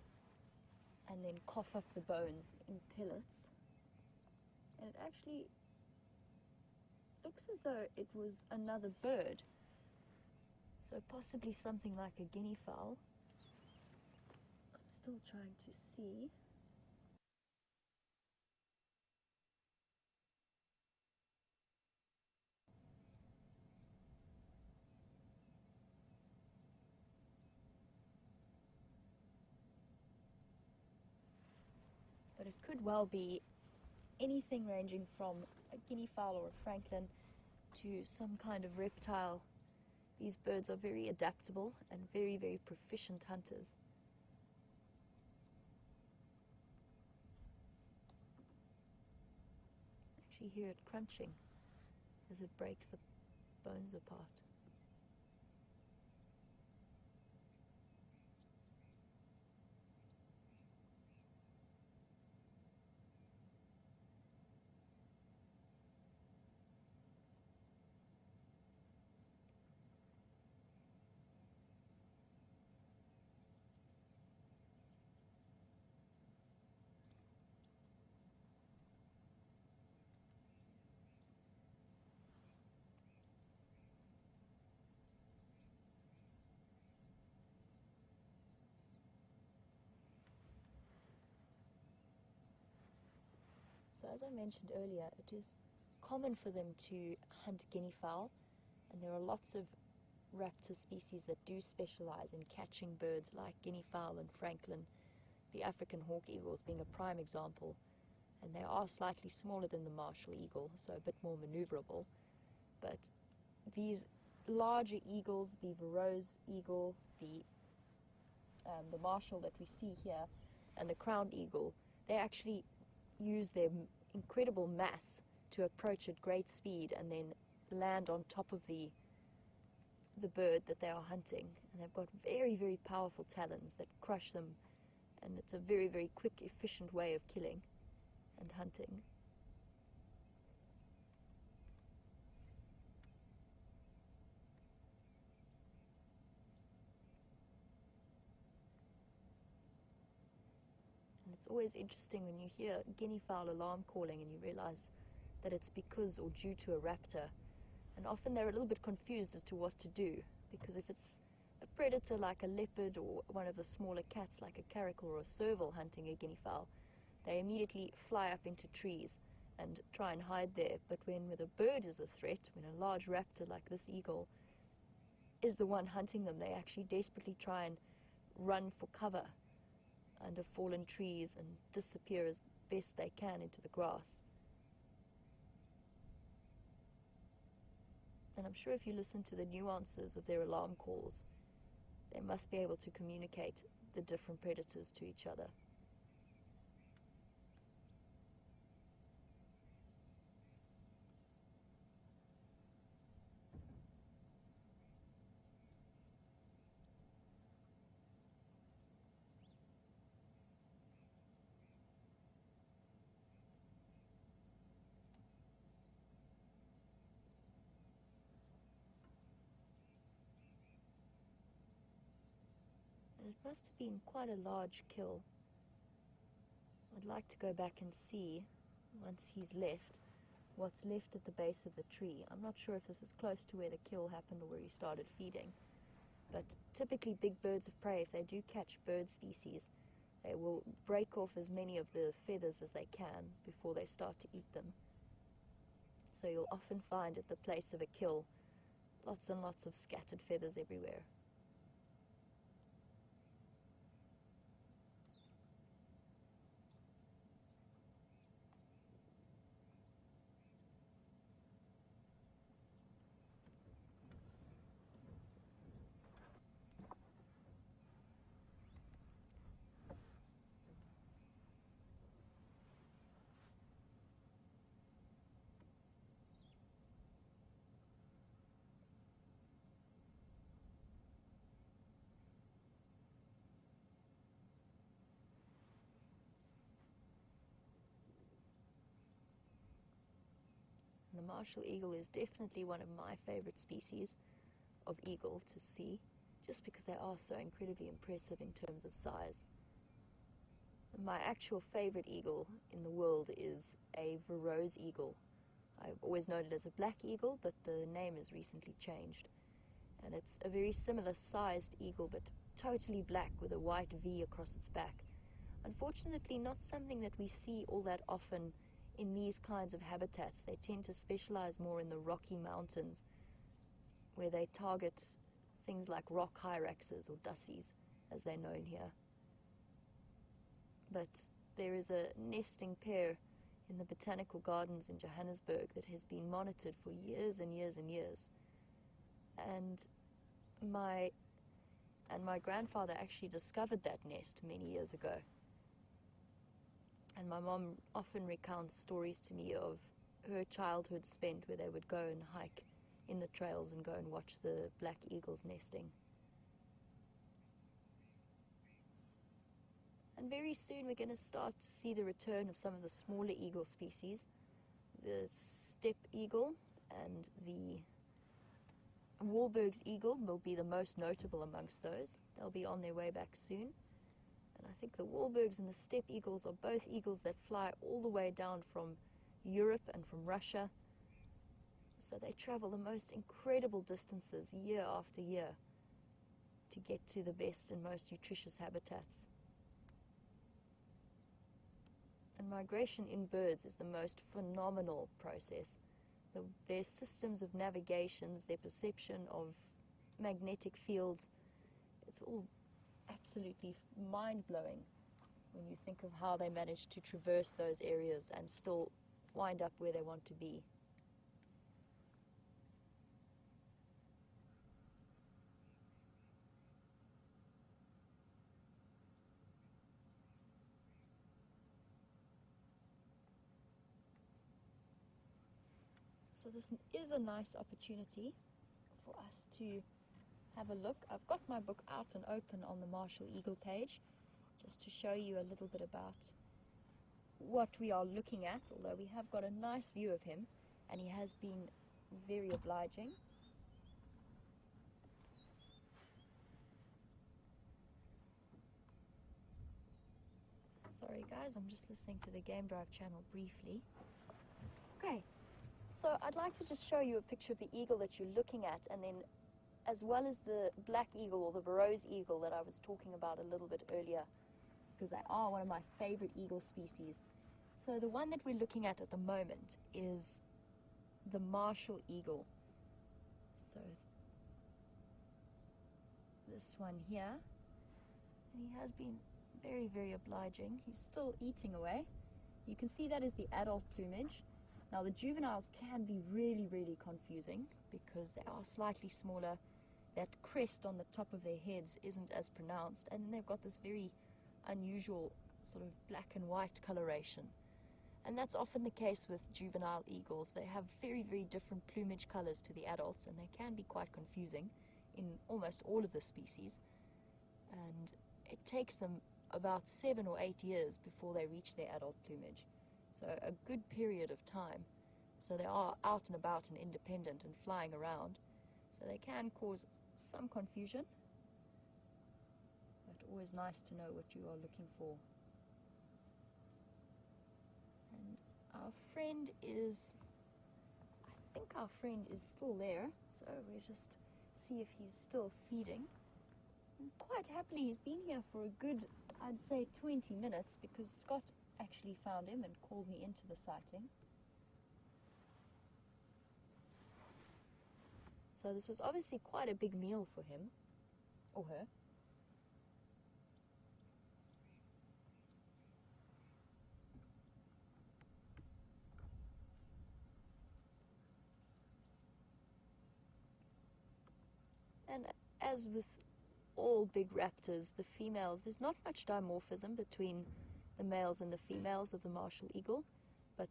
and then cough up the bones in pellets. And it actually looks as though it was another bird, so possibly something like a guinea fowl. I'm still trying to see. But it could well be anything ranging from a guinea fowl or a francolin to some kind of reptile. These birds are very adaptable and very, very proficient hunters. Actually hear it crunching as it breaks the bones apart. So as I mentioned earlier, it is common for them to hunt guinea fowl, and there are lots of raptor species that do specialize in catching birds like guinea fowl and francolin, the African hawk eagles being a prime example. And they are slightly smaller than the martial eagle, so a bit more maneuverable. But these larger eagles, the Verreaux's eagle, the martial that we see here, and the crowned eagle, they actually use their incredible mass to approach at great speed and then land on top of the bird that they are hunting. And they've got very, very powerful talons that crush them, and it's a very, very quick, efficient way of killing and hunting. And it's always interesting when you hear guinea fowl alarm calling and you realize that it's because or due to a raptor. And often they're a little bit confused as to what to do, because if it's a predator like a leopard or one of the smaller cats like a caracal or a serval hunting a guinea fowl, they immediately fly up into trees and try and hide there. But when a bird is a threat, when a large raptor like this eagle is the one hunting them, they actually desperately try and run for cover under fallen trees and disappear as best they can into the grass. And I'm sure if you listen to the nuances of their alarm calls, they must be able to communicate the different predators to each other. It must have been quite a large kill. I'd like to go back and see, once he's left, what's left at the base of the tree. I'm not sure if this is close to where the kill happened or where he started feeding. But typically big birds of prey, if they do catch bird species, they will break off as many of the feathers as they can before they start to eat them. So you'll often find at the place of a kill lots and lots of scattered feathers everywhere. The martial eagle is definitely one of my favorite species of eagle to see, just because they are so incredibly impressive in terms of size. My actual favorite eagle in the world is a Verreaux's eagle. I've always known it as a black eagle, but the name has recently changed. And it's a very similar sized eagle, but totally black with a white V across its back. Unfortunately, not something that we see all that often in these kinds of habitats. They tend to specialize more in the Rocky Mountains, where they target things like rock hyraxes or dussies, as they're known here. But there is a nesting pair in the botanical gardens in Johannesburg that has been monitored for years and years and years. And my grandfather actually discovered that nest many years ago. And my mom often recounts stories to me of her childhood spent where they would go and hike in the trails and go and watch the black eagles nesting. And very soon we're going to start to see the return of some of the smaller eagle species. The steppe eagle and the WildEarth eagle will be the most notable amongst those. They'll be on their way back soon. And I think the WildEarths and the steppe eagles are both eagles that fly all the way down from Europe and from Russia. So they travel the most incredible distances year after year to get to the best and most nutritious habitats. And migration in birds is the most phenomenal process. Their systems of navigations, their perception of magnetic fields, it's all absolutely mind-blowing when you think of how they manage to traverse those areas and still wind up where they want to be. So this is a nice opportunity for us to have a look. I've got my book out and open on the Martial Eagle page just to show you a little bit about what we are looking at, although we have got a nice view of him and he has been very obliging. Sorry guys, I'm just listening to the Game Drive channel briefly. Okay, so I'd like to just show you a picture of the eagle that you're looking at, and then as well as the black eagle or the Burroughs eagle that I was talking about a little bit earlier, because they are one of my favorite eagle species. So the one that we're looking at the moment is the Martial eagle. So this one here, and he has been very, very obliging. He's still eating away. You can see that is the adult plumage. Now the juveniles can be really, really confusing because they are slightly smaller. That crest on the top of their heads isn't as pronounced, and then they've got this very unusual sort of black and white coloration. And that's often the case with juvenile eagles. They have very, very different plumage colors to the adults, and they can be quite confusing in almost all of the species. And it takes them about 7 or 8 years before they reach their adult plumage. So a good period of time. So they are out and about and independent and flying around. So they can cause some confusion, but always nice to know what you are looking for. And our friend is, I think our friend is still there, so we'll just see if he's still feeding. And quite happily, he's been here for a good, I'd say 20 minutes, because Scott actually found him and called me into the sighting. So this was obviously quite a big meal for him, or her. And as with all big raptors, the females, there's not much dimorphism between the males and the females of the Martial eagle, but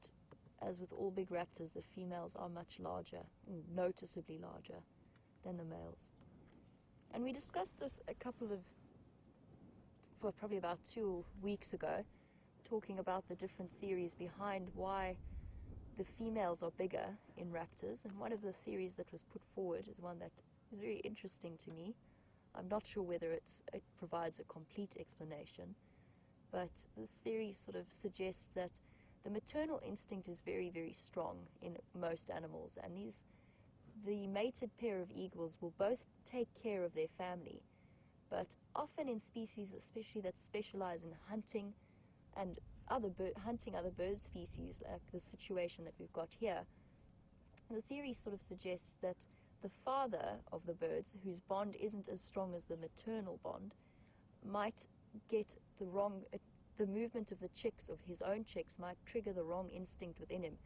as with all big raptors, the females are much larger, noticeably larger than the males. And we discussed this probably about 2 weeks ago, talking about the different theories behind why the females are bigger in raptors. And one of the theories that was put forward is one that is very interesting to me. I'm not sure whether it provides a complete explanation, but this theory sort of suggests that the maternal instinct is very, very strong in most animals, and the mated pair of eagles will both take care of their family, but often in species, especially that specialize in hunting and hunting other bird species, like the situation that we've got here, the theory sort of suggests that the father of the birds, whose bond isn't as strong as the maternal bond, might get the movement of the chicks, of his own chicks, might trigger the wrong instinct within him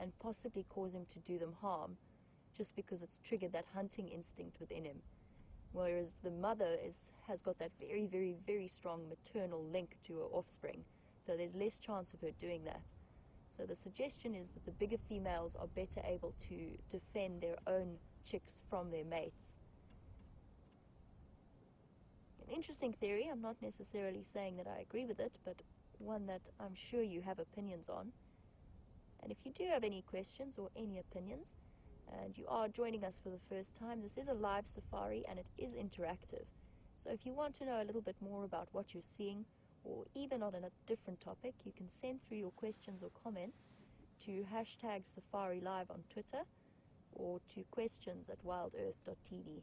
and possibly cause him to do them harm just because it's triggered that hunting instinct within him. Whereas the mother has got that very, very, very strong maternal link to her offspring, so there's less chance of her doing that. So the suggestion is that the bigger females are better able to defend their own chicks from their mates. An interesting theory. I'm not necessarily saying that I agree with it, but one that I'm sure you have opinions on. And if you do have any questions or any opinions, and you are joining us for the first time, this is a live safari and it is interactive. So if you want to know a little bit more about what you're seeing, or even on a different topic, you can send through your questions or comments to #SafariLive on Twitter or to questions@wildearth.tv.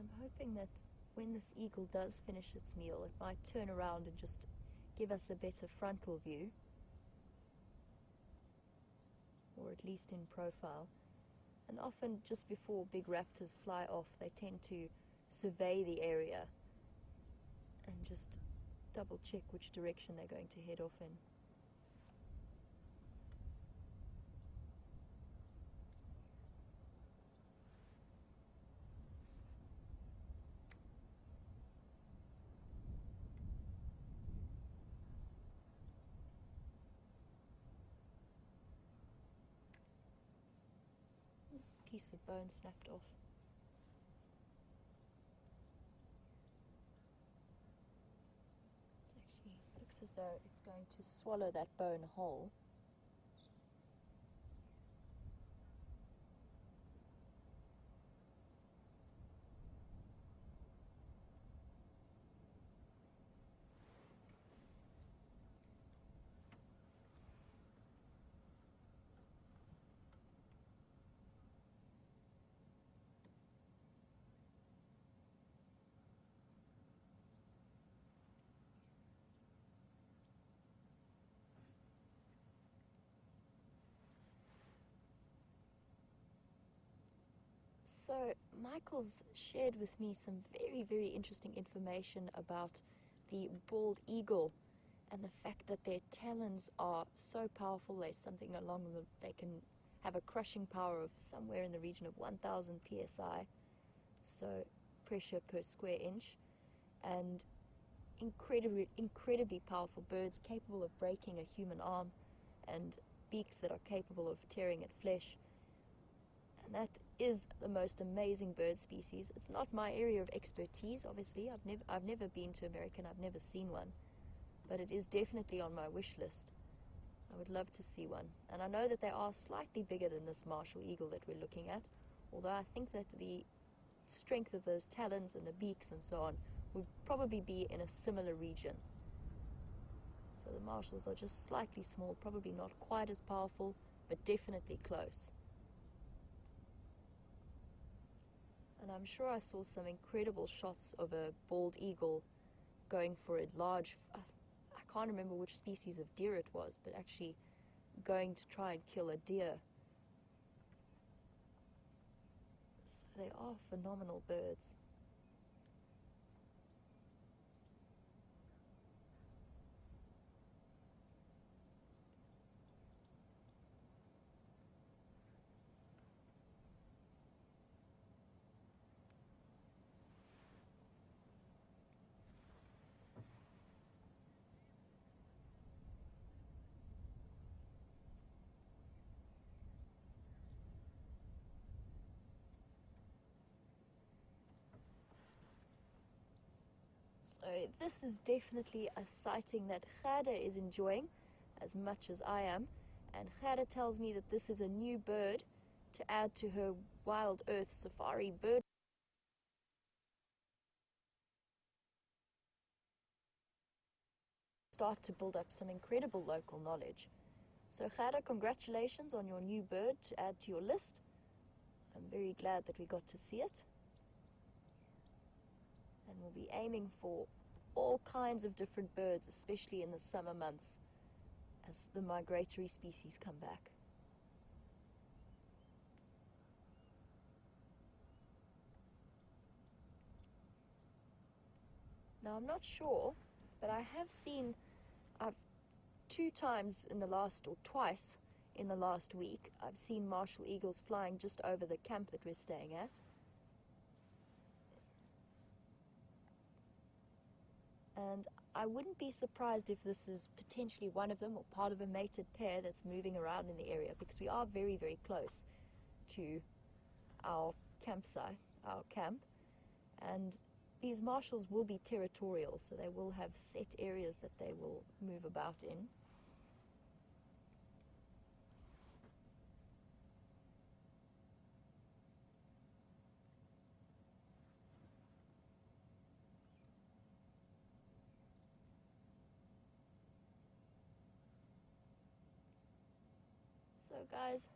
I'm hoping that when this eagle does finish its meal, it might turn around and just give us a better frontal view, or at least in profile. And often just before big raptors fly off, they tend to survey the area and just double check which direction they're going to head off in. Piece of bone snapped off. It actually looks as though it's going to swallow that bone whole. So Michael's shared with me some very, very interesting information about the bald eagle and the fact that their talons are so powerful. There's something along them, they can have a crushing power of somewhere in the region of 1000 psi, so pressure per square inch, and incredibly powerful birds capable of breaking a human arm, and beaks that are capable of tearing at flesh. And that is the most amazing bird species. It's not my area of expertise, obviously. I've never been to America and I've never seen one, but it is definitely on my wish list. I would love to see one. And I know that they are slightly bigger than this martial eagle that we're looking at, although I think that the strength of those talons and the beaks and so on would probably be in a similar region. So the martials are just slightly small, probably not quite as powerful, but definitely close. And I'm sure I saw some incredible shots of a bald eagle going for a large, I can't remember which species of deer it was, but actually going to try and kill a deer. So they are phenomenal birds. So this is definitely a sighting that Gerda is enjoying as much as I am, and Gerda tells me that this is a new bird to add to her WildEarth Safari bird start to build up some incredible local knowledge. So Gerda, congratulations on your new bird to add to your list. I'm very glad that we got to see it. And we'll be aiming for all kinds of different birds, especially in the summer months as the migratory species come back. Now I'm not sure, but I have seen twice in the last week, I've seen martial eagles flying just over the camp that we're staying at. And I wouldn't be surprised if this is potentially one of them or part of a mated pair that's moving around in the area, because we are very, very close to our campsite, our camp, and these marshals will be territorial, so they will have set areas that they will move about in. So guys,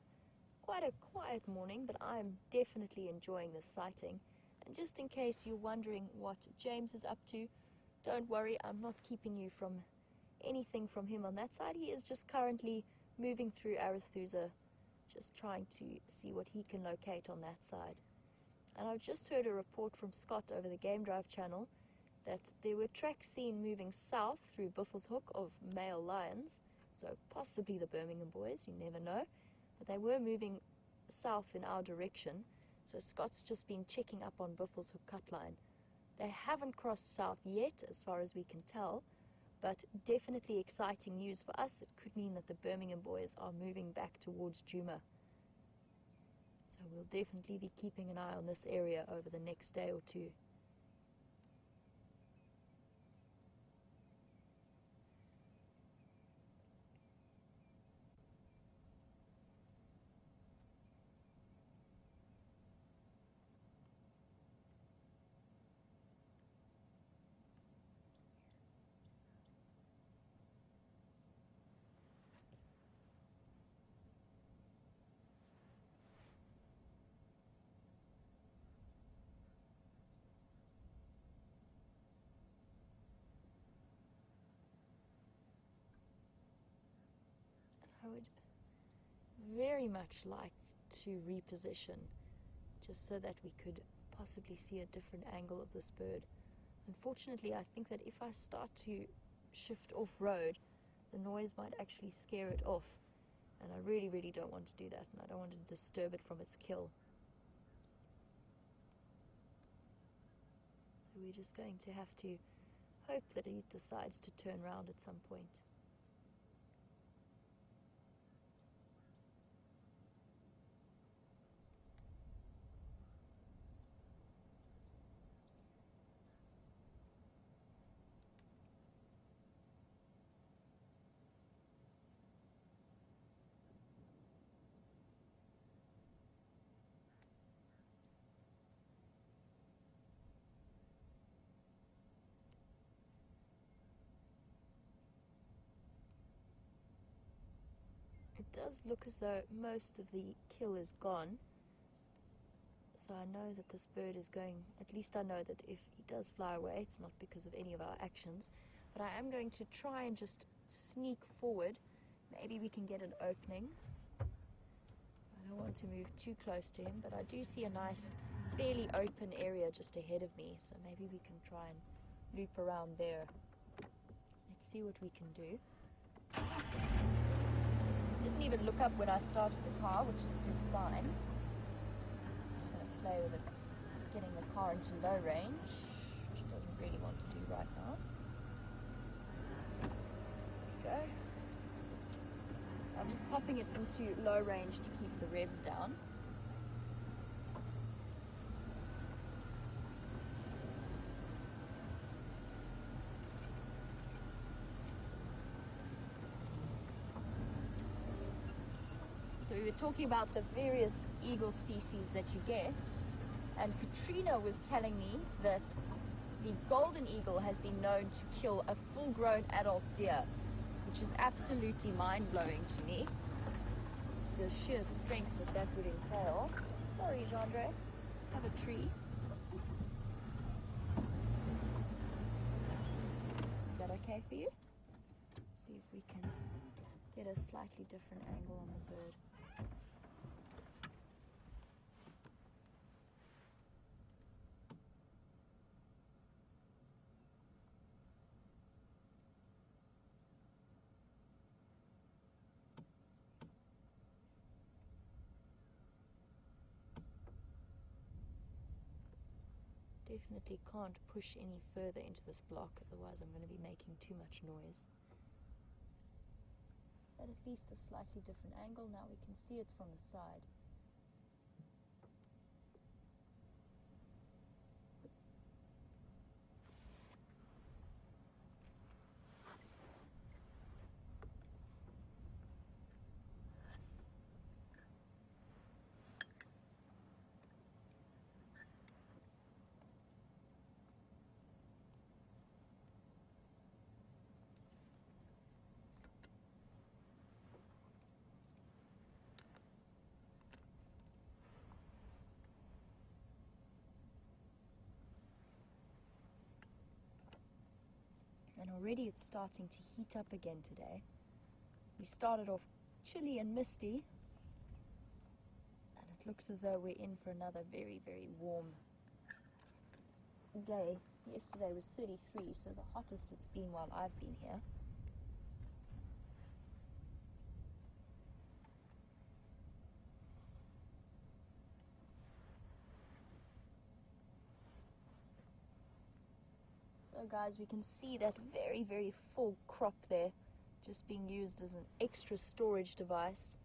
quite a quiet morning, but I'm definitely enjoying this sighting. And just in case you're wondering what James is up to, don't worry, I'm not keeping you from anything from him on that side. He is just currently moving through Arethusa, just trying to see what he can locate on that side. And I've just heard a report from Scott over the Game Drive channel that there were tracks seen moving south through Buffelshoek of male lions, so possibly the Birmingham boys, you never know, but they were moving south in our direction, so Scott's just been checking up on Buffelshoek cutline. They haven't crossed south yet, as far as we can tell, but definitely exciting news for us. It could mean that the Birmingham boys are moving back towards Djuma. So we'll definitely be keeping an eye on this area over the next day or two. I would very much like to reposition, just so that we could possibly see a different angle of this bird. Unfortunately, I think that if I start to shift off-road, the noise might actually scare it off, and I really, really don't want to do that, and I don't want to disturb it from its kill. So we're just going to have to hope that he decides to turn around at some point. It does look as though most of the kill is gone, so I know that this bird is going, at least I know that if he does fly away, it's not because of any of our actions, but I am going to try and just sneak forward. Maybe we can get an opening. I don't want to move too close to him, but I do see a nice, fairly open area just ahead of me, so maybe we can try and loop around there. Let's see what we can do. Didn't even look up when I started the car, which is a good sign. Just going to play with it, getting the car into low range, which it doesn't really want to do right now. There we go. So I'm just popping it into low range to keep the revs down. So we were talking about the various eagle species that you get, and Katrina was telling me that the golden eagle has been known to kill a full-grown adult deer, which is absolutely mind-blowing to me. The sheer strength that would entail. Sorry, Gendre, have a tree. Is that okay for you? See if we can get a slightly different angle on the bird. Definitely can't push any further into this block, otherwise I'm going to be making too much noise. At least a slightly different angle. Now we can see it from the side. already it's starting to heat up again today. We started off chilly and misty, and it looks as though we're in for another very, very warm day. Yesterday was 33, so the hottest it's been while I've been here. So guys, we can see that very, very full crop there just being used as an extra storage device.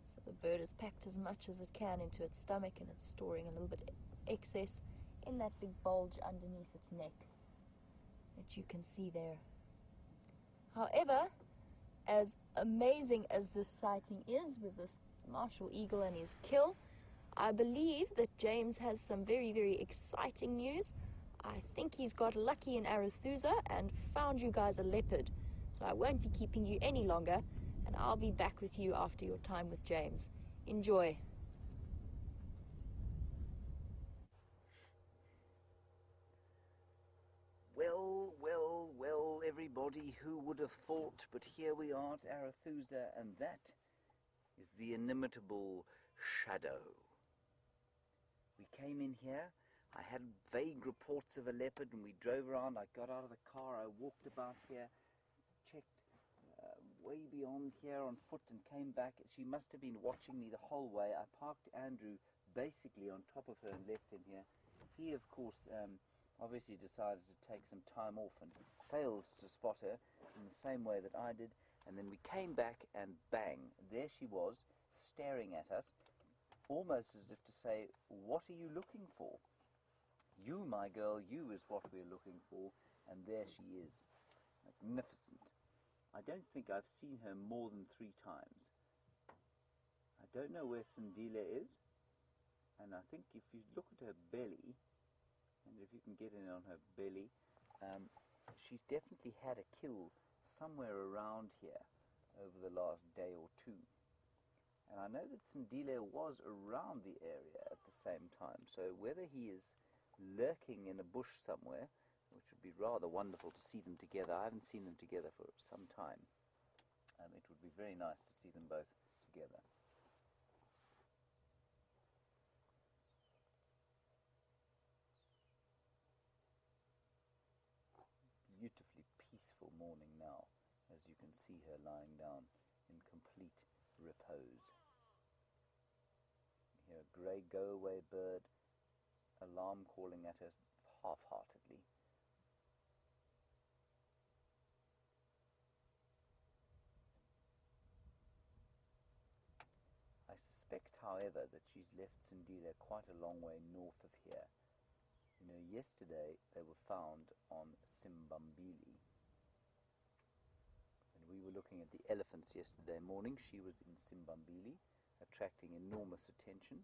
So the bird has packed as much as it can into its stomach, and it's storing a little bit excess in that big bulge underneath its neck that you can see there. However, as amazing as this sighting is with this martial eagle and his kill, I believe that James has some very, very exciting news. I think he's got lucky in Arethusa and found you guys a leopard. So I won't be keeping you any longer, and I'll be back with you after your time with James. Enjoy. Well, well, well, everybody, who would have thought? But here we are at Arethusa, and that is the inimitable Shadow. We came in here. I had vague reports of a leopard, and we drove around. I got out of the car. I walked about here, checked way beyond here on foot, and came back. She must have been watching me the whole way. I parked Andrew basically on top of her and left him here. He, of course, obviously decided to take some time off and failed to spot her in the same way that I did. And then we came back, and bang, there she was, staring at us, almost as if to say, "What are you looking for? You, my girl, you is what we're looking for." And there she is, magnificent. I don't think I've seen her more than 3 times. I don't know where Sindile is, and I think if you look at her belly, and if you can get in on her belly, she's definitely had a kill somewhere around here over the last day or 2. And I know that Sindile was around the area at the same time, so whether he is lurking in a bush somewhere, which would be rather wonderful to see them together. I haven't seen them together for some time. It would be very nice to see them both together. Beautifully peaceful morning now, as you can see her lying down in complete repose. You hear a grey go-away bird alarm calling at her half-heartedly. I suspect, however, that she's left Sindile quite a long way north of here. You know, yesterday they were found on Simbambili. And we were looking at the elephants yesterday morning. She was in Simbambili, attracting enormous attention.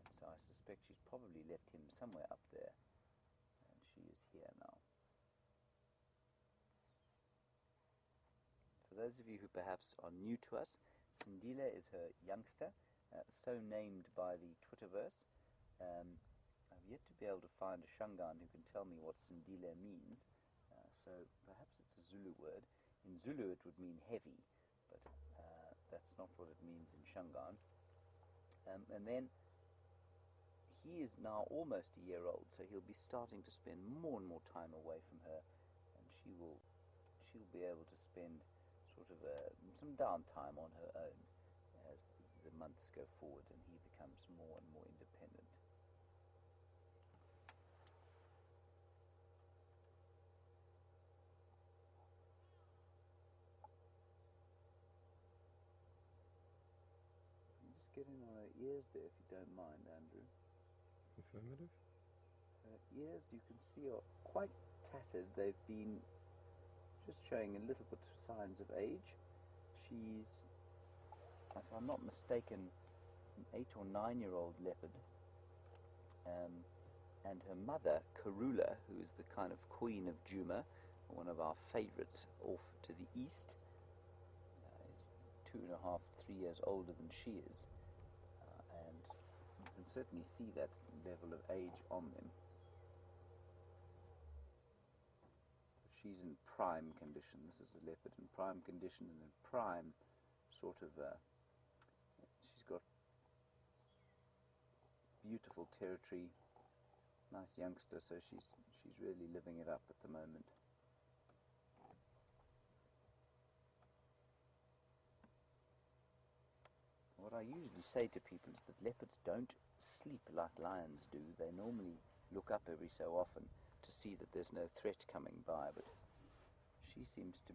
And so I suspect she's probably left him somewhere up there. And she is here now. For those of you who perhaps are new to us, Sindile is her youngster, so named by the Twitterverse. I've yet to be able to find a Shangaan who can tell me what Sindile means, so perhaps it's a Zulu word. In Zulu it would mean heavy, but that's not what it means in Shangaan. And then he is now almost a year old, so he'll be starting to spend more and more time away from her, and she'll be able to spend sort of some downtime on her own as the months go forward and he becomes more and more independent. Just get in on her ears there if you don't mind, Andrew. Affirmative. Her ears, you can see, are quite tattered. They've been just showing a little bit of signs of age. She's, if I'm not mistaken, an 8 or 9-year-old leopard. And her mother, Karula, who is the kind of queen of Djuma, one of our favorites off to the east, is 2.5, 3 years older than she is. And you can certainly see that level of age on them. she's in prime condition. This is a leopard in prime condition and in prime sort of, she's got beautiful territory, nice youngster, so she's really living it up at the moment. What I usually say to people is that leopards don't sleep like lions do. They normally look up every so often to see that there's no threat coming by, but she seems to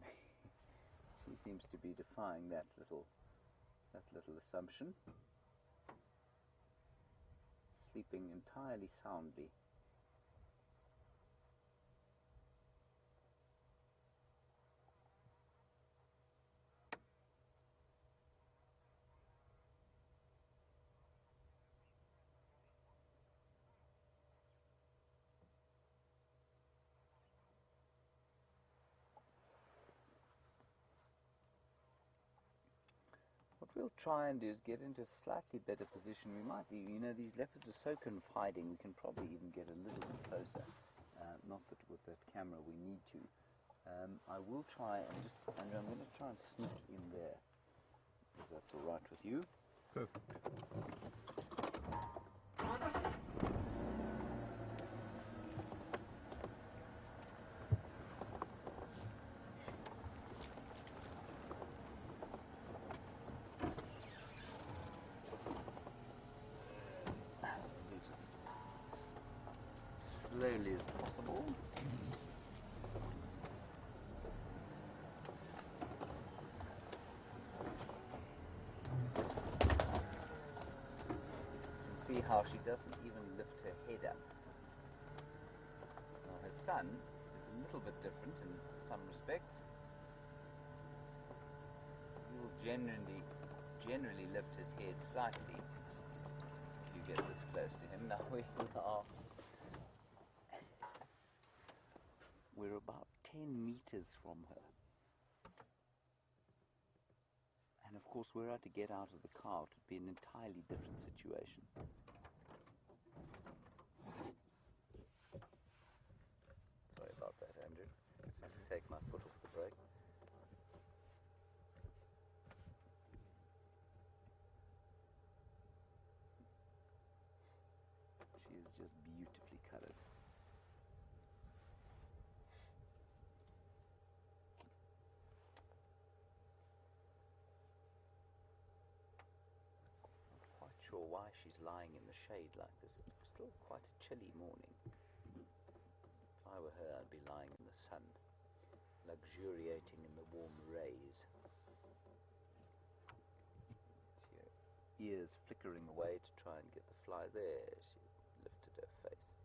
be defying that little assumption, sleeping entirely soundly. What we'll try and do is get into a slightly better position. We might, these leopards are so confiding, we can probably even get a little bit closer. Not that with that camera we need to. I will try and Andrew, I'm going to try and sneak in there, if that's all right with you. Perfect. Slowly as possible. See how she doesn't even lift her head up. Now her son is a little bit different in some respects. He will generally lift his head slightly if you get this close to him. Now we're about 10 meters from her. And of course, were I to get out of the car, it would be an entirely different situation. Sorry about that, Andrew. I had to take my foot off the brake. She is just beautifully colored. Sure why she's lying in the shade like this. It's still quite a chilly morning. If I were her, I'd be lying in the sun, luxuriating in the warm rays. See her ears flickering away to try and get the fly. There, she lifted her face.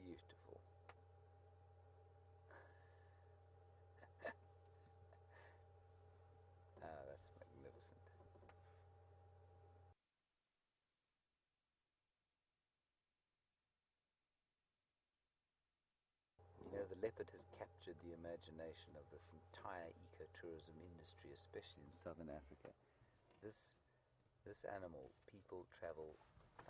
Beautiful. That's magnificent. The leopard has captured the imagination of this entire ecotourism industry, especially in southern Africa. This animal, people travel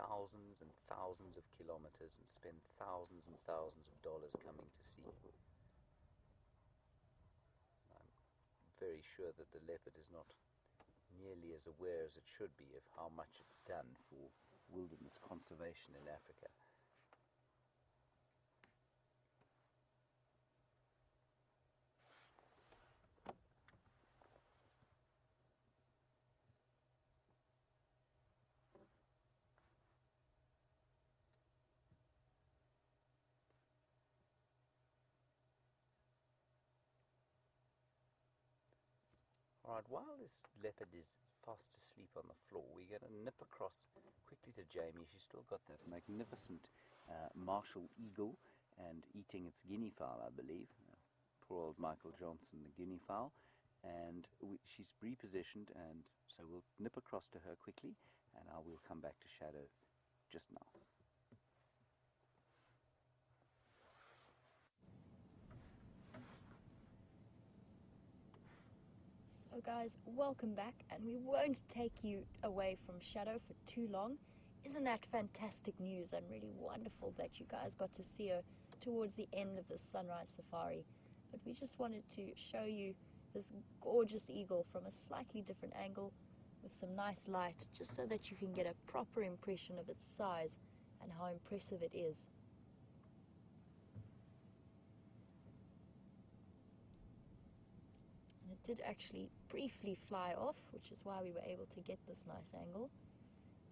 thousands and thousands of kilometers and spend thousands and thousands of dollars coming to see. Very sure that the leopard is not nearly as aware as it should be of how much it's done for wilderness conservation in Africa. Alright, while this leopard is fast asleep on the floor, we're going to nip across quickly to Jamie. She's still got that magnificent martial eagle and eating its guinea fowl, I believe. Poor old Michael Johnson, the guinea fowl. And she's repositioned, and so we'll nip across to her quickly, and I will come back to Shadow just now. So guys, welcome back, and we won't take you away from Shadow for too long. isn't that fantastic news, and really wonderful that you guys got to see her towards the end of the sunrise safari. But we just wanted to show you this gorgeous eagle from a slightly different angle with some nice light, just so that you can get a proper impression of its size and how impressive it is. And it did actually briefly fly off, which is why we were able to get this nice angle.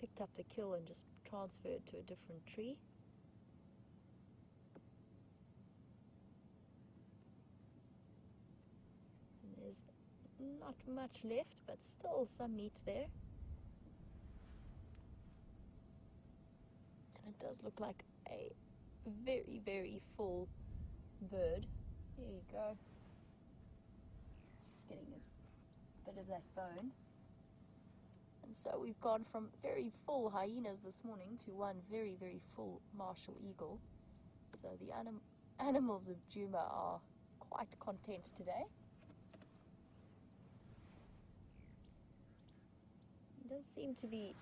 Picked up the kill and just transferred to a different tree. And there's not much left, but still some meat there. And it does look like a very, very full bird. There you go. Just getting a bit of that bone. And so we've gone from very full hyenas this morning to one very, very full martial eagle. So the animals of Djuma are quite content today. It does seem to be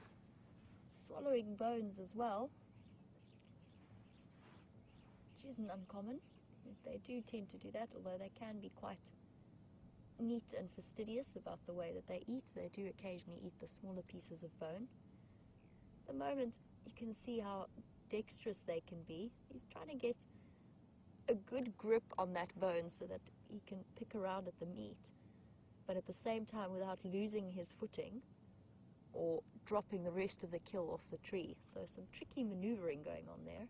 swallowing bones as well, which isn't uncommon. They do tend to do that, although they can be quite neat and fastidious about the way that they eat. They do occasionally eat the smaller pieces of bone. At the moment, you can see how dexterous they can be. He's trying to get a good grip on that bone so that he can pick around at the meat, but at the same time without losing his footing or dropping the rest of the kill off the tree. So some tricky maneuvering going on there.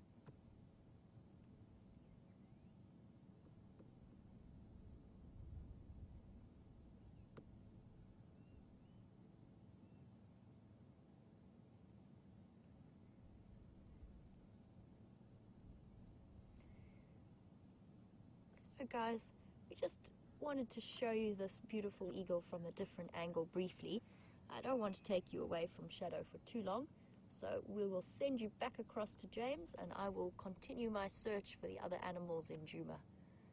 So guys, we just wanted to show you this beautiful eagle from a different angle briefly. I don't want to take you away from Shadow for too long, so we will send you back across to James and I will continue my search for the other animals in Djuma.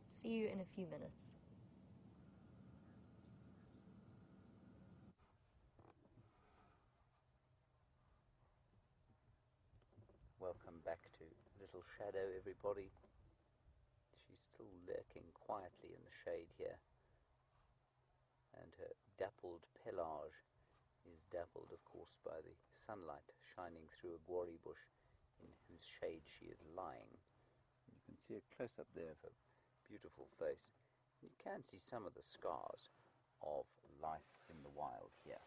See you in a few minutes. Welcome back to Little Shadow, everybody. She's still lurking quietly in the shade here, and her dappled pelage is dappled, of course, by the sunlight shining through a guarri bush in whose shade she is lying. And you can see a close-up there of her beautiful face. And you can see some of the scars of life in the wild here.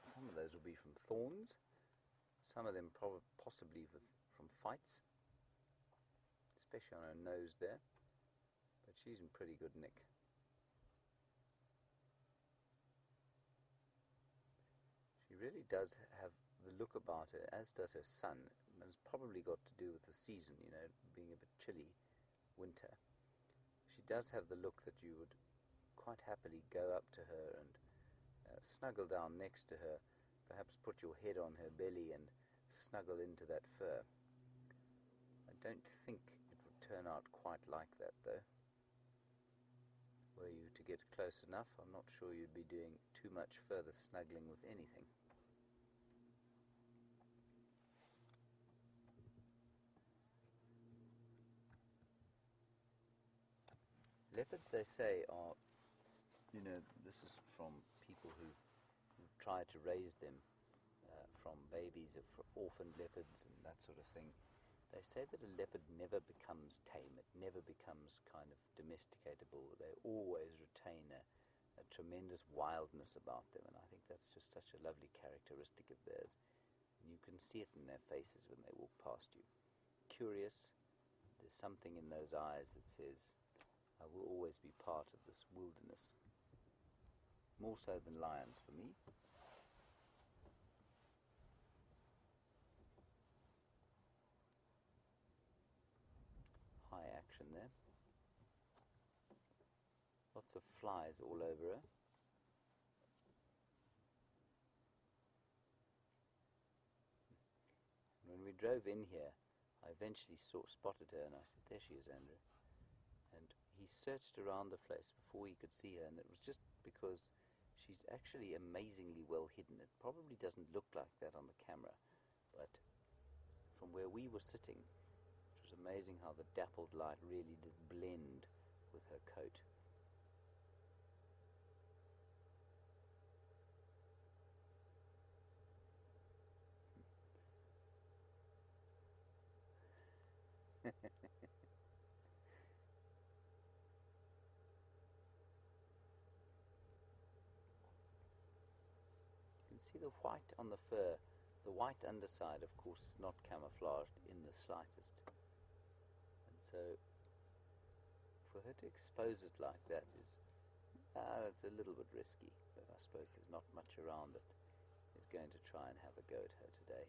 Some of those will be from thorns, some of them possibly from fights, especially on her nose there, but she's in pretty good nick. She really does have the look about her, as does her son, and it's probably got to do with the season, you know, being a bit chilly winter. She does have the look that you would quite happily go up to her and snuggle down next to her, perhaps put your head on her belly and snuggle into that fur. I don't think it would turn out quite like that, though. Were you to get close enough, I'm not sure you'd be doing too much further snuggling with anything. Leopards, they say, are, you know, this is from people who try to raise them from babies of orphaned leopards and that sort of thing. They say that a leopard never becomes tame, it never becomes kind of domesticatable. They always retain a tremendous wildness about them, and I think that's just such a lovely characteristic of theirs. And you can see it in their faces when they walk past you. Curious, there's something in those eyes that says, I will always be part of this wilderness. More so than lions for me. High action there. Lots of flies all over her. When we drove in here, I eventually spotted her, and I said, there she is, Andrew. And he searched around the place before he could see her, and it was just because she's actually amazingly well hidden. It probably doesn't look like that on the camera, but from where we were sitting, it was amazing how the dappled light really did blend with her coat. You can see the white on the fur. The white underside, of course, is not camouflaged in the slightest. And so, for her to expose it like that is, it's a little bit risky, but I suppose there's not much around that is going to try and have a go at her today.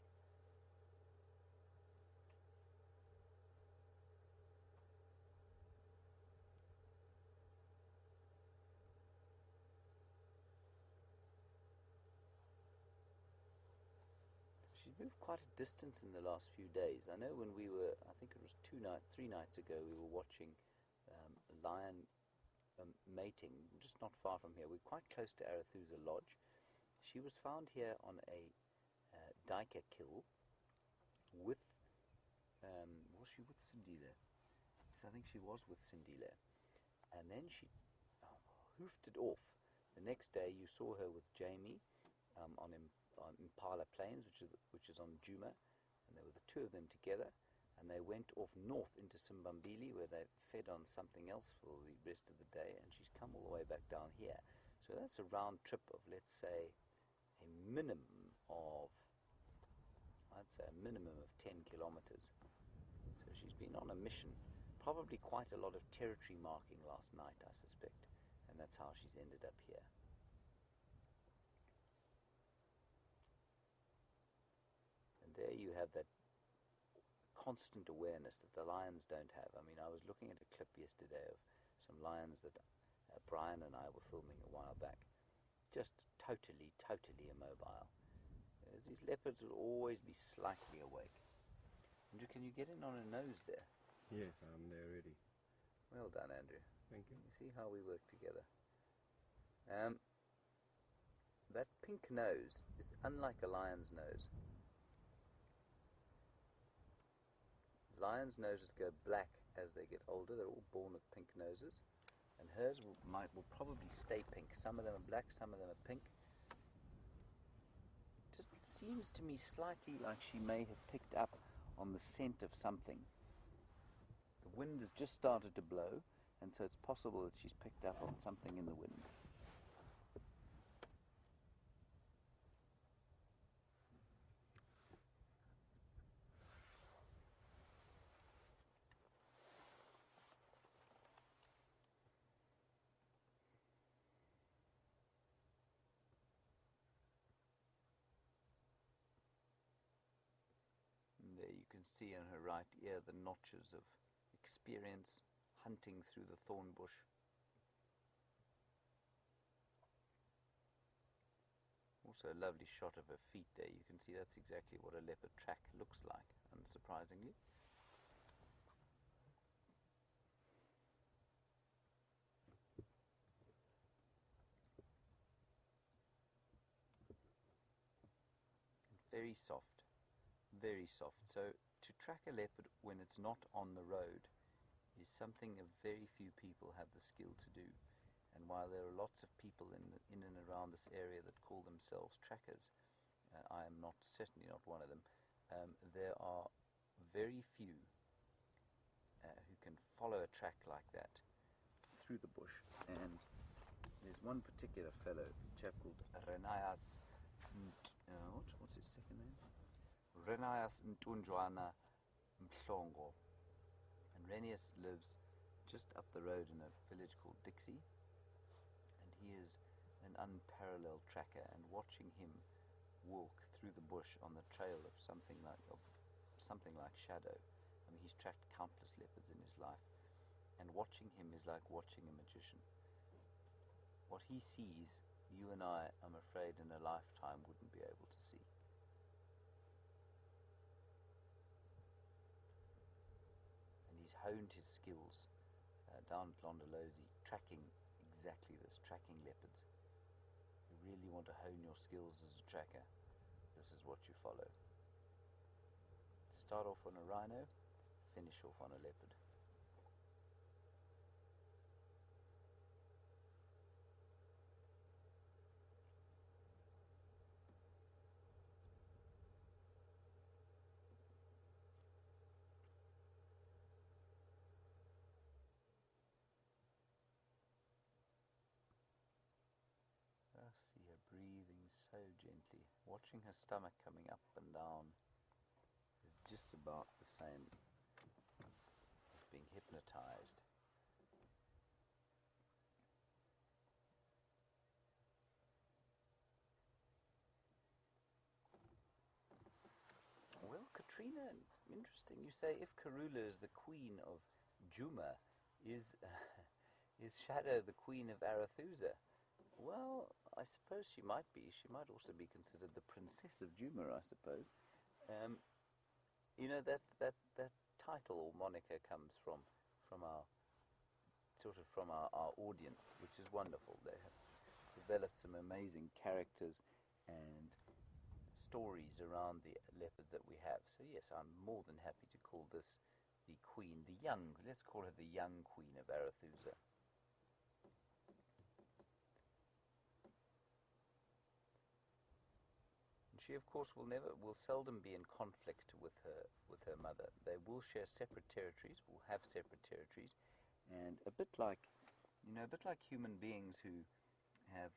She's moved quite a distance in the last few days. I know when we were, I think it was 3 nights ago, we were watching a lion mating just not far from here. We're quite close to Arathusa Lodge. She was found here on a duiker kill with, was she with Cindy there? Yes, I think she was with Cindy there. And then she hoofed it off. The next day you saw her with Jamie on Impala Plains, which is on Djuma, and there were the two of them together, and they went off north into Simbambili, where they fed on something else for the rest of the day, and she's come all the way back down here. So that's a round trip of, let's say, a minimum of 10 kilometers. So she's been on a mission, probably quite a lot of territory marking last night, I suspect, and that's how she's ended up here. There you have that constant awareness that the lions don't have. I mean, I was looking at a clip yesterday of some lions that Brian and I were filming a while back, just totally immobile. These leopards will always be slightly awake. Andrew, can you get in on her nose there? Yeah, I'm there already. Well done, Andrew. Thank you. You see how we work together. That pink nose is unlike a lion's nose. Lions' noses go black as they get older. They're all born with pink noses. And hers will probably stay pink. Some of them are black, some of them are pink. Just seems to me slightly like she may have picked up on the scent of something. The wind has just started to blow, and so it's possible that she's picked up on something in the wind. There you can see on her right ear the notches of experience hunting through the thorn bush. Also a lovely shot of her feet there. You can see that's exactly what a leopard track looks like, unsurprisingly. Very soft. Very soft. So to track a leopard when it's not on the road is something a very few people have the skill to do. And while there are lots of people in and around this area that call themselves trackers, I am certainly not one of them. There are very few who can follow a track like that through the bush. And there's one particular fellow, a chap called Renayas. What's his second name? Renayas Ntunjwana Mhlongo. And Renius lives just up the road in a village called Dixie. And he is an unparalleled tracker, and watching him walk through the bush on the trail of something like Shadow. I mean, he's tracked countless leopards in his life, and watching him is like watching a magician. What he sees, you and I, I'm afraid, in a lifetime wouldn't be able to see. And he's honed his skills down at Londolozi, tracking exactly this, tracking leopards. If you really want to hone your skills as a tracker, this is what you follow. Start off on a rhino, finish off on a leopard. I see her breathing so gently. Watching her stomach coming up and down is just about the same as being hypnotized. Well, Katrina, interesting. You say if Karula is the queen of Juma, is Shadow the queen of Arathusa? Well, I suppose she might be. She might also be considered the princess of Juma, I suppose. You know, that title or moniker comes from our audience, which is wonderful. They have developed some amazing characters and stories around the leopards that we have. So yes, I'm more than happy to call this the queen, let's call her the young queen of Arathusa. She, of course, will seldom be in conflict with her mother. They will share separate territories, will have separate territories, and a bit like human beings who have,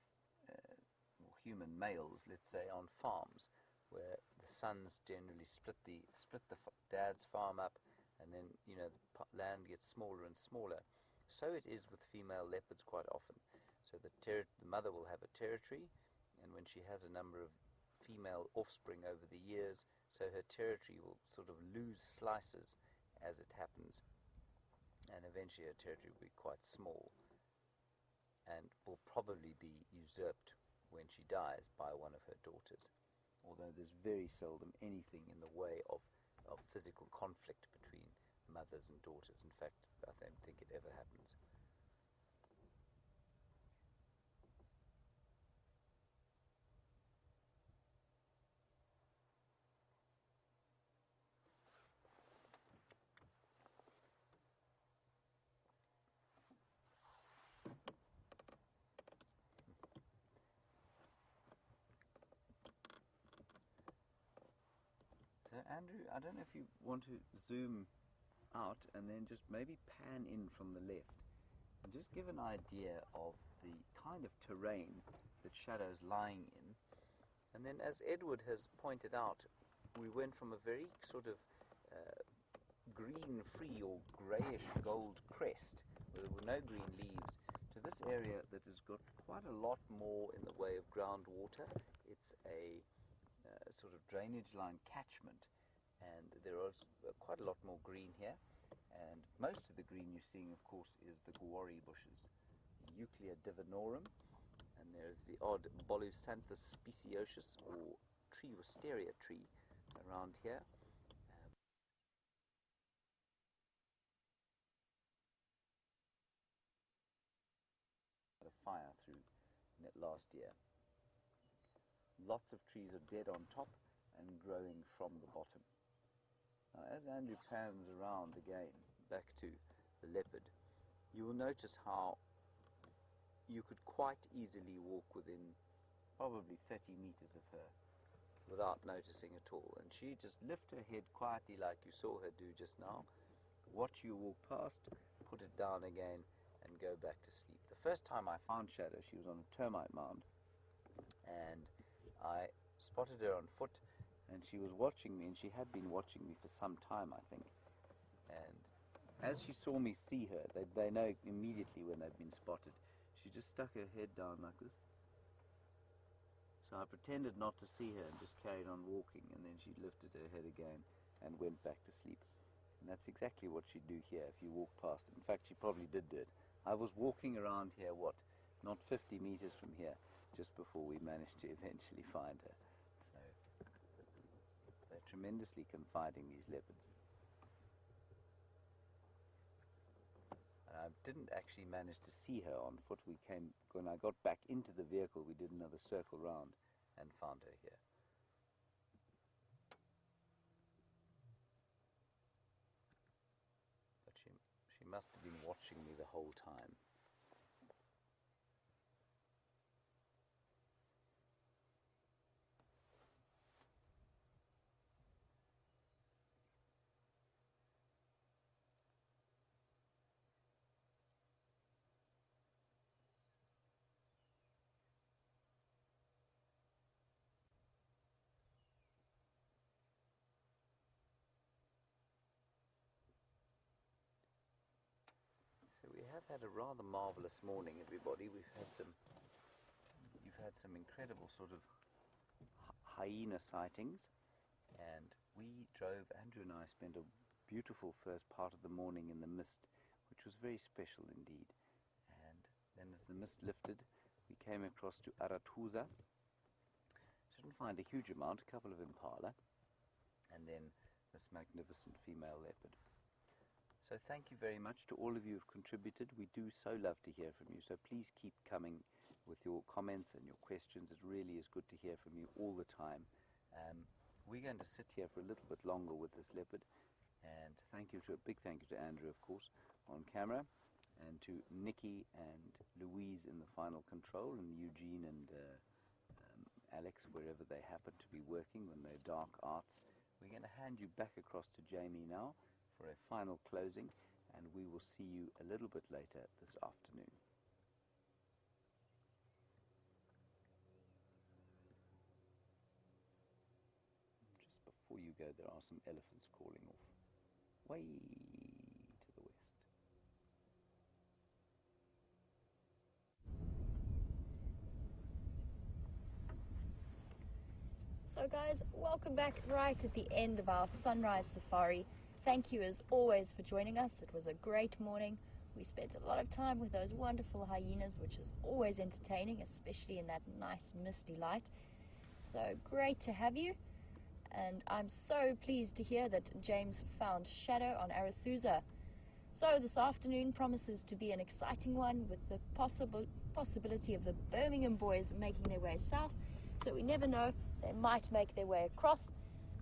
or human males, let's say, on farms, where the sons generally split the dad's farm up, and then the land gets smaller and smaller. So it is with female leopards quite often. So the mother will have a territory, and when she has a number of female offspring over the years, so her territory will sort of lose slices as it happens, and eventually her territory will be quite small and will probably be usurped when she dies by one of her daughters, although there's very seldom anything in the way of physical conflict between mothers and daughters. In fact, I don't think it ever happens. So Andrew, I don't know if you want to zoom out and then just maybe pan in from the left and just give an idea of the kind of terrain that Shadow's lying in. And then, as Edward has pointed out, we went from a very sort of green-free or greyish gold crest where there were no green leaves to this area that has got quite a lot more in the way of groundwater. It's a sort of drainage line catchment, and there is quite a lot more green here, and most of the green you're seeing, of course, is the guarri bushes, Euclea divinorum, and there's the odd Bolusanthus speciosus or tree wisteria tree around here. A fire through it last year. Lots of trees are dead on top and growing from the bottom. Now, as Andrew pans around again, back to the leopard, you will notice how you could quite easily walk within probably 30 meters of her without noticing at all. And she just lift her head quietly like you saw her do just now, watch you walk past, put it down again, and go back to sleep. The first time I found Shadow, she was on a termite mound, and I spotted her on foot, and she was watching me, and she had been watching me for some time, I think. And as she saw me see her, they know immediately when they've been spotted. She just stuck her head down like this. So I pretended not to see her and just carried on walking, and then she lifted her head again and went back to sleep. And that's exactly what she'd do here if you walk past. In fact, she probably did do it. I was walking around here, not 50 meters from here, just before we managed to eventually find her. So they're tremendously confiding, these leopards. And I didn't actually manage to see her on foot. When I got back into the vehicle, we did another circle round and found her here. must have been watching me the whole time. So we have had a rather marvelous morning, everybody. You've had some incredible sort of hyena sightings, and Andrew and I spent a beautiful first part of the morning in the mist, which was very special indeed. And then as the mist lifted, we came across to Aratuza. Didn't find a huge amount, a couple of impala, and then this magnificent female leopard. So thank you very much to all of you who have contributed. We do so love to hear from you, so please keep coming with your comments and your questions. It really is good to hear from you all the time. We're going to sit here for a little bit longer with this leopard, and a big thank you to Andrew, of course, on camera, and to Nikki and Louise in the final control, and Eugene and Alex, wherever they happen to be working on their dark arts. We're going to hand you back across to Jamie now for a final closing, and we will see you a little bit later this afternoon. Just before you go, there are some elephants calling off way to the west. So guys, welcome back right at the end of our sunrise safari. Thank you as always for joining us. It was a great morning. We spent a lot of time with those wonderful hyenas, which is always entertaining, especially in that nice misty light. So great to have you. And I'm so pleased to hear that James found shadow on Arathusa. So this afternoon promises to be an exciting one, with the possibility of the Birmingham boys making their way south. So we never know, they might make their way across.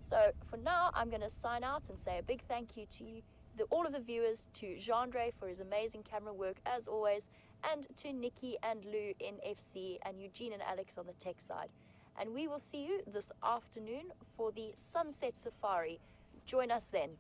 So for now, I'm going to sign out and say a big thank you to all of the viewers, to Jandre for his amazing camera work as always, and to Nikki and Lou in FC, and Eugene and Alex on the tech side. And we will see you this afternoon for the Sunset Safari. Join us then.